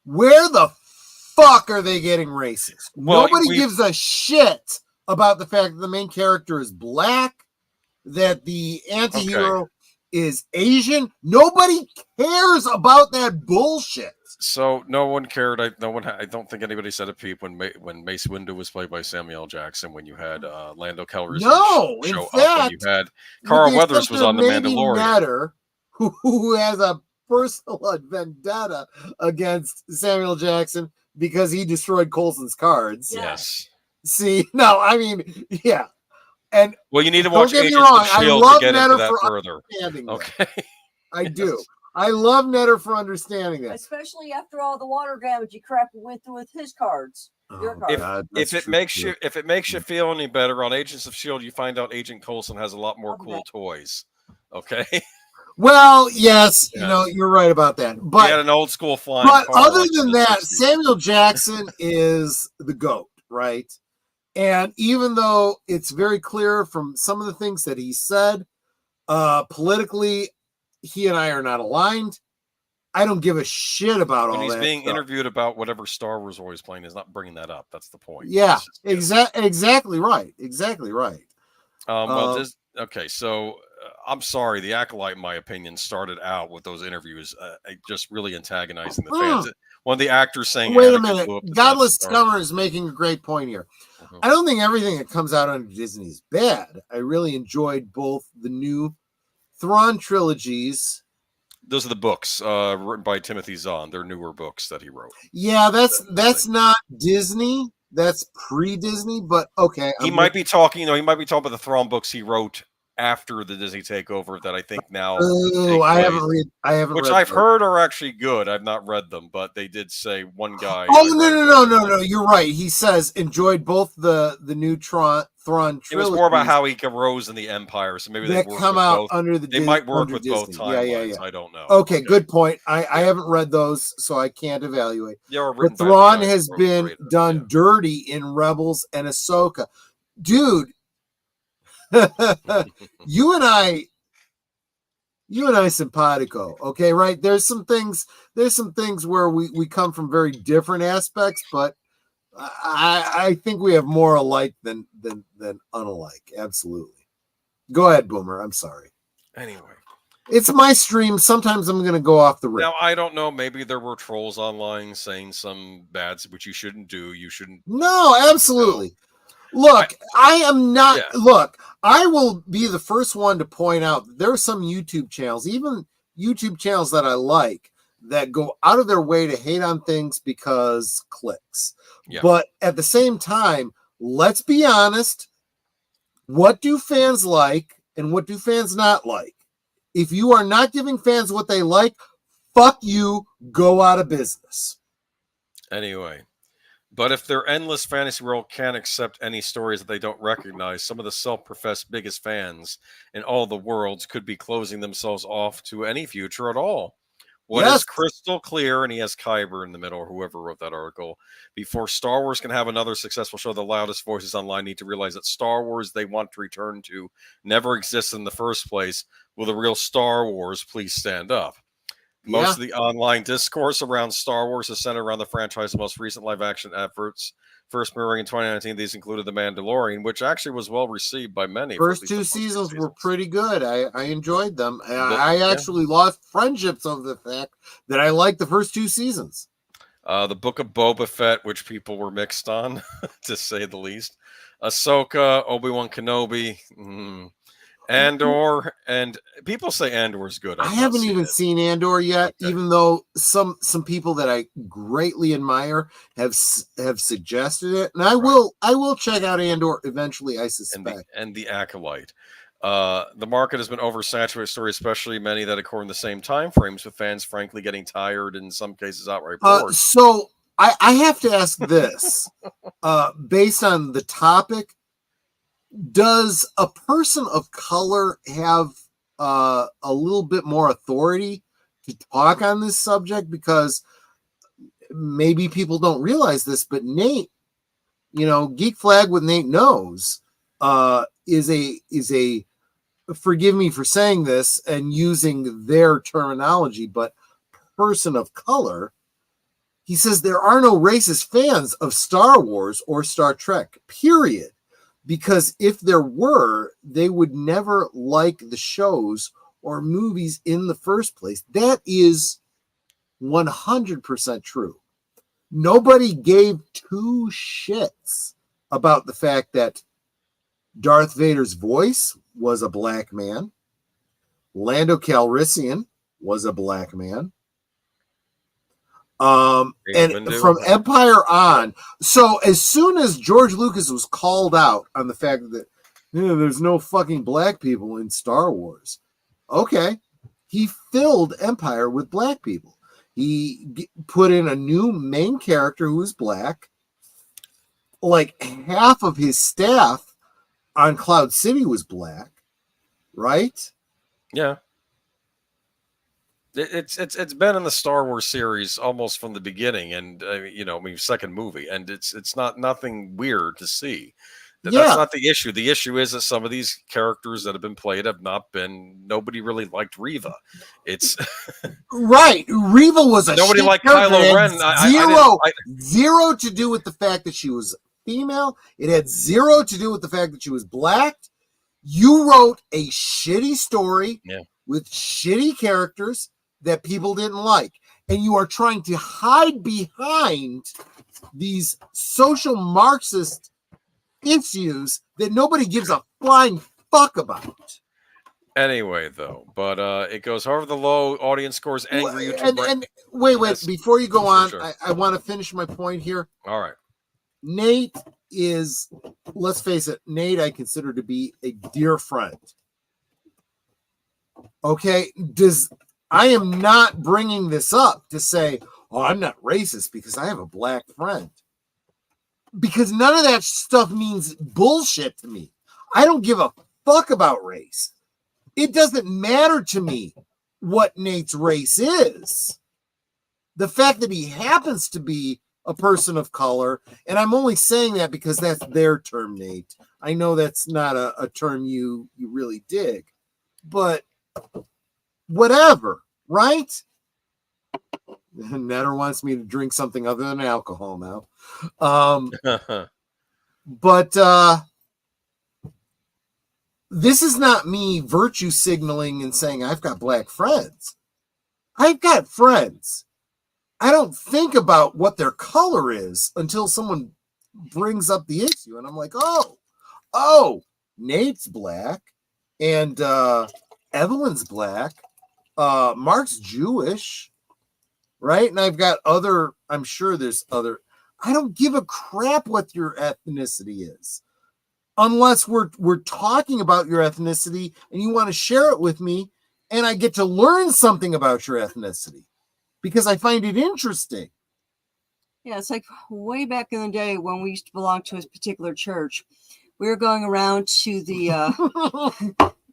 Where the fuck are they getting racist? Well, nobody gives a shit about the fact that the main character is black, that the anti-hero is Asian. Nobody cares about that bullshit.
So no one cared. I don't think anybody said a peep when Mace Windu was played by Samuel L. Jackson. When you had Lando Calrissian show up. When you had Carl Weathers was on The Mandalorian.
Netter, who has a personal vendetta against Samuel L. Jackson because he destroyed Coulson's cards.
Yes.
See, no, I mean, yeah. And
well, you need to watch Agents of S.H.I.E.L.D. to get into that further.
Okay. I do. I love Netter for understanding that.
Especially after all the water damage crap we went through with his cards. Your cards.
God,
if it makes you feel any better, on Agents of S.H.I.E.L.D., you find out Agent Coulson has a lot more cool toys. Okay.
Well, yes,
Yes.
you're right about that.
He
But
had an old school flying
but
car.
other
like in
than
the
that,
60s.
Samuel Jackson is the GOAT, right? And even though it's very clear from some of the things that he said, politically, he and I are not aligned. I don't give a shit about
When
all
he's
that
being
stuff.
interviewed about whatever Star Wars always playing, he's not bringing that up. That's the point.
Yeah,
It's just-
exactly right. Exactly right.
Okay, so I'm sorry. The Acolyte, in my opinion, started out with those interviews just really antagonizing the fans. One of the actors saying,
Wait a
Anakin
minute.
blew up the Death
Godless
Star.
Scummer is making a great point here.
Mhm.
I don't think everything that comes out under Disney is bad. I really enjoyed both the new Thrawn trilogies.
Those are the books written by Timothy Zahn. They're newer books that he wrote.
Yeah, that's not Disney. That's pre-Disney, but okay.
He might be talking, he might be talking about the Thrawn books he wrote after the Disney takeover that I think now
Oh, I haven't read.
Which
read
I've
those.
heard are actually good. I've not read them, but they did say one guy.
Oh no! You're right. He says enjoyed both the new Thrawn trilogy.
It was more about how he arose in the Empire, so maybe they
that
work
come
with
out
both.
under the
They might work
under
with
Disney.
both timelines.
Yeah.
I don't know.
Okay, good point. I haven't read those, so I can't evaluate.
They were
But
written by the
Thrawn
guy
has
who wrote
been
Vader.
done dirty in Rebels and Ahsoka. Dude, you and I simpatico, okay, right? There's some things where we come from very different aspects, but I think we have more alike than unalike. Absolutely. Go ahead, Boomer. I'm sorry.
Anyway.
It's my stream. Sometimes I'm going to go off the rip.
Now, I don't know. Maybe there were trolls online saying some bad, which you shouldn't do. You shouldn't.
No, absolutely. Look, I am not. Yeah. Look, I will be the first one to point out that there are some YouTube channels, even YouTube channels that I like, that go out of their way to hate on things because clicks. Yeah. But at the same time, let's be honest. What do fans like and what do fans not like? If you are not giving fans what they like, fuck you, go out of business.
Anyway. But if their endless fantasy world can't accept any stories that they don't recognize, some of the self-professed biggest fans in all the worlds could be closing themselves off to any future at all. What is crystal clear, and he has Kyber in the middle, or whoever wrote that article, before Star Wars can have another successful show, the loudest voices online need to realize that Star Wars they want to return to never existed in the first place. Will the real Star Wars please stand up? Most of the online discourse around Star Wars is centered around the franchise's most recent live-action efforts. First premiering in 2019, these included The Mandalorian, which actually was well received by many.
First two seasons were pretty good. I enjoyed them. I actually lost friendships over the fact that I liked the first two seasons.
The Book of Boba Fett, which people were mixed on, to say the least. Ahsoka, Obi-Wan Kenobi, Andor, and people say Andor is good.
I haven't even seen Andor yet, even though some people that I greatly admire have suggested it, and I will check out Andor eventually. I suspect.
And the Acolyte. The market has been oversaturated with stories, especially many that occur in the same time frames, with fans frankly getting tired, in some cases outright bored.
So I have to ask this, based on the topic. Does a person of color have a little bit more authority to talk on this subject? Because maybe people don't realize this, but Nate, Geek Flag with Nate knows, is a forgive me for saying this and using their terminology, but person of color. He says there are no racist fans of Star Wars or Star Trek, period. Because if there were, they would never like the shows or movies in the first place. That is 100% true. Nobody gave two shits about the fact that Darth Vader's voice was a black man. Lando Calrissian was a black man. And from Empire on, so as soon as George Lucas was called out on the fact that there's no fucking black people in Star Wars, okay, he filled Empire with black people. He put in a new main character who was black. Like half of his staff on Cloud City was black, right?
Yeah. It's been in the Star Wars series almost from the beginning, and second movie, and it's not nothing weird to see. That's not the issue. The issue is that some of these characters that have been played have not been. Nobody really liked Reva. It's
right. Reva was a
nobody
shit
liked
character.
Kylo Ren.
Zero to do with the fact that she was female. It had zero to do with the fact that she was black. You wrote a shitty story with shitty characters that people didn't like, and you are trying to hide behind these social Marxist issues that nobody gives a flying fuck about.
Anyway, though, but it goes however the low audience scores angry YouTuber.
And wait, before you go on,
sure.
I want to finish my point here.
All right.
Nate is, let's face it, Nate I consider to be a dear friend. Okay, I am not bringing this up to say, oh, I'm not racist because I have a black friend. Because none of that stuff means bullshit to me. I don't give a fuck about race. It doesn't matter to me what Nate's race is. The fact that he happens to be a person of color, and I'm only saying that because that's their term, Nate. I know that's not a term you really dig, but whatever, right? Netter wants me to drink something other than alcohol now. But this is not me virtue signaling and saying I've got black friends. I've got friends. I don't think about what their color is until someone brings up the issue. And I'm like, oh, Nate's black and Evelyn's black. Mark's Jewish, right? And I've got I'm sure there's other. I don't give a crap what your ethnicity is. Unless we're talking about your ethnicity and you want to share it with me and I get to learn something about your ethnicity because I find it interesting.
Yeah, it's like way back in the day when we used to belong to a particular church. We were going around to the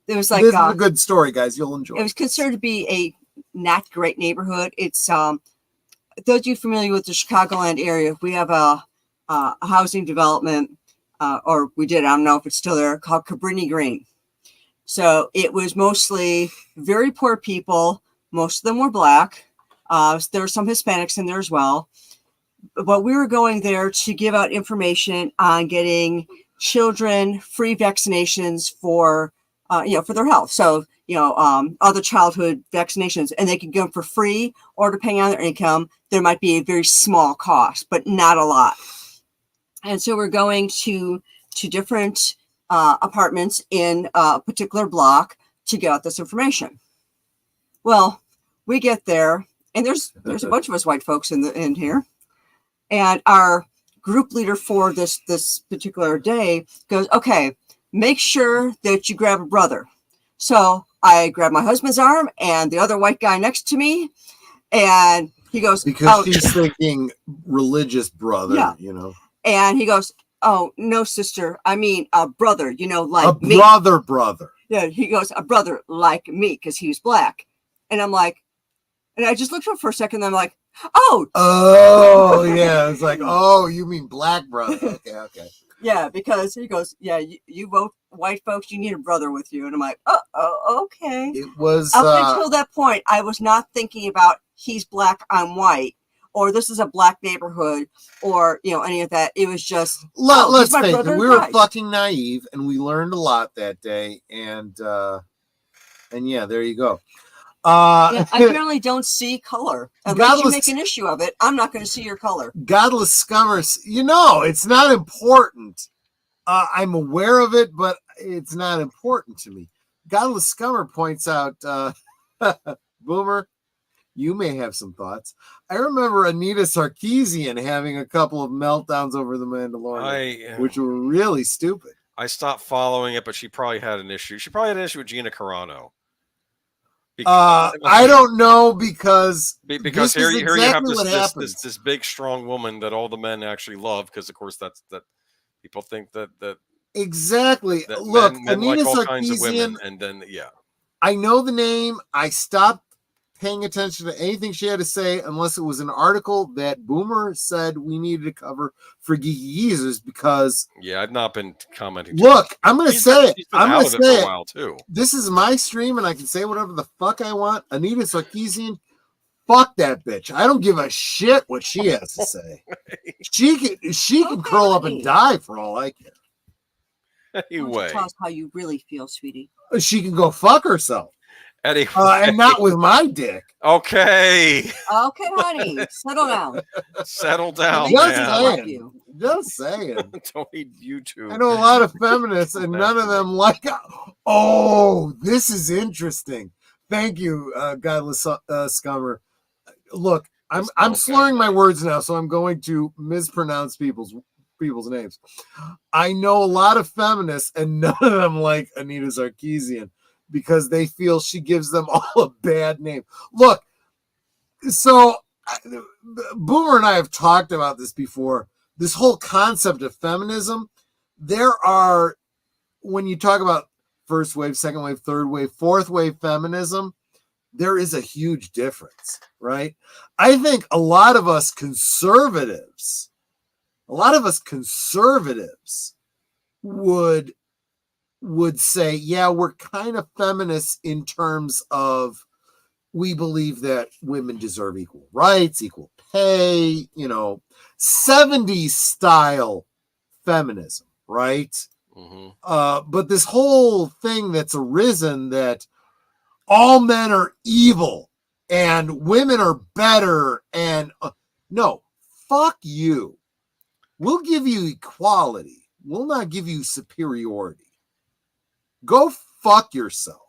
there was like
this is a good story, guys. You'll enjoy it.
It was considered to be a not great neighborhood. It's those of you familiar with the Chicagoland area, we have a housing development, or we did, I don't know if it's still there, called Cabrini Green. So it was mostly very poor people. Most of them were black. There were some Hispanics in there as well. But we were going there to give out information on getting children free vaccinations for their health. So, other childhood vaccinations, and they could get them for free, or depending on their income, there might be a very small cost, but not a lot. And so we're going to different apartments in a particular block to get out this information. Well, we get there, and there's a bunch of us white folks in here, and our group leader for this particular day goes, okay, make sure that you grab a brother. So I grab my husband's arm and the other white guy next to me, and he goes,
because she's thinking religious brother,
And he goes, oh, no, sister. I mean, a brother, like
a
me.
Brother.
Yeah, he goes, a brother like me, because he was black. And I'm like, and I just looked up for a second, and I'm like, oh,
yeah. It's like, oh, you mean black brother. Okay.
Yeah, because he goes, yeah, you both white folks, you need a brother with you. And I'm like, oh, okay.
It was
up until that point, I was not thinking about he's black, I'm white, or this is a black neighborhood, or any of that. It was just
let's face it, we were fucking naive, and we learned a lot that day. And yeah, there you go.
I apparently don't see color. Unless you make an issue of it, I'm not going to see your color.
Godless scummers, it's not important. I'm aware of it, but it's not important to me. Godless Scummer points out, Boomer, you may have some thoughts. I remember Anita Sarkeesian having a couple of meltdowns over The Mandalorian, which were really stupid.
I stopped following it, but she probably had an issue. She probably had an issue with Gina Carano.
I don't know because
here you have this big strong woman that all the men actually love, because of course that people think that
exactly.
That
Look,
men
Anita
like all
Sarkeesian,
kinds of women, and then
I know the name. I stopped paying attention to anything she had to say unless it was an article that Boomer said we needed to cover for Geeky Geezers because.
Yeah, I've not been commenting.
Look, I'm going to say it. I'm going to say
for a while too.
This is my stream, and I can say whatever the fuck I want. Anita Sarkeesian, fuck that bitch. I don't give a shit what she has to say. She can curl up and die for all I care.
Anyway,
tell us how you really feel, sweetie.
She can go fuck herself.
Anyway.
And not with my dick.
Okay.
Okay, honey. Settle down.
Settle down.
Just saying.
Don't need YouTube.
I know a lot of feminists, and none of them like. Oh, this is interesting. Thank you, Godless Scummer. Look, I'm slurring my words now, so I'm going to mispronounce people's names. I know a lot of feminists, and none of them like Anita Sarkeesian because they feel she gives them all a bad name. Look, so Boomer and I have talked about this before. This whole concept of feminism, there are, when you talk about first wave, second wave, third wave, fourth wave feminism, there is a huge difference, right? I think a lot of us conservatives would say, yeah, we're kind of feminists in terms of we believe that women deserve equal rights, equal pay, 70s style feminism, right?
Mm-hmm.
But this whole thing that's arisen that all men are evil and women are better and no, fuck you. We'll give you equality. We'll not give you superiority. Go fuck yourself.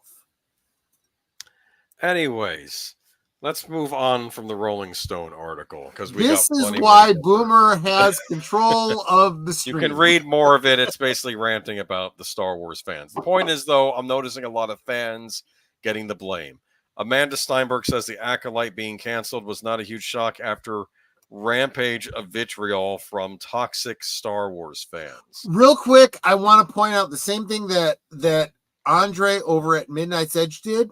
Anyways, let's move on from the Rolling Stone article because
this is why Boomer has control of the stream.
You can read more of it. It's basically ranting about the Star Wars fans. The point is, though, I'm noticing a lot of fans getting the blame. Amanda Steinberg says the Acolyte being canceled was not a huge shock after rampage of vitriol from toxic Star Wars fans.
Real quick, I want to point out the same thing that Andre over at Midnight's Edge did.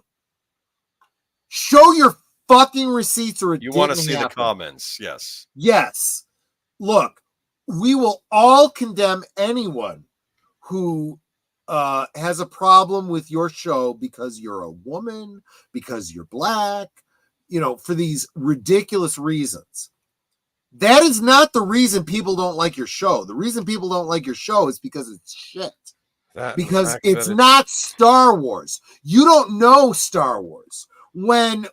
Show your fucking receipts or it
you want to
didn't
see
happen.
The comments.
Yes. Look, we will all condemn anyone who has a problem with your show because you're a woman, because you're black, for these ridiculous reasons. That is not the reason people don't like your show. The reason people don't like your show is because it's shit. Because it's not Star Wars. You don't know Star Wars. When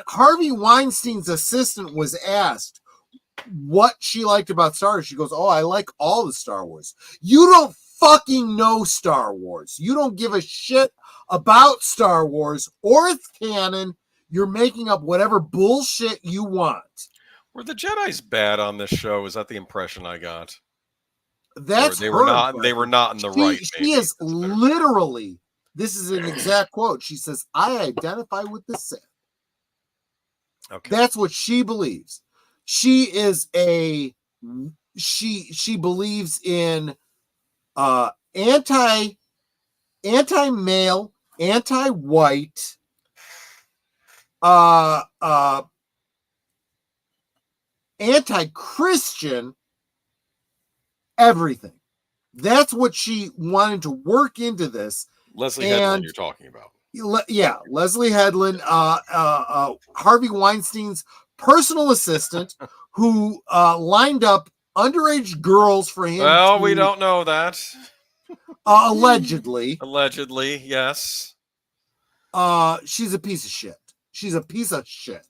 Harvey Weinstein's assistant was asked what she liked about Star Wars, she goes, "Oh, I like all the Star Wars." You don't fucking know Star Wars. You don't give a shit about Star Wars or its canon. You're making up whatever bullshit you want.
Were the Jedis bad on this show? Is that the impression I got?
That's
they were not. They were not in the right.
She is literally. This is an exact quote. She says, "I identify with the Sith."
Okay.
That's what she believes. She is she believes in anti-male, anti-white, anti-Christian, everything. That's what she wanted to work into this.
Leslie Headland you're talking about.
Yeah, Leslie Headland, Harvey Weinstein's personal assistant who lined up underage girls for him.
Well, we don't know that.
Allegedly.
Allegedly, yes.
She's a piece of shit. She's a piece of shit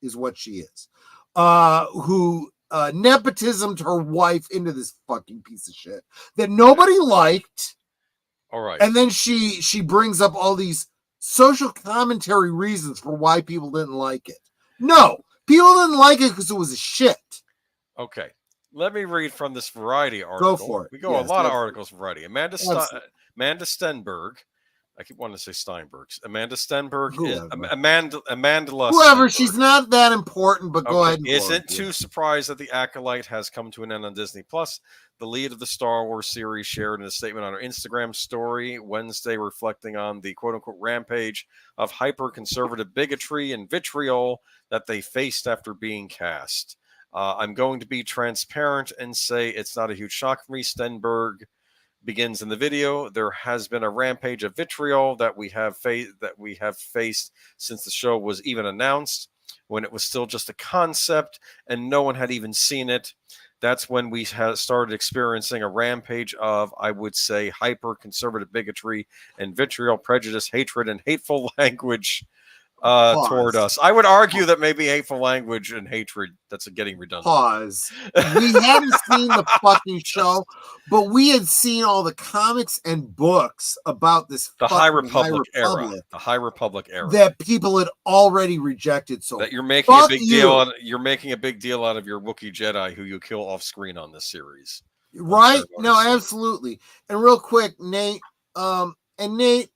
is what she is. Who nepotismed her wife into this fucking piece of shit that nobody liked.
All right.
And then she brings up all these social commentary reasons for why people didn't like it. No, people didn't like it because it was a shit.
Okay. Let me read from this Variety article.
Go for it.
We go a lot of articles from Variety. Amanda Stenberg I keep wanting to say Steinbergs. Amanda Stenberg is
Whoever.
Amanda
Whoever.
Stenberg.
She's not that important, but go ahead and
Isn't
go.
too surprised that The Acolyte has come to an end on Disney Plus. The lead of the Star Wars series shared in a statement on her Instagram story Wednesday, reflecting on the quote-unquote rampage of hyper-conservative bigotry and vitriol that they faced after being cast. I'm going to be transparent and say it's not a huge shock for me. Stenberg begins in the video. There has been a rampage of vitriol that we have faced since the show was even announced, when it was still just a concept and no one had even seen it. That's when we started experiencing a rampage of, I would say, hyper-conservative bigotry and vitriol, prejudice, hatred, and hateful language toward us. I would argue that maybe hateful language and hatred, that's getting redundant.
Pause. We hadn't seen the fucking show, but we had seen all the comics and books about this
The High Republic era. The High Republic era.
That people had already rejected. So
that you're making a big deal. You're making a big deal out of your Wookiee Jedi who you kill off screen on this series.
Right? No, absolutely. And real quick, Nate, Nate,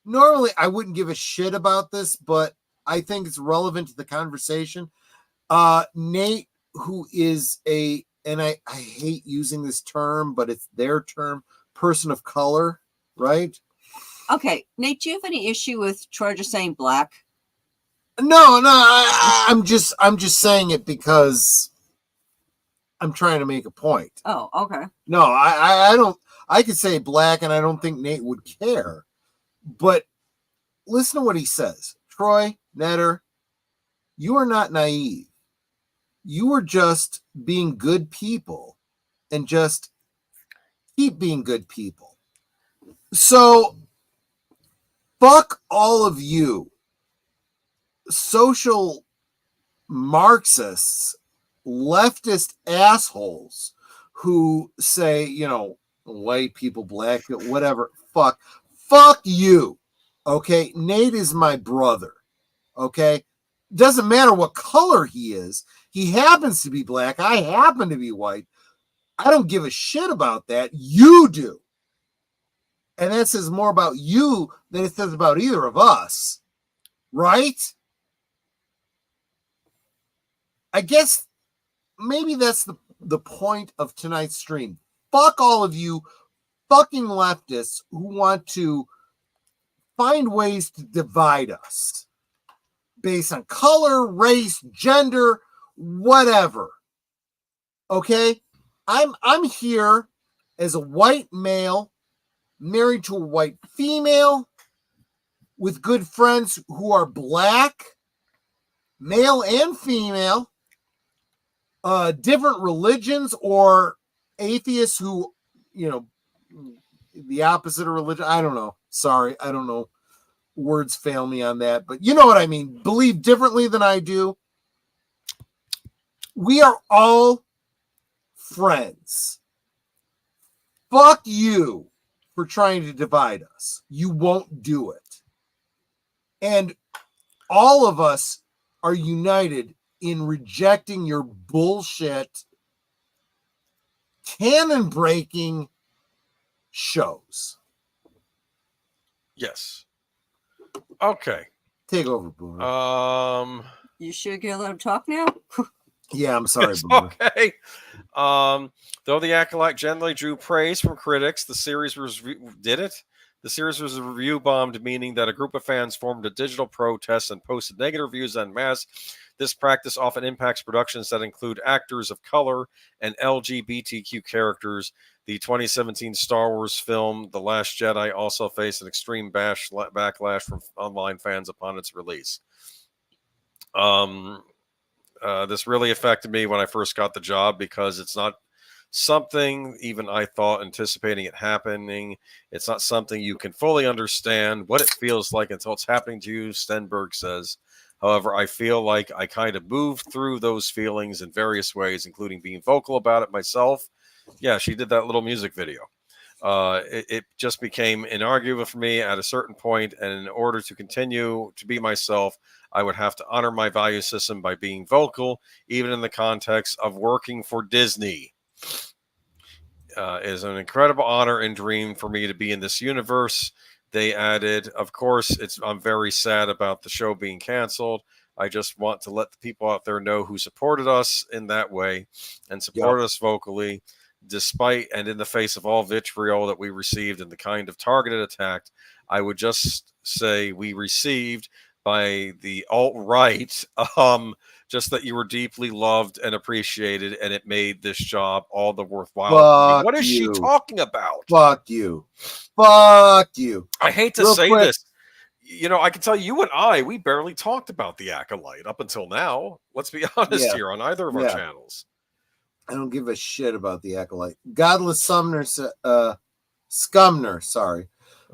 normally I wouldn't give a shit about this, but I think it's relevant to the conversation. Nate, who is and I hate using this term, but it's their term, person of color, right?
Okay, Nate, do you have any issue with Troy just saying black?
No, I'm just saying it because I'm trying to make a point.
Oh, okay.
No, I don't. I could say black, and I don't think Nate would care. But listen to what he says. Troy, Netter, you are not naive. You are just being good people and just keep being good people. So, fuck all of you social Marxists, leftist assholes who say, white people, black people, whatever. Fuck you. Okay. Nate is my brother. Okay. Doesn't matter what color he is. He happens to be black. I happen to be white. I don't give a shit about that. You do. And that says more about you than it says about either of us. Right? I guess maybe that's the point of tonight's stream. Fuck all of you fucking leftists who want to find ways to divide us based on color, race, gender, whatever. Okay? I'm here as a white male married to a white female with good friends who are black, male and female, different religions or atheists who, the opposite of religion. I don't know. Sorry. I don't know. Words fail me on that, but you know what I mean. Believe differently than I do. We are all friends. Fuck you for trying to divide us. You won't do it. And all of us are united in rejecting your bullshit, canon breaking shows.
Yes. Okay.
Take over, Boomer.
You sure gonna let him talk now?
Yeah, I'm sorry, Boomer.
Okay. Though The Acolyte generally drew praise from critics, the series was The series was review bombed, meaning that a group of fans formed a digital protest and posted negative reviews en masse. This practice often impacts productions that include actors of color and LGBTQ characters. The 2017 Star Wars film, The Last Jedi, also faced an extreme backlash from online fans upon its release. This really affected me when I first got the job because it's not something even I thought anticipating it happening. It's not something you can fully understand what it feels like until it's happening to you, Stenberg says. However, I feel like I kind of moved through those feelings in various ways, including being vocal about it myself. Yeah, she did that little music video. It just became inarguable for me at a certain point, and in order to continue to be myself, I would have to honor my value system by being vocal, even in the context of working for Disney. It is an incredible honor and dream for me to be in this universe They added, of course, I'm very sad about the show being canceled. I just want to let the people out there know who supported us in that way and supported us vocally, despite and in the face of all vitriol that we received and the kind of targeted attack. I would just say we received by the alt-right, just that you were deeply loved and appreciated, and it made this job all the worthwhile. What is she talking about?
Fuck you. Fuck you.
I hate to say this. You know, I can tell you and I, we barely talked about the Acolyte up until now. Let's be honest here on either of our channels.
I don't give a shit about the Acolyte. Godless Scumner,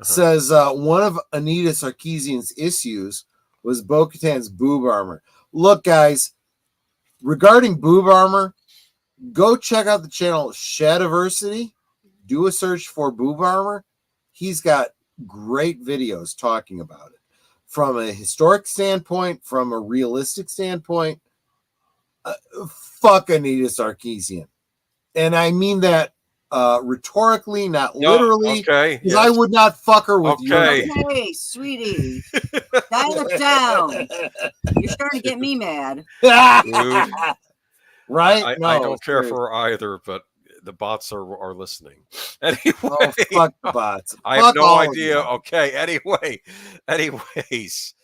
says one of Anita Sarkeesian's issues was Bo-Katan's boob armor. Look, guys, regarding boob armor, go check out the channel Shadiversity. Do a search for boob armor. He's got great videos talking about it from a historic standpoint, from a realistic standpoint. Fuck Anita Sarkeesian. And I mean that rhetorically, not literally.
Okay.
Because I would not fuck her with you.
Hey, sweetie. Dial it down. You're starting to get me mad.
Dude,
right?
I don't care for either, but the bots are listening. Anyway,
fuck the bots.
I have no idea. Okay. Anyways,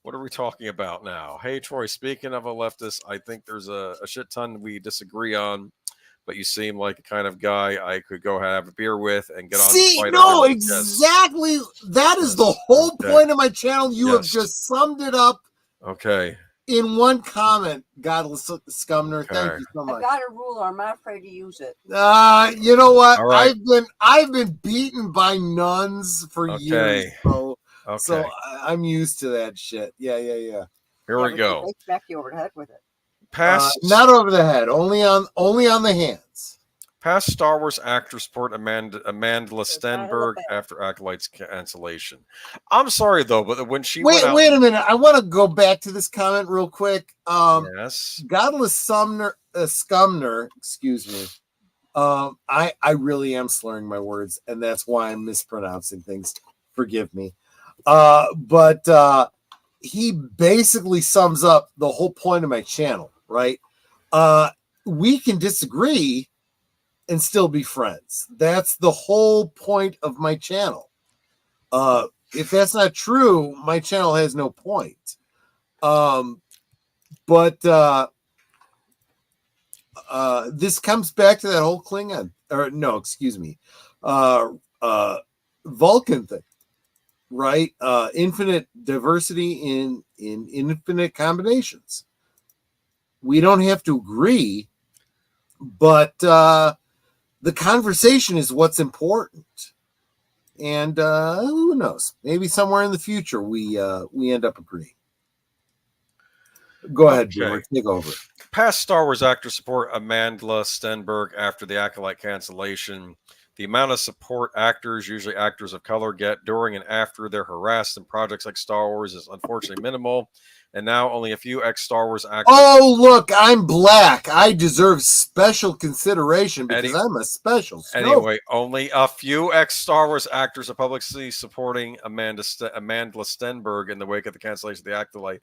what are we talking about now? Hey, Troy, speaking of a leftist, I think there's a shit ton we disagree on, but you seem like a kind of guy I could go have a beer with and get on.
No, exactly. That is the whole point of my channel. You have just summed it up.
Okay.
In one comment, Godless Scumner. Thank you so much.
I got a ruler. I'm not afraid to use it.
You know what?
Right.
I've been beaten by nuns for years, so I'm used to that shit. Yeah.
Here we go.
They smack you over the head with it.
Not over the head, only on the hands.
Past Star Wars actor support Amanda Stenberg after Acolyte's cancellation. I'm sorry though, but when she
wait a minute, I want to go back to this comment real quick.
Yes,
Godless Scumner, excuse me. I really am slurring my words, and that's why I'm mispronouncing things. Forgive me. But he basically sums up the whole point of my channel, right? We can disagree and still be friends. That's the whole point of my channel. If that's not true, my channel has no point. But this comes back to that whole Klingon, or no, excuse me, Vulcan thing, right? Infinite diversity in infinite combinations. We don't have to agree, but the conversation is what's important. And who knows? Maybe somewhere in the future we end up agreeing. Go ahead, George. Take over.
Past Star Wars actor support Amanda Stenberg after the Acolyte cancellation. The amount of support actors, usually actors of color, get during and after they're harassed in projects like Star Wars is unfortunately minimal. And now only a few ex-Star Wars actors.
Oh, look, I'm black. I deserve special consideration because I'm a special.
Anyway, only a few ex-Star Wars actors are publicly supporting Amanda Stenberg in the wake of the cancellation of the Acolyte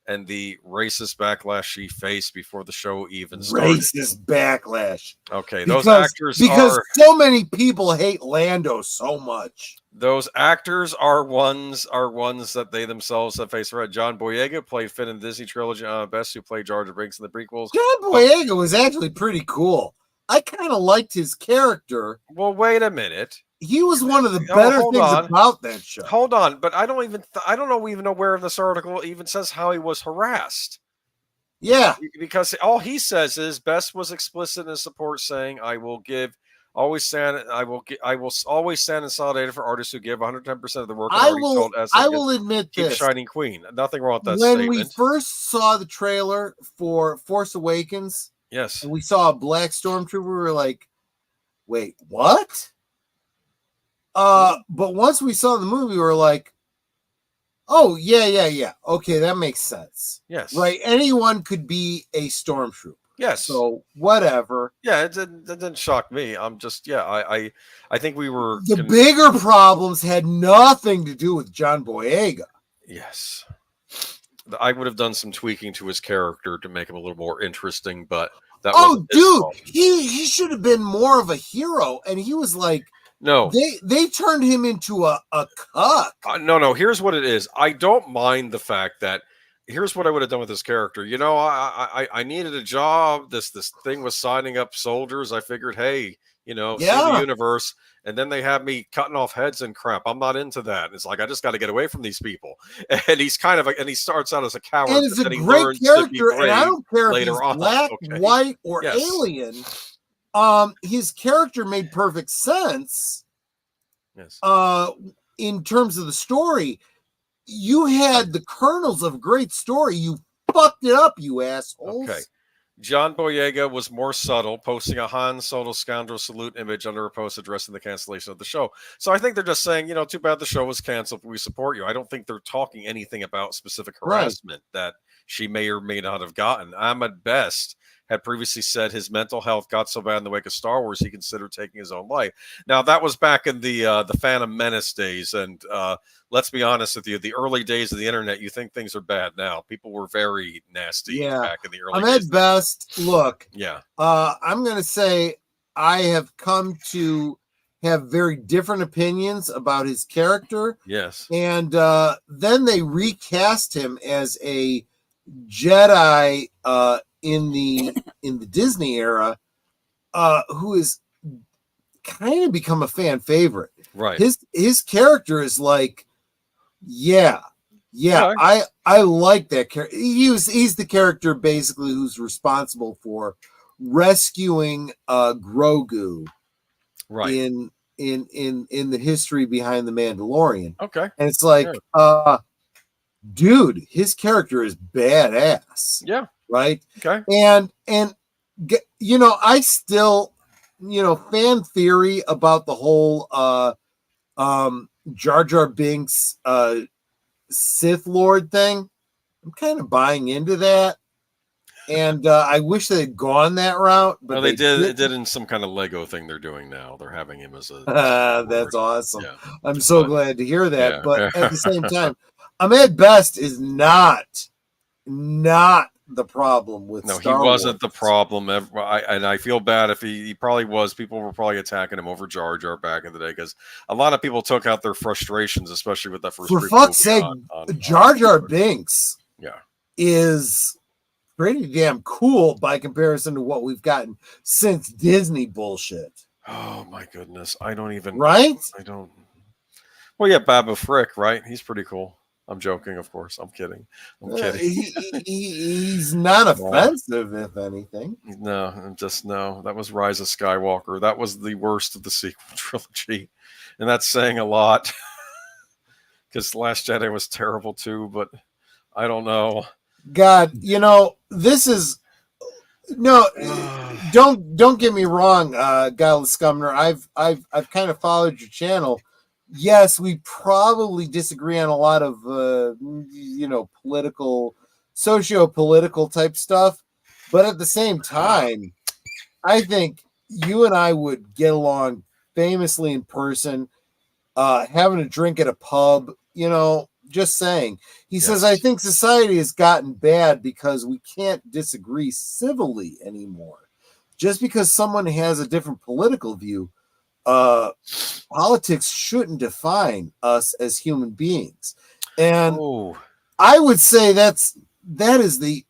and the racist backlash she faced before the show even started.
Racist backlash.
Okay, those actors
because so many people hate Lando so much.
Those actors are ones that they themselves have faced. Right, John Boyega played Finn in the Disney trilogy. Best who played Jar Jar Binks in the prequels.
John Boyega was actually pretty cool. I kind of liked his character.
Well, wait a minute.
He was one of the better things about that show.
Hold on, but I don't even know where this article even says how he was harassed.
Yeah,
because all he says is Best was explicit in his support, saying, "I will always stand in solidarity for artists who give 110% of the work."
I will admit
keep
this.
Shining Queen. Nothing wrong with that
when
statement.
we first saw the trailer for Force Awakens,
yes,
and we saw a black stormtrooper, we were like, "Wait, what?" But once we saw the movie, we were like, "Oh yeah, okay, that makes sense."
Yes,
right. Anyone could be a stormtrooper.
Yes.
So whatever.
Yeah, it didn't shock me. I'm just, yeah, I think we were
The bigger problems had nothing to do with John Boyega.
Yes. I would have done some tweaking to his character to make him a little more interesting, but that wasn't his
dude,
fault.
he should have been more of a hero, and he was like,
no,
they turned him into a cuck.
No, here's what it is. I don't mind the fact that here's what I would have done with this character. You know, I needed a job. This thing was signing up soldiers. I figured, hey, you know, see the universe. And then they have me cutting off heads and crap. I'm not into that. It's like I just got to get away from these people. And he's kind of and he starts out as a coward.
And it's a great character, and I don't care if he's black, white, or alien. His character made perfect sense.
Yes.
In terms of the story, you had the kernels of a great story. You fucked it up, you assholes.
Okay. John Boyega was more subtle, posting a Han Solo scoundrel salute image under a post addressing the cancellation of the show. So I think they're just saying, you know, too bad the show was canceled, but we support you. I don't think they're talking anything about specific harassment that she may or may not have gotten. Ahmed Best had previously said his mental health got so bad in the wake of Star Wars he considered taking his own life. Now that was back in the Phantom Menace days, and let's be honest with you, the early days of the internet, you think things are bad now. People were very nasty back in the early days.
Ahmed Best, look,
yeah,
I'm gonna say I have come to have very different opinions about his character.
Yes,
and then they recast him as a Jedi in the Disney era, who is kind of become a fan favorite.
Right.
His character is like, I like that character. He's the character basically who's responsible for rescuing Grogu,
right,
in the history behind the Mandalorian.
Okay.
And it's like, dude, his character is badass.
Yeah.
Right.
Okay.
And you know, I still, you know, fan theory about the whole Jar Jar Binks Sith Lord thing. I'm kind of buying into that. And I wish they had gone that route, but
they did in some kind of Lego thing they're doing now. They're having him as a
that's awesome.
Yeah.
I'm so glad to hear that.
Yeah.
But at the same time, Ahmed Best is not the problem with Star
he wasn't
Wars.
the problem. And I feel bad if he probably was. People were probably attacking him over Jar Jar back in the day because a lot of people took out their frustrations, especially with that first.
For fuck's sake, Jar Jar Binks is pretty damn cool by comparison to what we've gotten since Disney bullshit.
Oh my goodness. I don't even.
Right?
I don't. Well, yeah, Babu Frick, right? He's pretty cool. I'm joking, of course. I'm kidding.
He's not offensive, if anything.
No, that was Rise of Skywalker. That was the worst of the sequel trilogy. And that's saying a lot. Because Last Jedi was terrible too, but I don't know.
God, you know, this is don't get me wrong, Guileless Scumner. I've kind of followed your channel. Yes, we probably disagree on a lot of socio-political type stuff, but at the same time, I think you and I would get along famously in person, having a drink at a pub, you know, just saying. He says, I think society has gotten bad because we can't disagree civilly anymore. Just because someone has a different political view, politics shouldn't define us as human beings. And I would say that is the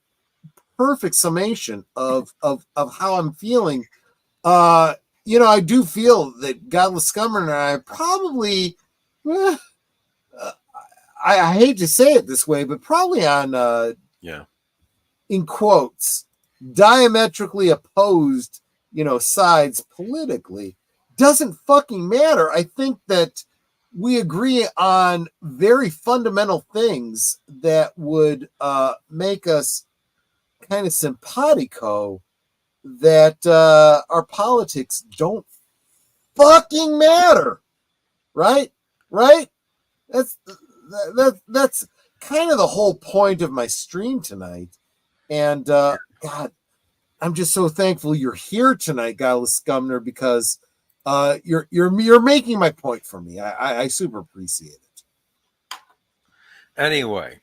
perfect summation of how I'm feeling. You know, I do feel that Godless Scummer and I probably, I hate to say it this way, but probably on, in quotes, diametrically opposed, sides politically. Doesn't fucking matter. I think that we agree on very fundamental things that would make us kind of simpatico, that our politics don't fucking matter. Right? That's kind of the whole point of my stream tonight. And God, I'm just so thankful you're here tonight, Guileless Scumner, because you're making my point for me. I super appreciate it.
Anyway,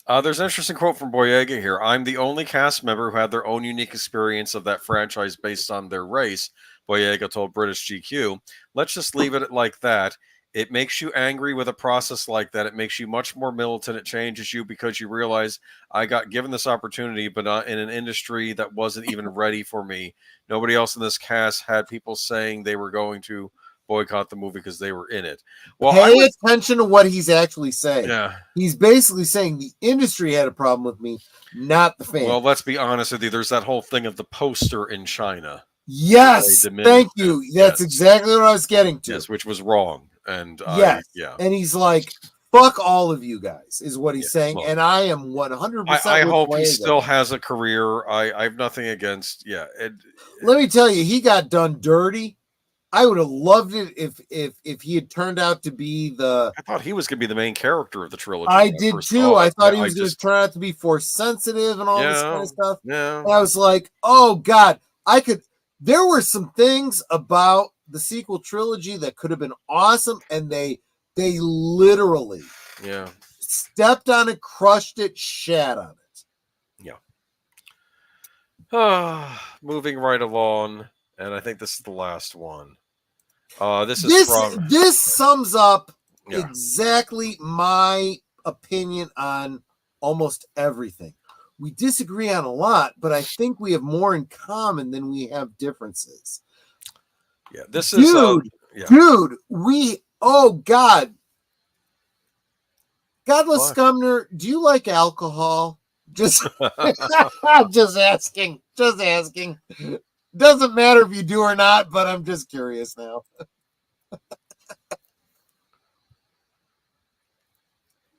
there's an interesting quote from Boyega here. I'm the only cast member who had their own unique experience of that franchise based on their race, Boyega told British GQ. Let's just leave it like that. It makes you angry with a process like that. It makes you much more militant. It changes you because you realize I got given this opportunity, but not in an industry that wasn't even ready for me. Nobody else in this cast had people saying they were going to boycott the movie because they were in it. Well,
pay attention to what he's actually saying.
Yeah.
He's basically saying the industry had a problem with me, not the fans.
Well, let's be honest with you. There's that whole thing of the poster in China.
Yes, thank you. That's exactly what I was getting to.
Yes, which was wrong. And
yes, and he's like, "Fuck all of you guys," is what he's saying,
well,
and I am 100%.
I hope he still has a career. I have nothing against. Yeah,
let me tell you, he got done dirty. I would have loved it if he had turned out to be the.
I thought he was going to be the main character of the trilogy.
I did too. I thought he was going to turn out to be force sensitive and all this kind of stuff.
Yeah,
and I was like, oh God, I could. There were some things about the sequel trilogy that could have been awesome, and they literally stepped on it, crushed it, shat on it.
Yeah. Moving right along, and I think this is the last one. This
sums up exactly my opinion on almost everything. We disagree on a lot, but I think we have more in common than we have differences.
Yeah, this
dude, oh God. Godless Scumner, do you like alcohol? Just asking. Doesn't matter if you do or not, but I'm just curious now.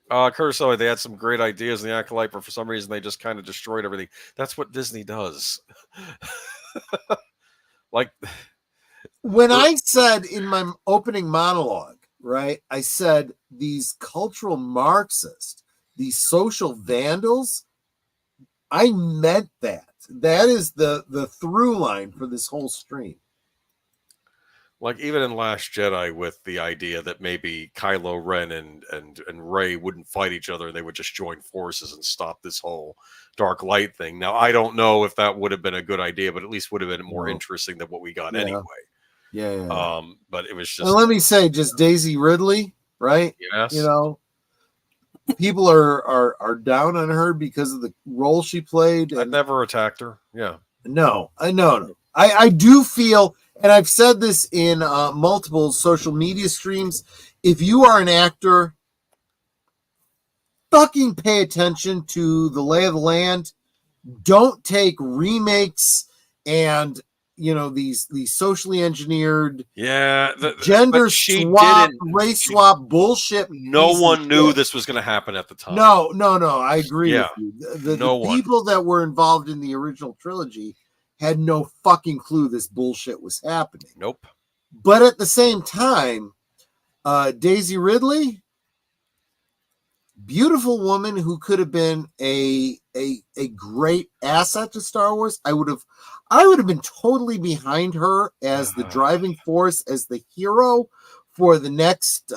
Curtis, they had some great ideas in the Acolyte, but for some reason they just kind of destroyed everything. That's what Disney does. Like
when I said in my opening monologue, right? I said these cultural Marxists, these social vandals, I meant that. That is the through line for this whole stream.
Like even in Last Jedi, with the idea that maybe Kylo Ren and Rey wouldn't fight each other, they would just join forces and stop this whole dark light thing. Now, I don't know if that would have been a good idea, but at least would have been more interesting than what we got anyway.
Yeah.
But it was just.
And let me say, just Daisy Ridley, right?
Yes.
You know, people are down on her because of the role she played.
I've never attacked her. Yeah.
No. I do feel. And I've said this in multiple social media streams. If you are an actor, fucking pay attention to the lay of the land. Don't take remakes and these socially engineered, gender swap, race swap bullshit.
No one knew this was going to happen at the time.
No. I agree with you. The people that were involved in the original trilogy had no fucking clue this bullshit was happening.
Nope.
But at the same time, Daisy Ridley, beautiful woman who could have been a great asset to Star Wars. I would have been totally behind her as the driving force, as the hero for the next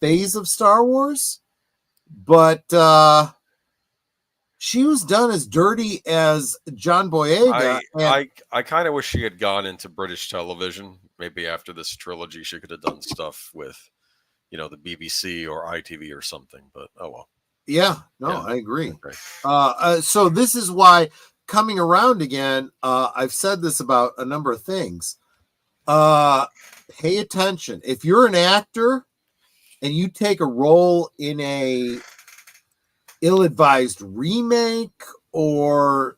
phase of Star Wars. But she was done as dirty as John Boyega.
I kind of wish she had gone into British television. Maybe after this trilogy, she could have done stuff with, the BBC or ITV or something. But oh well.
Yeah, I agree. Okay. So this is why, coming around again, I've said this about a number of things. Pay attention. If you're an actor and you take a role in a ill-advised remake or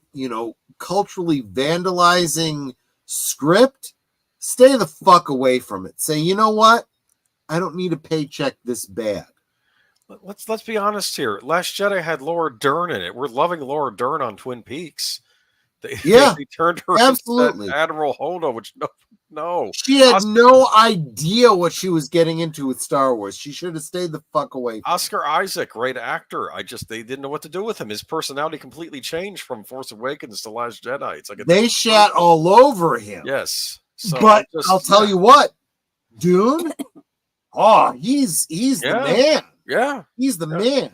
culturally vandalizing script, stay the fuck away from it. Say, you know what, I don't need a paycheck this bad.
Let's be honest here. Last Jedi had Laura Dern in it. We're loving Laura Dern on Twin Peaks. They turned her
absolutely
into Admiral Holdo, which no.
She had no idea what she was getting into with Star Wars. She should have stayed the fuck away.
Oscar Isaac, great actor. They didn't know what to do with him. His personality completely changed from Force Awakens to Last Jedi. It's like
they shat all over him.
Yes. So
but I'll tell you what, Dune, he's the man.
Yeah.
He's the man.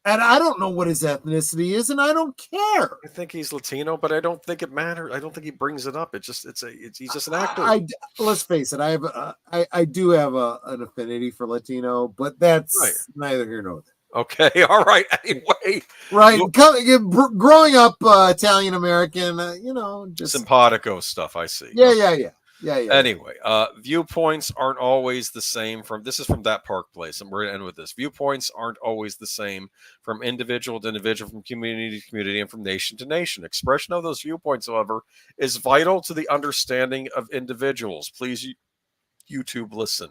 And I don't know what his ethnicity is, and I don't care.
I think he's Latino, but I don't think it matters. I don't think he brings it up. He's just an actor.
Let's face it. I do have an affinity for Latino, but that's neither here nor there.
Okay, all right. Anyway,
right. Growing up Italian American, just
simpatico stuff. I see.
Yeah.
Anyway, viewpoints aren't always the same this is from That Park Place, and we're going to end with this. Viewpoints aren't always the same from individual to individual, from community to community, and from nation to nation. Expression of those viewpoints, however, is vital to the understanding of individuals. Please, YouTube, listen.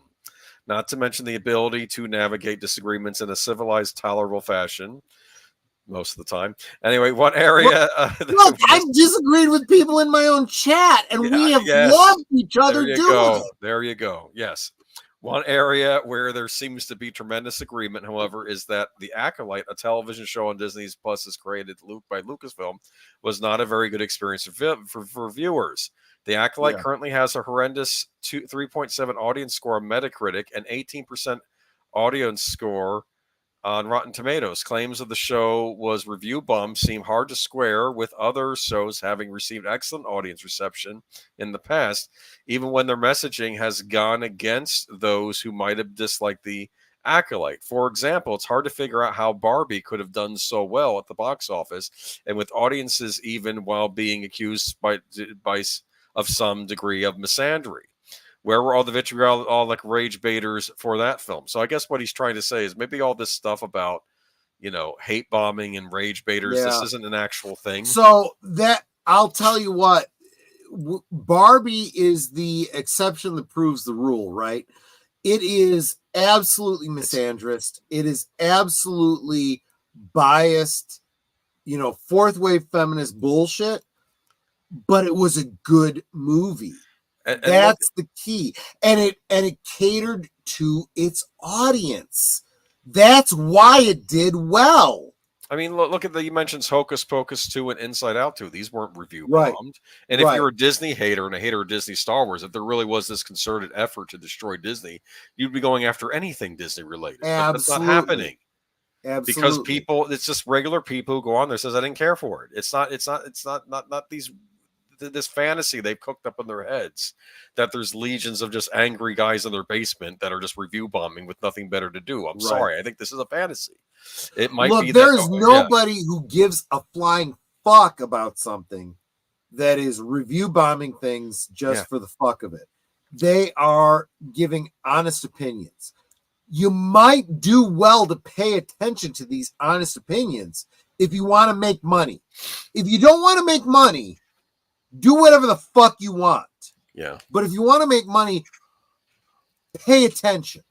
Not to mention the ability to navigate disagreements in a civilized, tolerable fashion. Most of the time. Anyway, what area?
Look, I've disagreed with people in my own chat, and we have loved each other doing it.
There you go. Yes. One area where there seems to be tremendous agreement, however, is that The Acolyte, a television show on Disney Plus is created by Lucasfilm, was not a very good experience for viewers. The Acolyte currently has a horrendous 3.7 audience score on Metacritic and 18% audience score on Rotten Tomatoes. Claims of the show was review bump seem hard to square with other shows having received excellent audience reception in the past, even when their messaging has gone against those who might have disliked The Acolyte. For example, it's hard to figure out how Barbie could have done so well at the box office and with audiences, even while being accused of some degree of misandry. Where were all the vitriolic rage baiters for that film? So I guess what he's trying to say is maybe all this stuff about, hate bombing and rage baiters, this isn't an actual thing.
So that, I'll tell you what, Barbie is the exception that proves the rule, right? It is absolutely misandrist. It is absolutely biased, fourth wave feminist bullshit, but it was a good movie. That's the key. And it catered to its audience. That's why it did well.
I mean, look at you mentioned Hocus Pocus 2 and Inside Out 2. These weren't review bombed.
Right.
And if you're a Disney hater and a hater of Disney Star Wars, if there really was this concerted effort to destroy Disney, you'd be going after anything Disney related.
Absolutely.
That's not happening.
Absolutely.
Because people, it's just regular people who go on there says I didn't care for it. It's not this fantasy they've cooked up in their heads that there's legions of just angry guys in their basement that are just review bombing with nothing better to do. I'm sorry. I think this is a fantasy. It might be.
There's nobody who gives a flying fuck about something that is review bombing things just for the fuck of it. They are giving honest opinions. You might do well to pay attention to these honest opinions if you want to make money. If you don't want to make money, do whatever the fuck you want.
Yeah.
But if you want to make money, pay attention.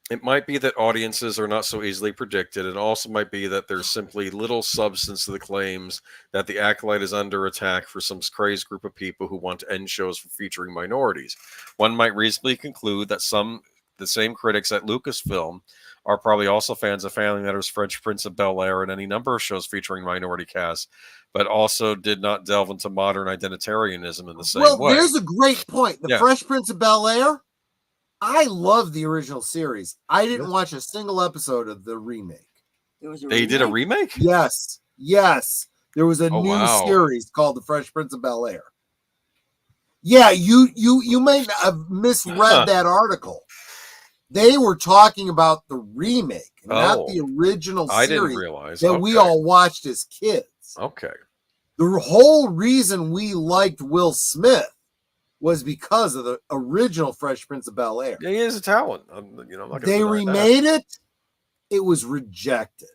It might be that audiences are not so easily predicted. It also might be that there's simply little substance to the claims that The Acolyte is under attack for some crazed group of people who want to end shows for featuring minorities. One might reasonably conclude that the same critics at Lucasfilm are probably also fans of Family Matters, Fresh Prince of Bel-Air, and any number of shows featuring minority casts, but also did not delve into modern identitarianism in the same way.
Well, there's a great point. The Fresh Prince of Bel-Air, I love the original series. I didn't watch a single episode of the remake.
They did a remake?
Yes. There was a new series called The Fresh Prince of Bel-Air. Yeah, you may have misread that article. They were talking about the remake, not the original series.
I didn't realize
that we all watched as kids.
Okay.
The whole reason we liked Will Smith was because of the original Fresh Prince of Bel-Air.
Yeah, he is a talent.
They remade it. It was rejected.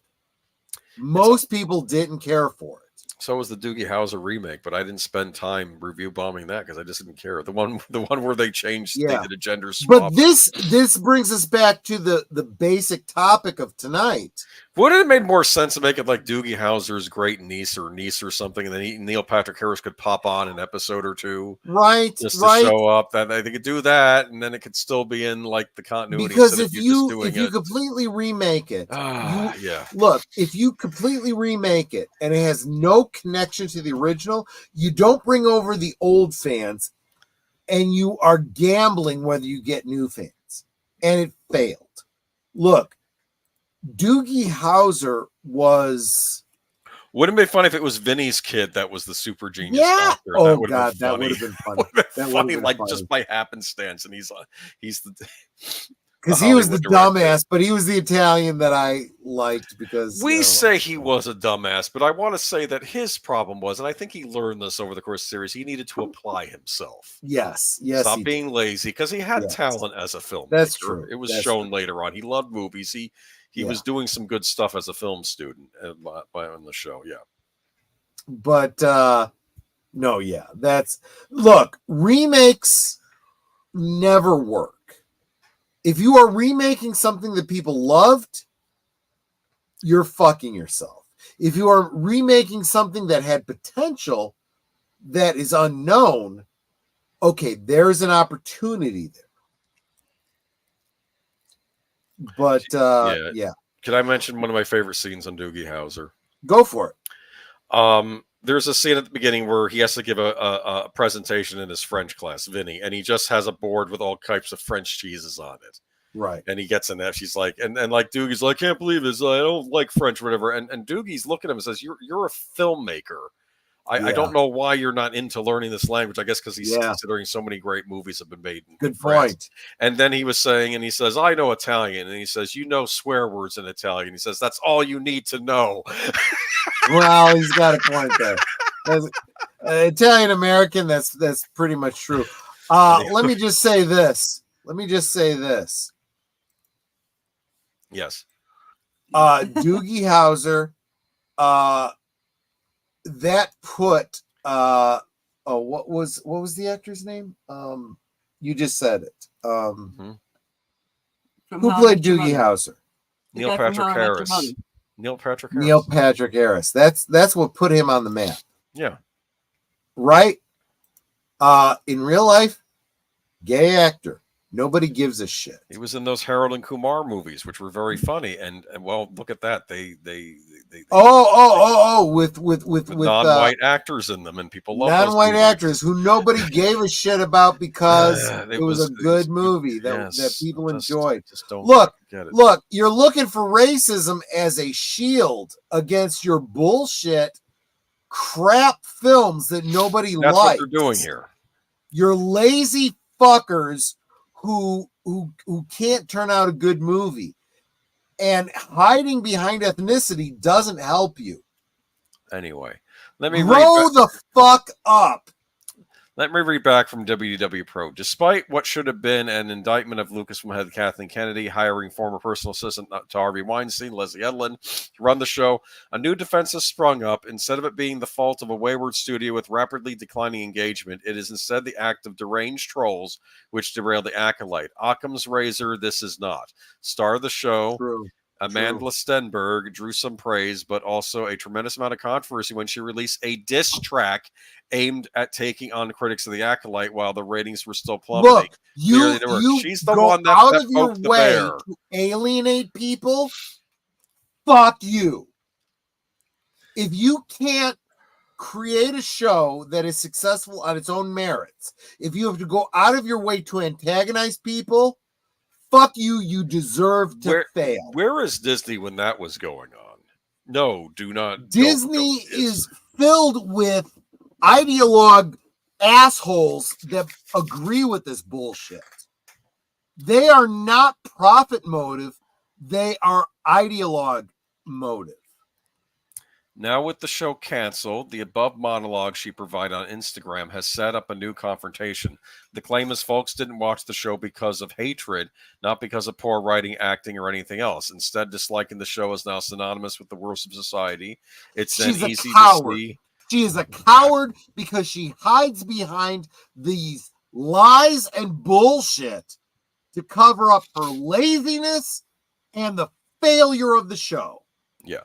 Most people didn't care for it.
So was the Doogie Howser remake, but I didn't spend time review bombing that because I just didn't care. The one where they changed, they did a gender swap.
But this brings us back to the basic topic of tonight.
Wouldn't it have made more sense to make it like Doogie Howser's great niece or something, and then Neil Patrick Harris could pop on an episode or two,
right?
Just to show up. That they could do that, and then it could still be in like the continuity.
Because if you completely remake it, look, if you completely remake it and it has no connection to the original, you don't bring over the old fans, and you are gambling whether you get new fans, and it failed. Look. Doogie Howser was.
Wouldn't it be funny if it was Vinny's kid that was the super genius?
Yeah.
Doctor?
Oh God, that would have been funny.
That funny, like funny. Just by happenstance, and he's the.
Because he was the dumbass, but he was the Italian that I liked because
we say he was a dumbass, but I want to say that his problem was, and I think he learned this over the course of the series, he needed to apply himself.
Yes.
Stop being lazy because he had talent as a filmmaker.
That's true.
It was shown later on. He loved movies. He was doing some good stuff as a film student on the show. Yeah.
But no, look, remakes never work. If you are remaking something that people loved, you're fucking yourself. If you are remaking something that had potential that is unknown, okay, there's an opportunity there. But yeah.
Can I mention one of my favorite scenes on Doogie Howser?
Go for it.
There's a scene at the beginning where he has to give a presentation in his French class, Vinny, and he just has a board with all types of French cheeses on it.
Right.
And he gets in there. She's like, and like Doogie's like, I can't believe this. I don't like French, whatever. And Doogie's looking at him and says, You're a filmmaker. I don't know why you're not into learning this language. I guess because he's considering so many great movies have been made in France.
Point.
And then he was saying, and he says, I know Italian. And he says, you know swear words in Italian. He says, that's all you need to know.
Well, he's got a point there. Italian American, that's pretty much true. Let me just say this.
Yes.
Doogie Howser, that put what was the actor's name? You just said it. Who played Doogie Howser?
Neil Patrick Harris. Neil
Patrick Harris. That's what put him on the map.
Yeah.
Right? In real life, gay actor. Nobody gives a shit.
He was in those Harold and Kumar movies, which were very funny. And well, look at that. They with
non-white
actors in them, and people love
non-white actors who nobody gave a shit about because it was a good movie that people enjoyed. Look, you're looking for racism as a shield against your bullshit crap films that nobody likes.
That's what they're doing here.
You're lazy fuckers who can't turn out a good movie. And hiding behind ethnicity doesn't help you.
Anyway, let me
grow the fuck up.
Let me read back from WDW Pro. Despite what should have been an indictment of Lucasfilm head Kathleen Kennedy hiring former personal assistant to Harvey Weinstein, Leslie Edlin, to run the show, a new defense has sprung up. Instead of it being the fault of a wayward studio with rapidly declining engagement, it is instead the act of deranged trolls which derailed the Acolyte. Occam's razor, this is not. Star of the show.
True.
Amanda Stenberg drew some praise, but also a tremendous amount of controversy when she released a diss track aimed at taking on critics of the Acolyte while the ratings were still plummeting.
Look,
she's the one that
out of your
poked the
way
bear.
to alienate people. Fuck you. If you can't create a show that is successful on its own merits, if you have to go out of your way to antagonize people, fuck you, you deserve to fail.
Where is Disney when that was going on? No, do not.
Disney is filled with ideologue assholes that agree with this bullshit. They are not profit motive. They are ideologue motive.
Now with the show canceled, the above monologue she provided on Instagram has set up a new confrontation. The claim is folks didn't watch the show because of hatred, not because of poor writing, acting, or anything else. Instead, disliking the show is now synonymous with the worst of society. It's then easy to see
She is a coward because she hides behind these lies and bullshit to cover up her laziness and the failure of the show.
Yeah.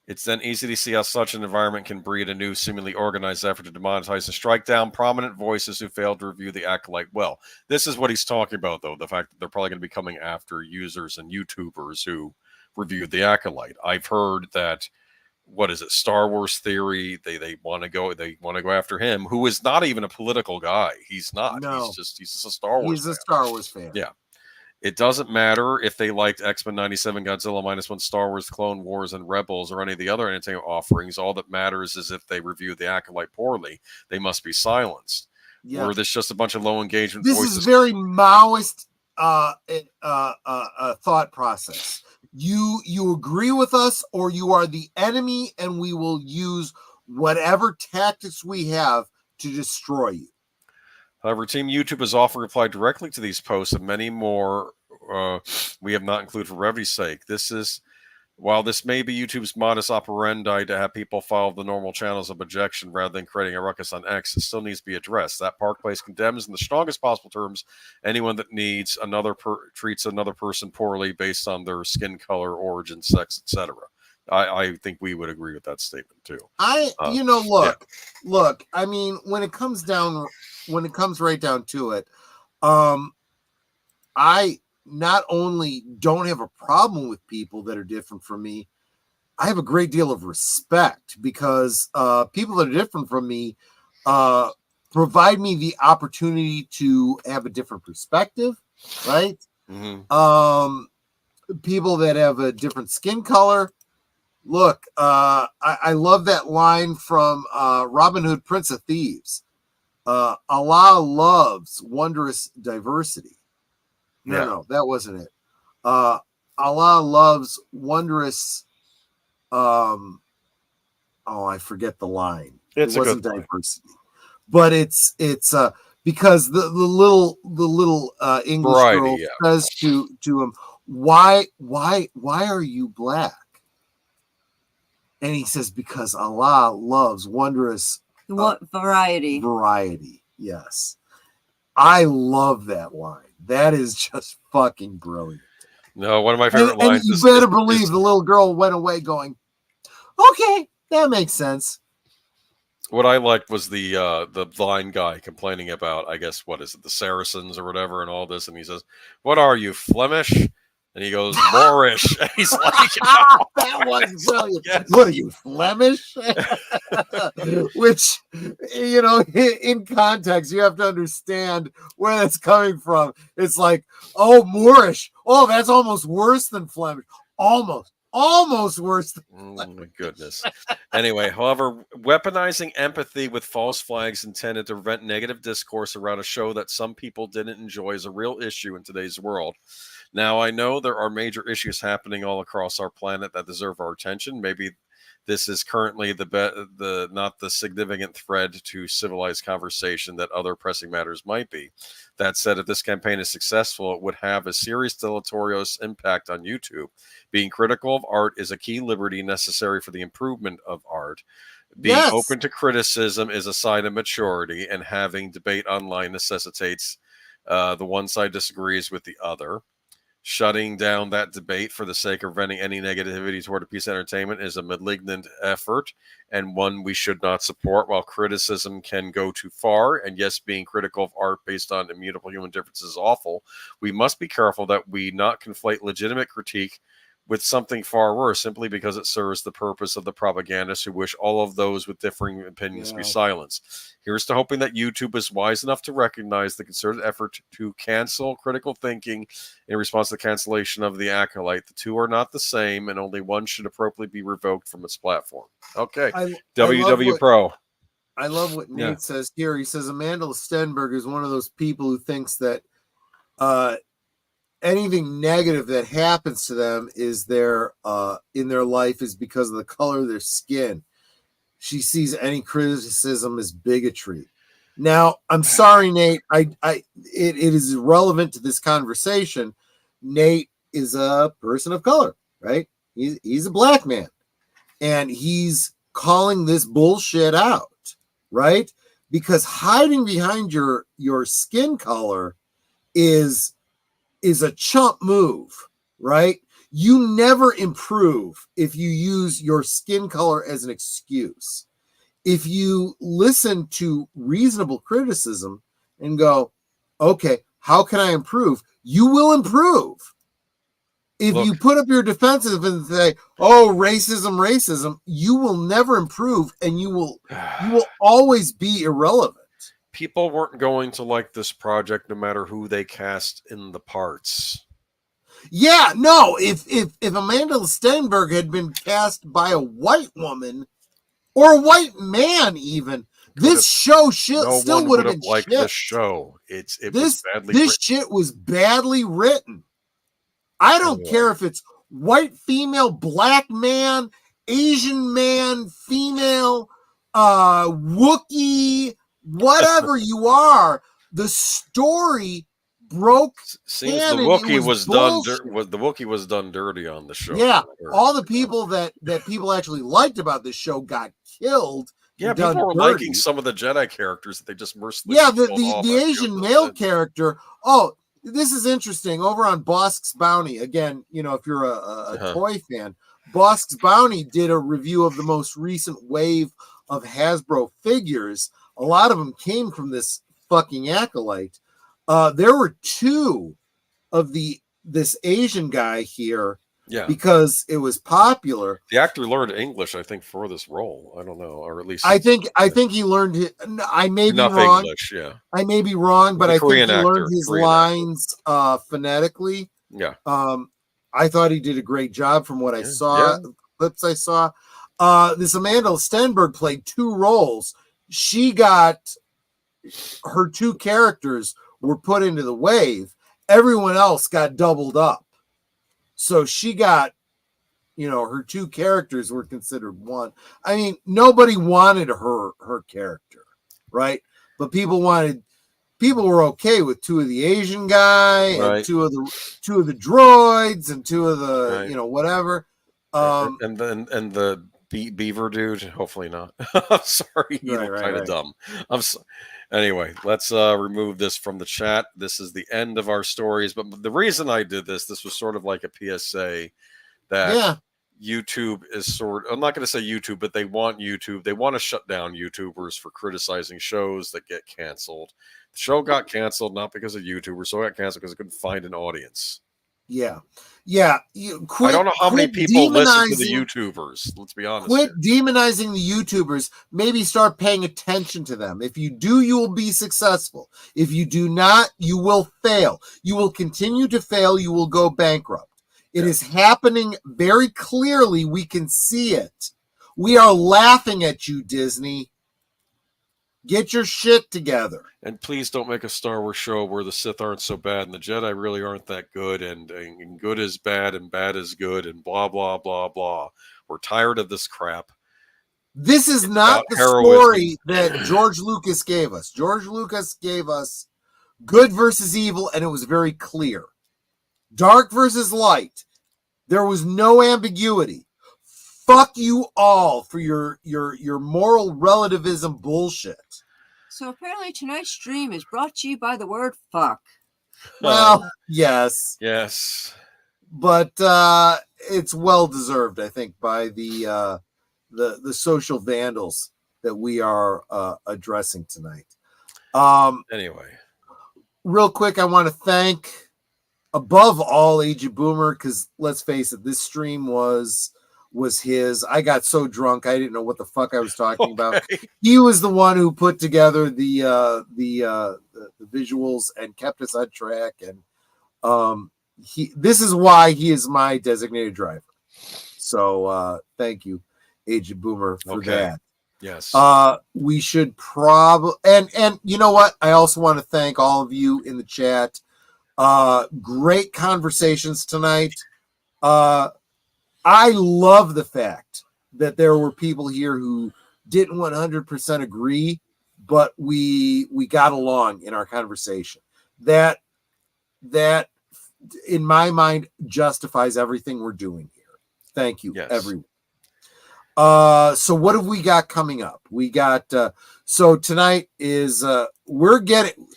It's then easy to see how such an environment can breed a new, seemingly organized effort to demonetize and strike down prominent voices who failed to review the Acolyte well. This is what he's talking about, though, the fact that they're probably going to be coming after users and YouTubers who reviewed the Acolyte. I've heard that, what is it, Star Wars Theory, they want to go after him, who is not even a political guy. He's not.
No.
He's just a Star Wars fan.
Star Wars fan.
Yeah. It doesn't matter if they liked X-Men 97, Godzilla -1, Star Wars, Clone Wars, and Rebels, or any of the other entertainment offerings. All that matters is if they review the Acolyte poorly, they must be silenced.
Yeah.
Or there's just a bunch of low engagement
This
voices.
is very Maoist thought process. You agree with us, or you are the enemy, and we will use whatever tactics we have to destroy you.
However, Team YouTube has often replied directly to these posts, and many more we have not included for brevity's sake. While this may be YouTube's modus operandi to have people follow the normal channels of objection rather than creating a ruckus on X, it still needs to be addressed. That Park Place condemns in the strongest possible terms anyone that treats another person poorly based on their skin color, origin, sex, etc. I think we would agree with that statement too.
Look. I mean, when it comes right down to it, I not only don't have a problem with people that are different from me, I have a great deal of respect because people that are different from me provide me the opportunity to have a different perspective, right?
Mm-hmm.
People that have a different skin color. Look, I love that line from Robin Hood, Prince of Thieves. Allah loves wondrous diversity. No, that wasn't it. Allah loves wondrous. I forget the line. It wasn't diversity, but it's because the little English
Variety,
girl says to him, why are you black? And he says, because Allah loves wondrous
variety.
Variety, yes. I love that line. That is just fucking brilliant.
No, one of my favorite lines
is... You better believe the little girl went away going, okay, that makes sense.
What I liked was the blind guy complaining about, I guess, what is it, the Saracens or whatever and all this. And he says, what are you, Flemish? And he goes, Moorish. And he's like,
that was brilliant. Yes. What are you, Flemish? Which, in context, you have to understand where that's coming from. It's like, oh, Moorish. Oh, that's almost worse than Flemish. Almost worse than Flemish.
Oh, my goodness. Anyway, however, weaponizing empathy with false flags intended to prevent negative discourse around a show that some people didn't enjoy is a real issue in today's world. Now, I know there are major issues happening all across our planet that deserve our attention. Maybe this is currently not the significant thread to civilized conversation that other pressing matters might be. That said, if this campaign is successful, it would have a serious deleterious impact on YouTube. Being critical of art is a key liberty necessary for the improvement of art. Being open to criticism is a sign of maturity, and having debate online necessitates the one side disagrees with the other. Shutting down that debate for the sake of preventing any negativity toward a piece of entertainment is a malignant effort and one we should not support. While criticism can go too far, and yes, being critical of art based on immutable human differences is awful, we must be careful that we not conflate legitimate critique with something far worse simply because it serves the purpose of the propagandists who wish all of those with differing opinions to be silenced. Here's to hoping that YouTube is wise enough to recognize the concerted effort to cancel critical thinking in response to the cancellation of the Acolyte. The two are not the same, and only one should appropriately be revoked from its platform. Okay, WW Pro.
I love what Nate says here. He says Amanda Stenberg is one of those people who thinks that anything negative that happens to them is in their life is because of the color of their skin. She sees any criticism as bigotry. Now, I'm sorry, Nate. It is irrelevant to this conversation. Nate is a person of color, right? He's a black man, and he's calling this bullshit out, right? Because hiding behind your skin color is a chump move, right? You never improve if you use your skin color as an excuse. If you listen to reasonable criticism and go, okay, how can I improve? You will improve. If you put up your defensive and say, oh, racism, you will never improve, and you will always be irrelevant.
People weren't going to like this project no matter who they cast in the parts.
Yeah, no, if Amanda Stenberg had been cast by a white woman or a white man, even this show still would have been
liked
shit.
This show. It was badly
this
written.
shit was badly written. I don't care if it's white female, black man, Asian man, female, Wookiee, whatever you are. The story broke.
Seems the Wookiee was done. The Wookiee was done dirty on the show.
Yeah, all the people that people actually liked about this show got killed.
Yeah, people were liking some of the Jedi characters that they just mercilessly.
Yeah, the Asian male character. Oh, this is interesting. Over on Bosk's Bounty, again, you know, if you're a toy fan, Bosk's Bounty did a review of the most recent wave of Hasbro figures. A lot of them came from this fucking acolyte. There were two of this Asian guy here.
Yeah,
because it was popular.
The actor learned English, I think, for this role. I don't know, or at least
I think he learned it. I may be wrong.
English, yeah,
I may be wrong, but I think he learned his lines phonetically.
Yeah.
I thought he did a great job from what I saw. The clips I saw. This Amanda Stenberg played two roles. She got her two characters were put into the wave. Everyone else got doubled up. So she got, you know, her two characters were considered one. I mean, nobody wanted her character, right? But people were okay with two of the Asian guy and two of the droids and two of the you know, whatever.
And the beaver dude. Hopefully not. I'm sorry, you look kind of dumb. Anyway, let's remove this from the chat. This is the end of our stories. But the reason I did this was sort of like a PSA that YouTube is I'm not going to say YouTube, but they want YouTube. They want to shut down YouTubers for criticizing shows that get canceled. The show got canceled not because of YouTubers. So it got canceled because it couldn't find an audience.
Yeah.
I don't know how many people listen to the YouTubers. Let's be honest.
Quit demonizing the YouTubers. Maybe start paying attention to them. If you do, you will be successful. If you do not, you will fail. You will continue to fail. You will go bankrupt. It is happening very clearly. We can see it. We are laughing at you, Disney. Get your shit together.
And please don't make a Star Wars show where the Sith aren't so bad and the Jedi really aren't that good and good is bad and bad is good and blah, blah, blah, blah. We're tired of this crap.
This is not the story that George Lucas gave us. George Lucas gave us good versus evil, and it was very clear. Dark versus light. There was no ambiguity. Fuck you all for your moral relativism bullshit.
So apparently tonight's stream is brought to you by the word fuck.
Well, yes.
Yes.
But it's well deserved, I think, by the social vandals that we are addressing tonight.
Anyway.
Real quick, I want to thank above all Agent Boomer, because let's face it, this stream was his. I got so drunk I didn't know what the fuck I was talking about. He was the one who put together the visuals and kept us on track, and this is why he is my designated driver. So thank you, Agent Boomer, for that.
Yes.
We should probably and you know what? I also want to thank all of you in the chat. Great conversations tonight. I love the fact that there were people here who didn't 100% agree, but we got along in our conversation. That in my mind justifies everything we're doing here. Thank you, everyone. So what have we got coming up? We got so tonight is we're getting,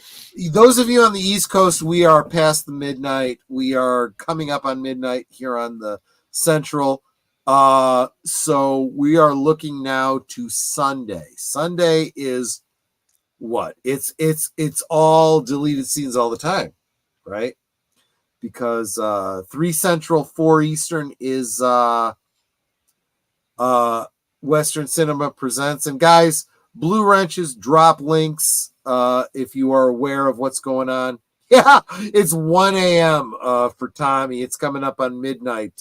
those of you on the East Coast, we are past the midnight. We are coming up on midnight here on the Central. So we are looking now to Sunday. Sunday is what? It's all deleted scenes all the time, right? Because 3 Central, 4 Eastern is Western Cinema Presents. And guys, Blue Wrenches, drop links if you are aware of what's going on. Yeah, it's 1 a.m. For Tommy. It's coming up on midnight.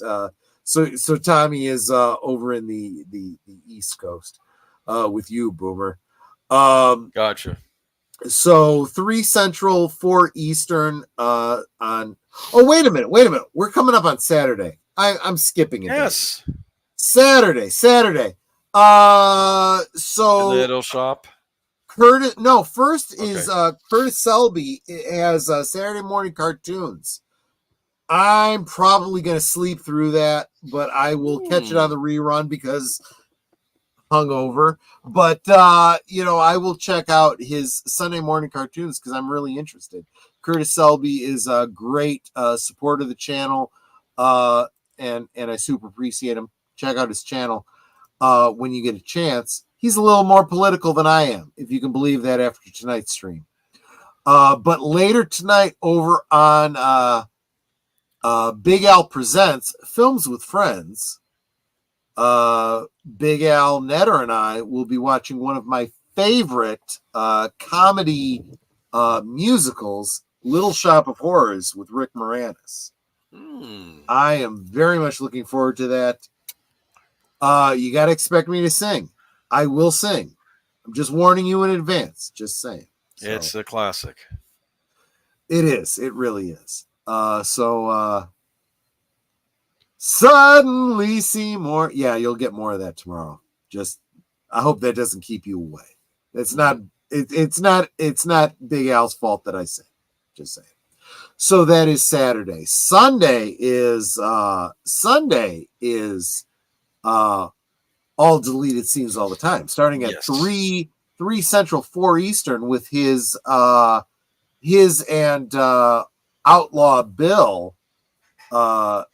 So Tommy is over in the East Coast with you, Boomer.
Gotcha.
So 3 Central, 4 Eastern on. Oh, wait a minute. We're coming up on Saturday. I'm skipping it.
Yes.
Saturday. So
the little shop.
Curtis. No, first is Curtis Selby has Saturday morning cartoons. I'm probably going to sleep through that, but I will catch it on the rerun because hungover. But I will check out his Sunday morning cartoons because I'm really interested. Curtis Selby is a great supporter of the channel, and I super appreciate him. Check out his channel when you get a chance. He's a little more political than I am, if you can believe that after tonight's stream. But later tonight over on Big Al Presents Films with Friends, Big Al Netter and I will be watching one of my favorite comedy musicals, Little Shop of Horrors with Rick Moranis. I am very much looking forward to that. You got to expect me to sing. I will sing. I'm just warning you in advance. Just saying. So,
it's a classic.
It is. It really is. Suddenly see more. Yeah, you'll get more of that tomorrow. Just, I hope that doesn't keep you away. It's not Big Al's fault that I sing. Just saying. So that is Saturday. Sunday is all deleted scenes all the time, starting at 3 Central, 4 Eastern with his and Outlaw Bill. What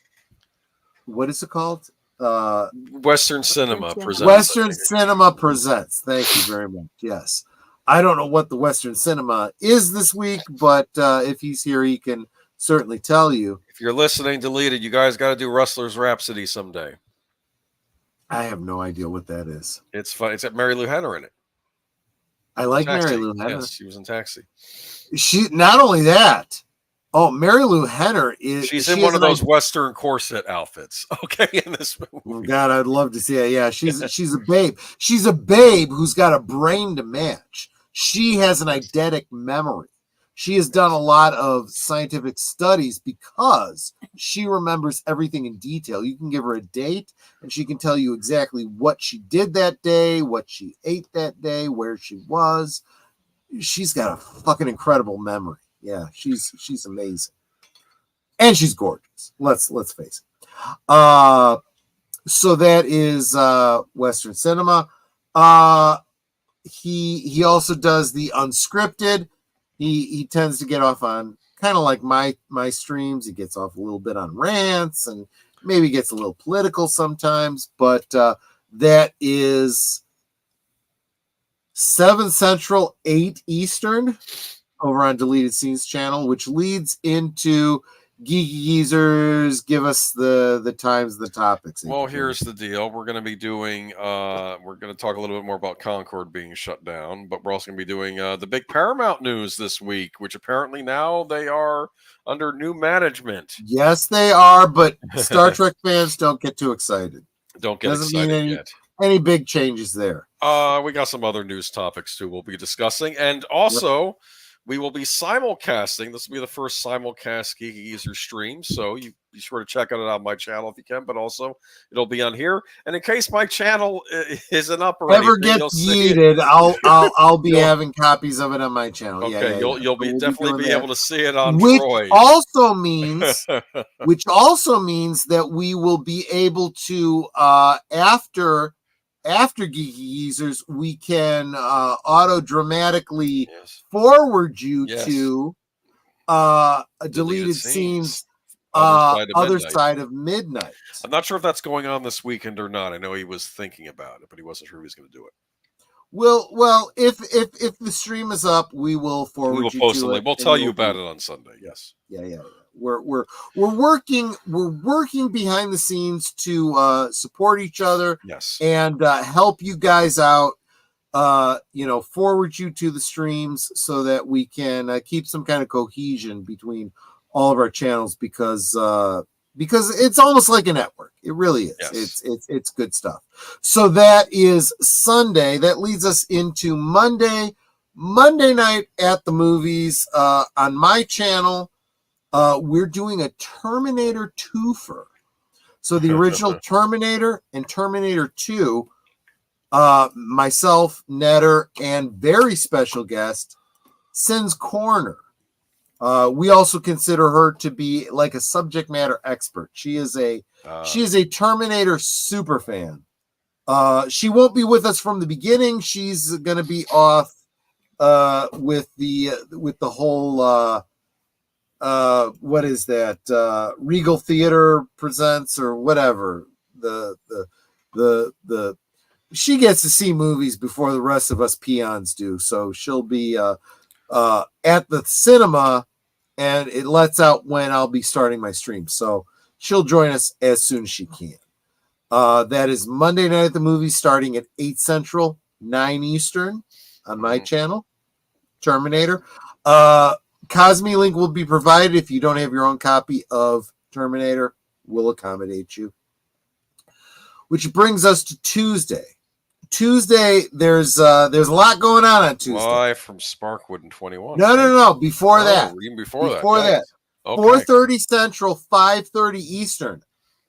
is it called?
Western Cinema Presents.
Western Cinema Presents. Thank you very much. Yes. I don't know what the Western Cinema is this week, but if he's here, he can certainly tell you.
If you're listening, deleted, you guys got to do Rustler's Rhapsody someday.
I have no idea what that is.
It's fun. It's got Mary Lou Henner in it.
I like Mary Lou Henner.
Yes, she was in Taxi.
She not only that. Oh, Mary Lou Henner is.
She's in one of those Western corset outfits. Okay, in this movie.
Oh God, I'd love to see it. Yeah, she's a babe. She's a babe who's got a brain to match. She has an eidetic memory. She has done a lot of scientific studies because she remembers everything in detail. You can give her a date and she can tell you exactly what she did that day, what she ate that day, where she was. She's got a fucking incredible memory. Yeah, she's amazing. And she's gorgeous. Let's face it. So that is Western Cinema. He also does the unscripted. He tends to get off on kind of like my streams. He gets off a little bit on rants and maybe gets a little political sometimes, but that is 7 Central, 8 Eastern over on Deleted Scenes channel, which leads into Geeky Geezers. Give us the times, the topics.
Well, here's the deal. We're going to be doing, we're going to talk a little bit more about Concord being shut down, but we're also going to be doing the big Paramount news this week, which apparently now they are under new management.
Yes, they are, but Star Trek fans don't get too excited.
Don't get excited yet.
Any big changes there?
We got some other news topics too we'll be discussing, and also we will be simulcasting. This will be the first simulcast Geeky Geezer stream, so you be sure to check it out on my channel if you can, but also it'll be on here. And in case my channel isn't up or
ever gets yeeted, I'll be having copies of it on my channel.
Okay, you'll be definitely be able to see it on
which
Troy.
Also means that we will be able to after after Geeky Geezers, we can auto dramatically forward you to deleted scenes other side of midnight.
I'm not sure if that's going on this weekend or not. I know he was thinking about it, but he wasn't sure he was going to do it.
Well, if the stream is up, we will forward you to it.
We'll tell you about it on Sunday. Yes.
Yeah. We're working behind the scenes to support each other.
Yes.
And help you guys out. Forward you to the streams so that we can keep some kind of cohesion between all of our channels because it's almost like a network. It really is.
Yes.
It's good stuff. So that is Sunday. That leads us into Monday night at the movies. On my channel, we're doing a Terminator twofer. So the original Terminator and Terminator 2, myself, Netter, and very special guest, Sin's Corner. We also consider her to be like a subject matter expert. She is a Terminator super fan. She won't be with us from the beginning. She's going to be off with the whole what is that? Regal Theater Presents or whatever. She gets to see movies before the rest of us peons do. So she'll be at the cinema, and it lets out when I'll be starting my stream. So she'll join us as soon as she can. That is Monday night at the movies, starting at 8 Central, 9 Eastern on my channel, Terminator. Cosme link will be provided. If you don't have your own copy of Terminator, we'll accommodate you. Which brings us to Tuesday. There's a lot going on Tuesday.
Live from Sparkwood in 21.
No. Before that.
Even before that.
Okay. 4:30 Central, 5:30 Eastern.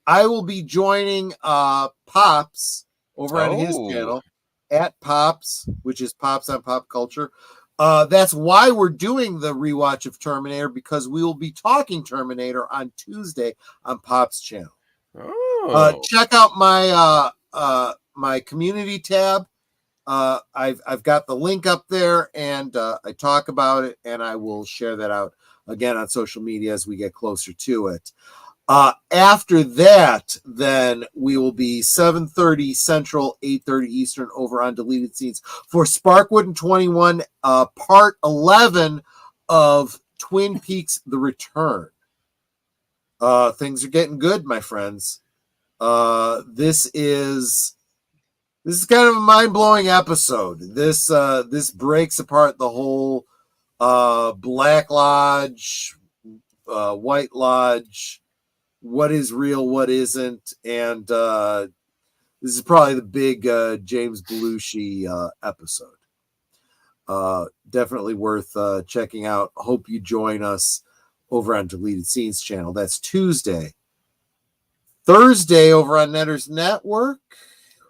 I will be joining Pops over on his channel at Pops, which is Pops on Pop Culture. That's why we're doing the rewatch of Terminator, because we will be talking Terminator on Tuesday on Pop's channel. Check out my my community tab. I've got the link up there, and I talk about it, and I will share that out again on social media as we get closer to it. After that, then we will be 7:30 Central, 8:30 Eastern over on Deleted Scenes for Sparkwood and 21, part 11 of Twin Peaks: The Return. Things are getting good, my friends. This is kind of a mind-blowing episode. This breaks apart the whole Black Lodge, White Lodge, what is real, what isn't, and this is probably the big James Belushi episode. Definitely worth checking out. Hope you join us over on Deleted Scenes channel. That's Tuesday. Thursday over on Netter's Network.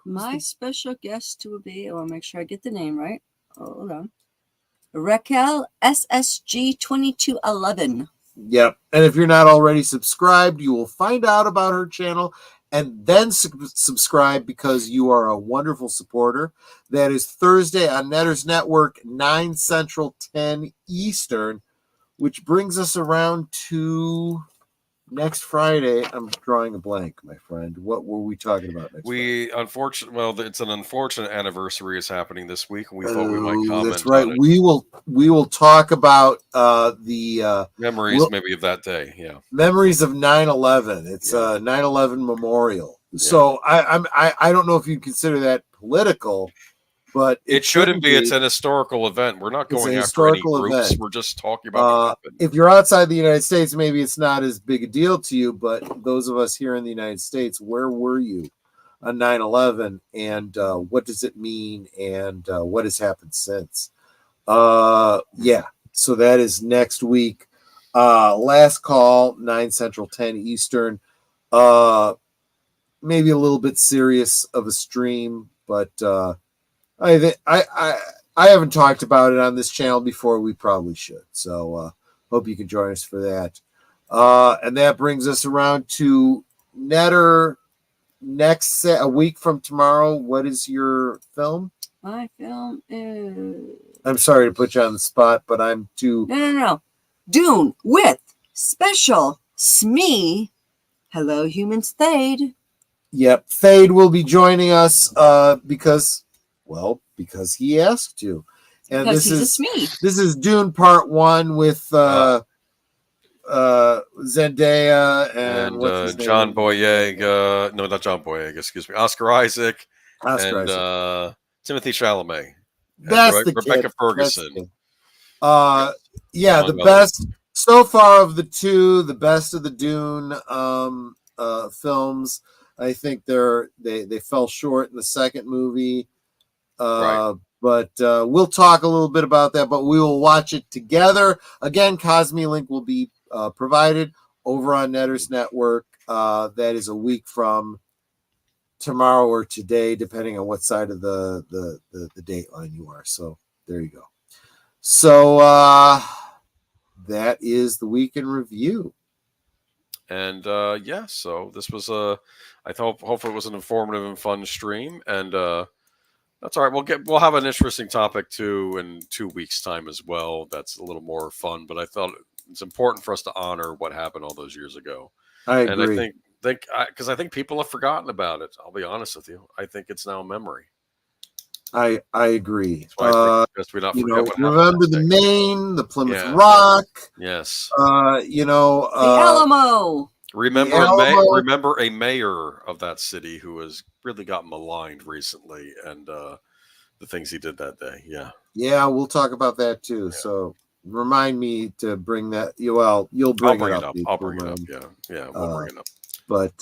My special guest will be, I want to make sure I get the name right. Hold on. Raquel SSG 2211.
Yep. And if you're not already subscribed, you will find out about her channel and then subscribe, because you are a wonderful supporter. That is Thursday on Netter's Network, 9 Central, 10 Eastern, which brings us around to next Friday. I'm drawing a blank, my friend. What were we talking about next Friday?
It's an unfortunate anniversary is happening this week, and we thought we might comment.
That's right.
On it.
We will talk about the
memories maybe of that day. Yeah.
Memories of 9/11. It's 9/11 memorial. Yeah. So I don't know if you'd consider that political, but
it shouldn't be. It's an historical event. We're not going after any groups. We're just talking about what happened.
If you're outside the United States, maybe it's not as big a deal to you, but those of us here in the United States, where were you on 9/11, and what does it mean, and what has happened since? Yeah, so that is next week. Last call, 9 Central, 10 Eastern. Maybe a little bit serious of a stream, but I haven't talked about it on this channel before. We probably should. So hope you can join us for that. And that brings us around to Netter a week from tomorrow, what is your film?
My film is.
I'm sorry to put you on the spot, but I'm too.
No. Dune with special Smee. Hello, humans, Thade.
Yep, Thade will be joining us because he asked to. And
Because he's a Smee.
This is Dune Part 1 with Zendaya and what's his
John
name?
Boyega. No, not John Boyega. Excuse me. Oscar Isaac.
Oscar
and
Isaac.
Timothy Chalamet.
That's the
Rebecca
kid.
Ferguson.
Yeah, the best so far of the two, the best of the Dune films. I think they fell short in the second movie.
Right.
But we'll talk a little bit about that, but we will watch it together. Again, Cosme link will be provided over on Netters Network. That is a week from tomorrow or today, depending on what side of the date line you are. So there you go. So that is the week in review.
And so this was hopefully it was an informative and fun stream. And that's all right. We'll have an interesting topic too in 2 weeks' time as well. That's a little more fun, but I thought it's important for us to honor what happened all those years ago.
I agree.
And I think people have forgotten about it. I'll be honest with you. I think it's now a memory.
I agree.
That's why I think we not forget what happened.
Remember the Maine, the Plymouth Rock.
Yes.
The Alamo.
Remember a mayor of that city who has really got maligned recently, and the things he did that day. Yeah.
Yeah, we'll talk about that too. Yeah. So remind me to bring that. You'll bring it up.
I'll bring it up. Yeah, we'll bring it up.
But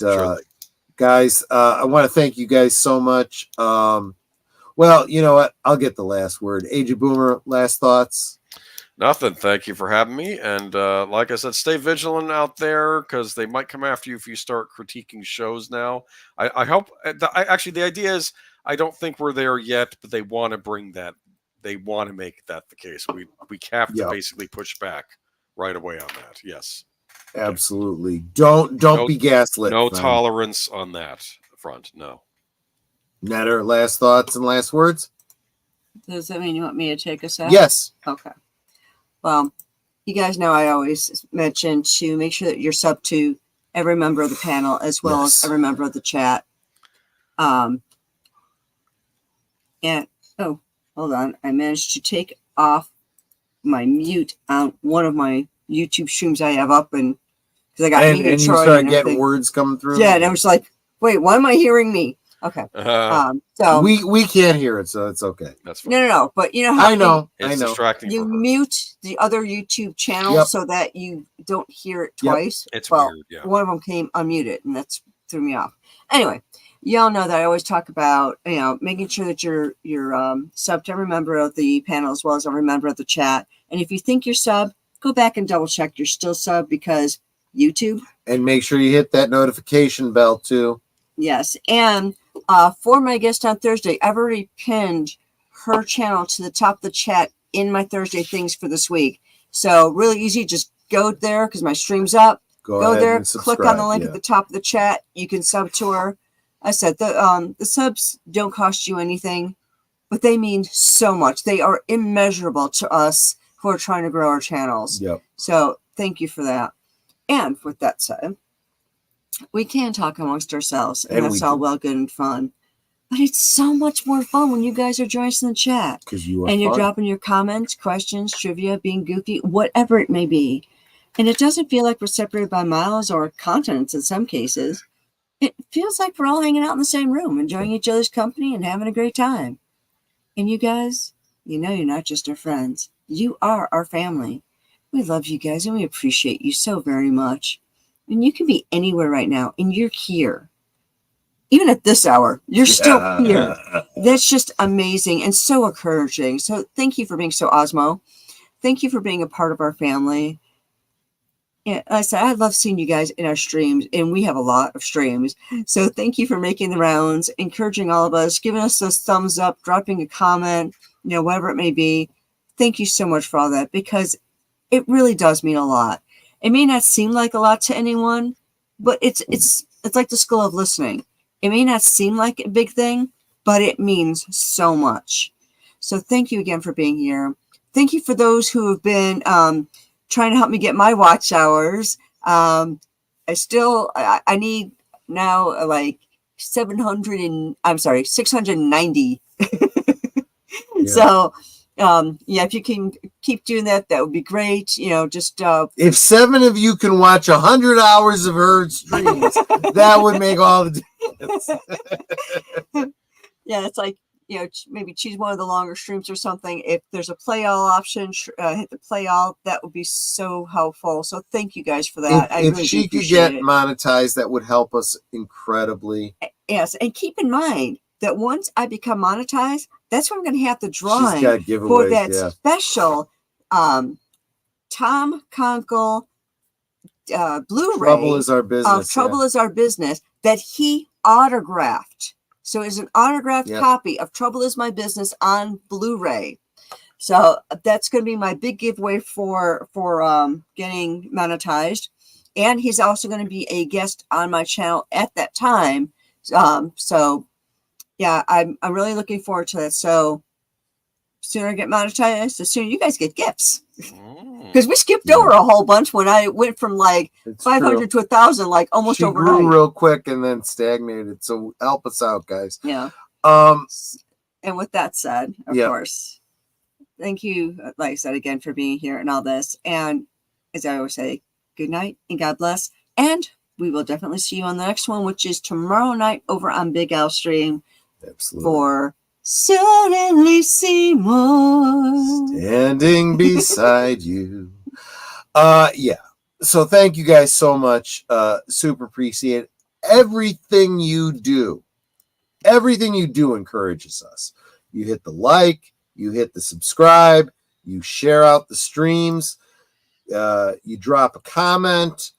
guys, I want to thank you guys so much. Well, you know what? I'll get the last word. Age of Boomer, last thoughts?
Nothing. Thank you for having me. And like I said, stay vigilant out there because they might come after you if you start critiquing shows now. I hope. Actually, the idea is I don't think we're there yet, but they want to bring that. They want to make that the case. We have to basically push back right away on that. Yes.
Absolutely. Don't be gaslit.
No tolerance on that front. No.
Netter, last thoughts and last words?
Does that mean you want me to take us out?
Yes.
Okay. Well, you guys know I always mention to make sure that you're sub to every member of the panel as well as every member of the chat. And hold on. I managed to take off my mute on one of my YouTube streams I have up, and because I got
and you started getting words coming through.
Yeah, and I was like, wait, why am I hearing me? Okay. So
we can't hear it, so it's okay.
That's fine.
No. But you know how
I know.
Distracting.
You mute the other YouTube channel so that you don't hear it twice.
It's weird. Yeah.
One of them came unmuted, and that's threw me off. Anyway, y'all know that I always talk about making sure that you're sub to every member of the panel as well as every member of the chat. And if you think you're sub, go back and double check you're still sub because YouTube.
And make sure you hit that notification bell too.
Yes, and for my guest on Thursday, I've already pinned her channel to the top of the chat in my Thursday things for this week. So really easy, just go there because my stream's up. Go there, click on the link at the top of the chat. You can sub to her. I said the subs don't cost you anything, but they mean so much. They are immeasurable to us who are trying to grow our channels.
Yep.
So thank you for that. And with that said, we can talk amongst ourselves, and that's all well, good, and fun. But it's so much more fun when you guys are joining us in the chat.
Because you're
dropping your comments, questions, trivia, being goofy, whatever it may be. And it doesn't feel like we're separated by miles or continents in some cases. It feels like we're all hanging out in the same room, enjoying each other's company and having a great time. And you guys, you're not just our friends. You are our family. We love you guys, and we appreciate you so very much. And you can be anywhere right now, and you're here. Even at this hour, you're still here. That's just amazing and so encouraging. So thank you for being so Osmo. Thank you for being a part of our family. And like I said, I love seeing you guys in our streams, and we have a lot of streams. So thank you for making the rounds, encouraging all of us, giving us those thumbs up, dropping a comment, whatever it may be. Thank you so much for all that, because it really does mean a lot. It may not seem like a lot to anyone, but it's like the skill of listening.
It may not seem like a big thing, but it means so much. So thank you again for being here. Thank you for those who have been trying to help me get my watch hours. I need now like 690.
Yeah.
So if you can keep doing that, that would be great. Just
if 7 of you can watch 100 hours of her streams, that would make all the difference.
Yeah, it's like, maybe choose one of the longer streams or something. If there's a play all option, hit the play all. That would be so helpful. So thank you guys for that.
If she could get monetized, that would help us incredibly.
Yes, and keep in mind that once I become monetized, that's when I'm going to have the drawing for that special Tom Conkle Blu-ray.
Trouble is Our Business.
Trouble is Our Business that he autographed. So it's an autographed copy of Trouble is My Business on Blu-ray. So that's going to be my big giveaway for getting monetized. And he's also going to be a guest on my channel at that time. So yeah, I'm really looking forward to it. So sooner I get monetized, the sooner you guys get gifts. Because we skipped over a whole bunch when I went from like 500 to 1,000, like almost overnight.
Grew real quick and then stagnated. So help us out, guys.
Yeah. And with that said, of course, thank you, like I said, again for being here and all this. And as I always say, good night and God bless. And we will definitely see you on the next one, which is tomorrow night over on Big Al Stream.
Absolutely.
For Suddenly Seymour
standing beside you. So thank you guys so much. Super appreciate it. Everything you do encourages us. You hit the like, you hit the subscribe, you share out the streams, you drop a comment,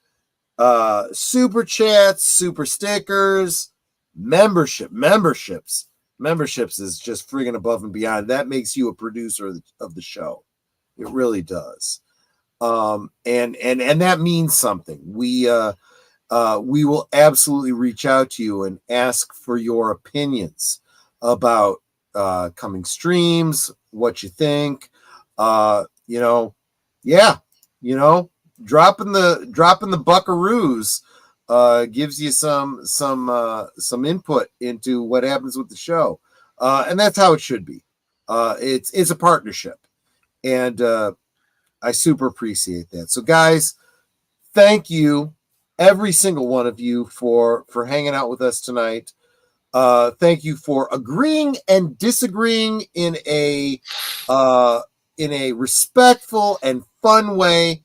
super chats, super stickers, memberships is just friggin' above and beyond. That makes you a producer of the show. It really does. And that means something. We will absolutely reach out to you and ask for your opinions about coming streams, what you think. Dropping the buckaroos gives you some input into what happens with the show, and that's how it should be. It's a partnership, and I super appreciate that. So, guys, thank you, every single one of you, for hanging out with us tonight. Thank you for agreeing and disagreeing in a respectful and fun way.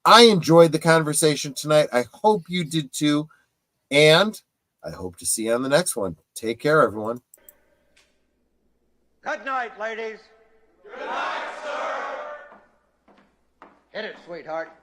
I enjoyed the conversation tonight. I hope you did too. And I hope to see you on the next one. Take care, everyone.
Good night, ladies.
Good night, sir.
Hit it, sweetheart.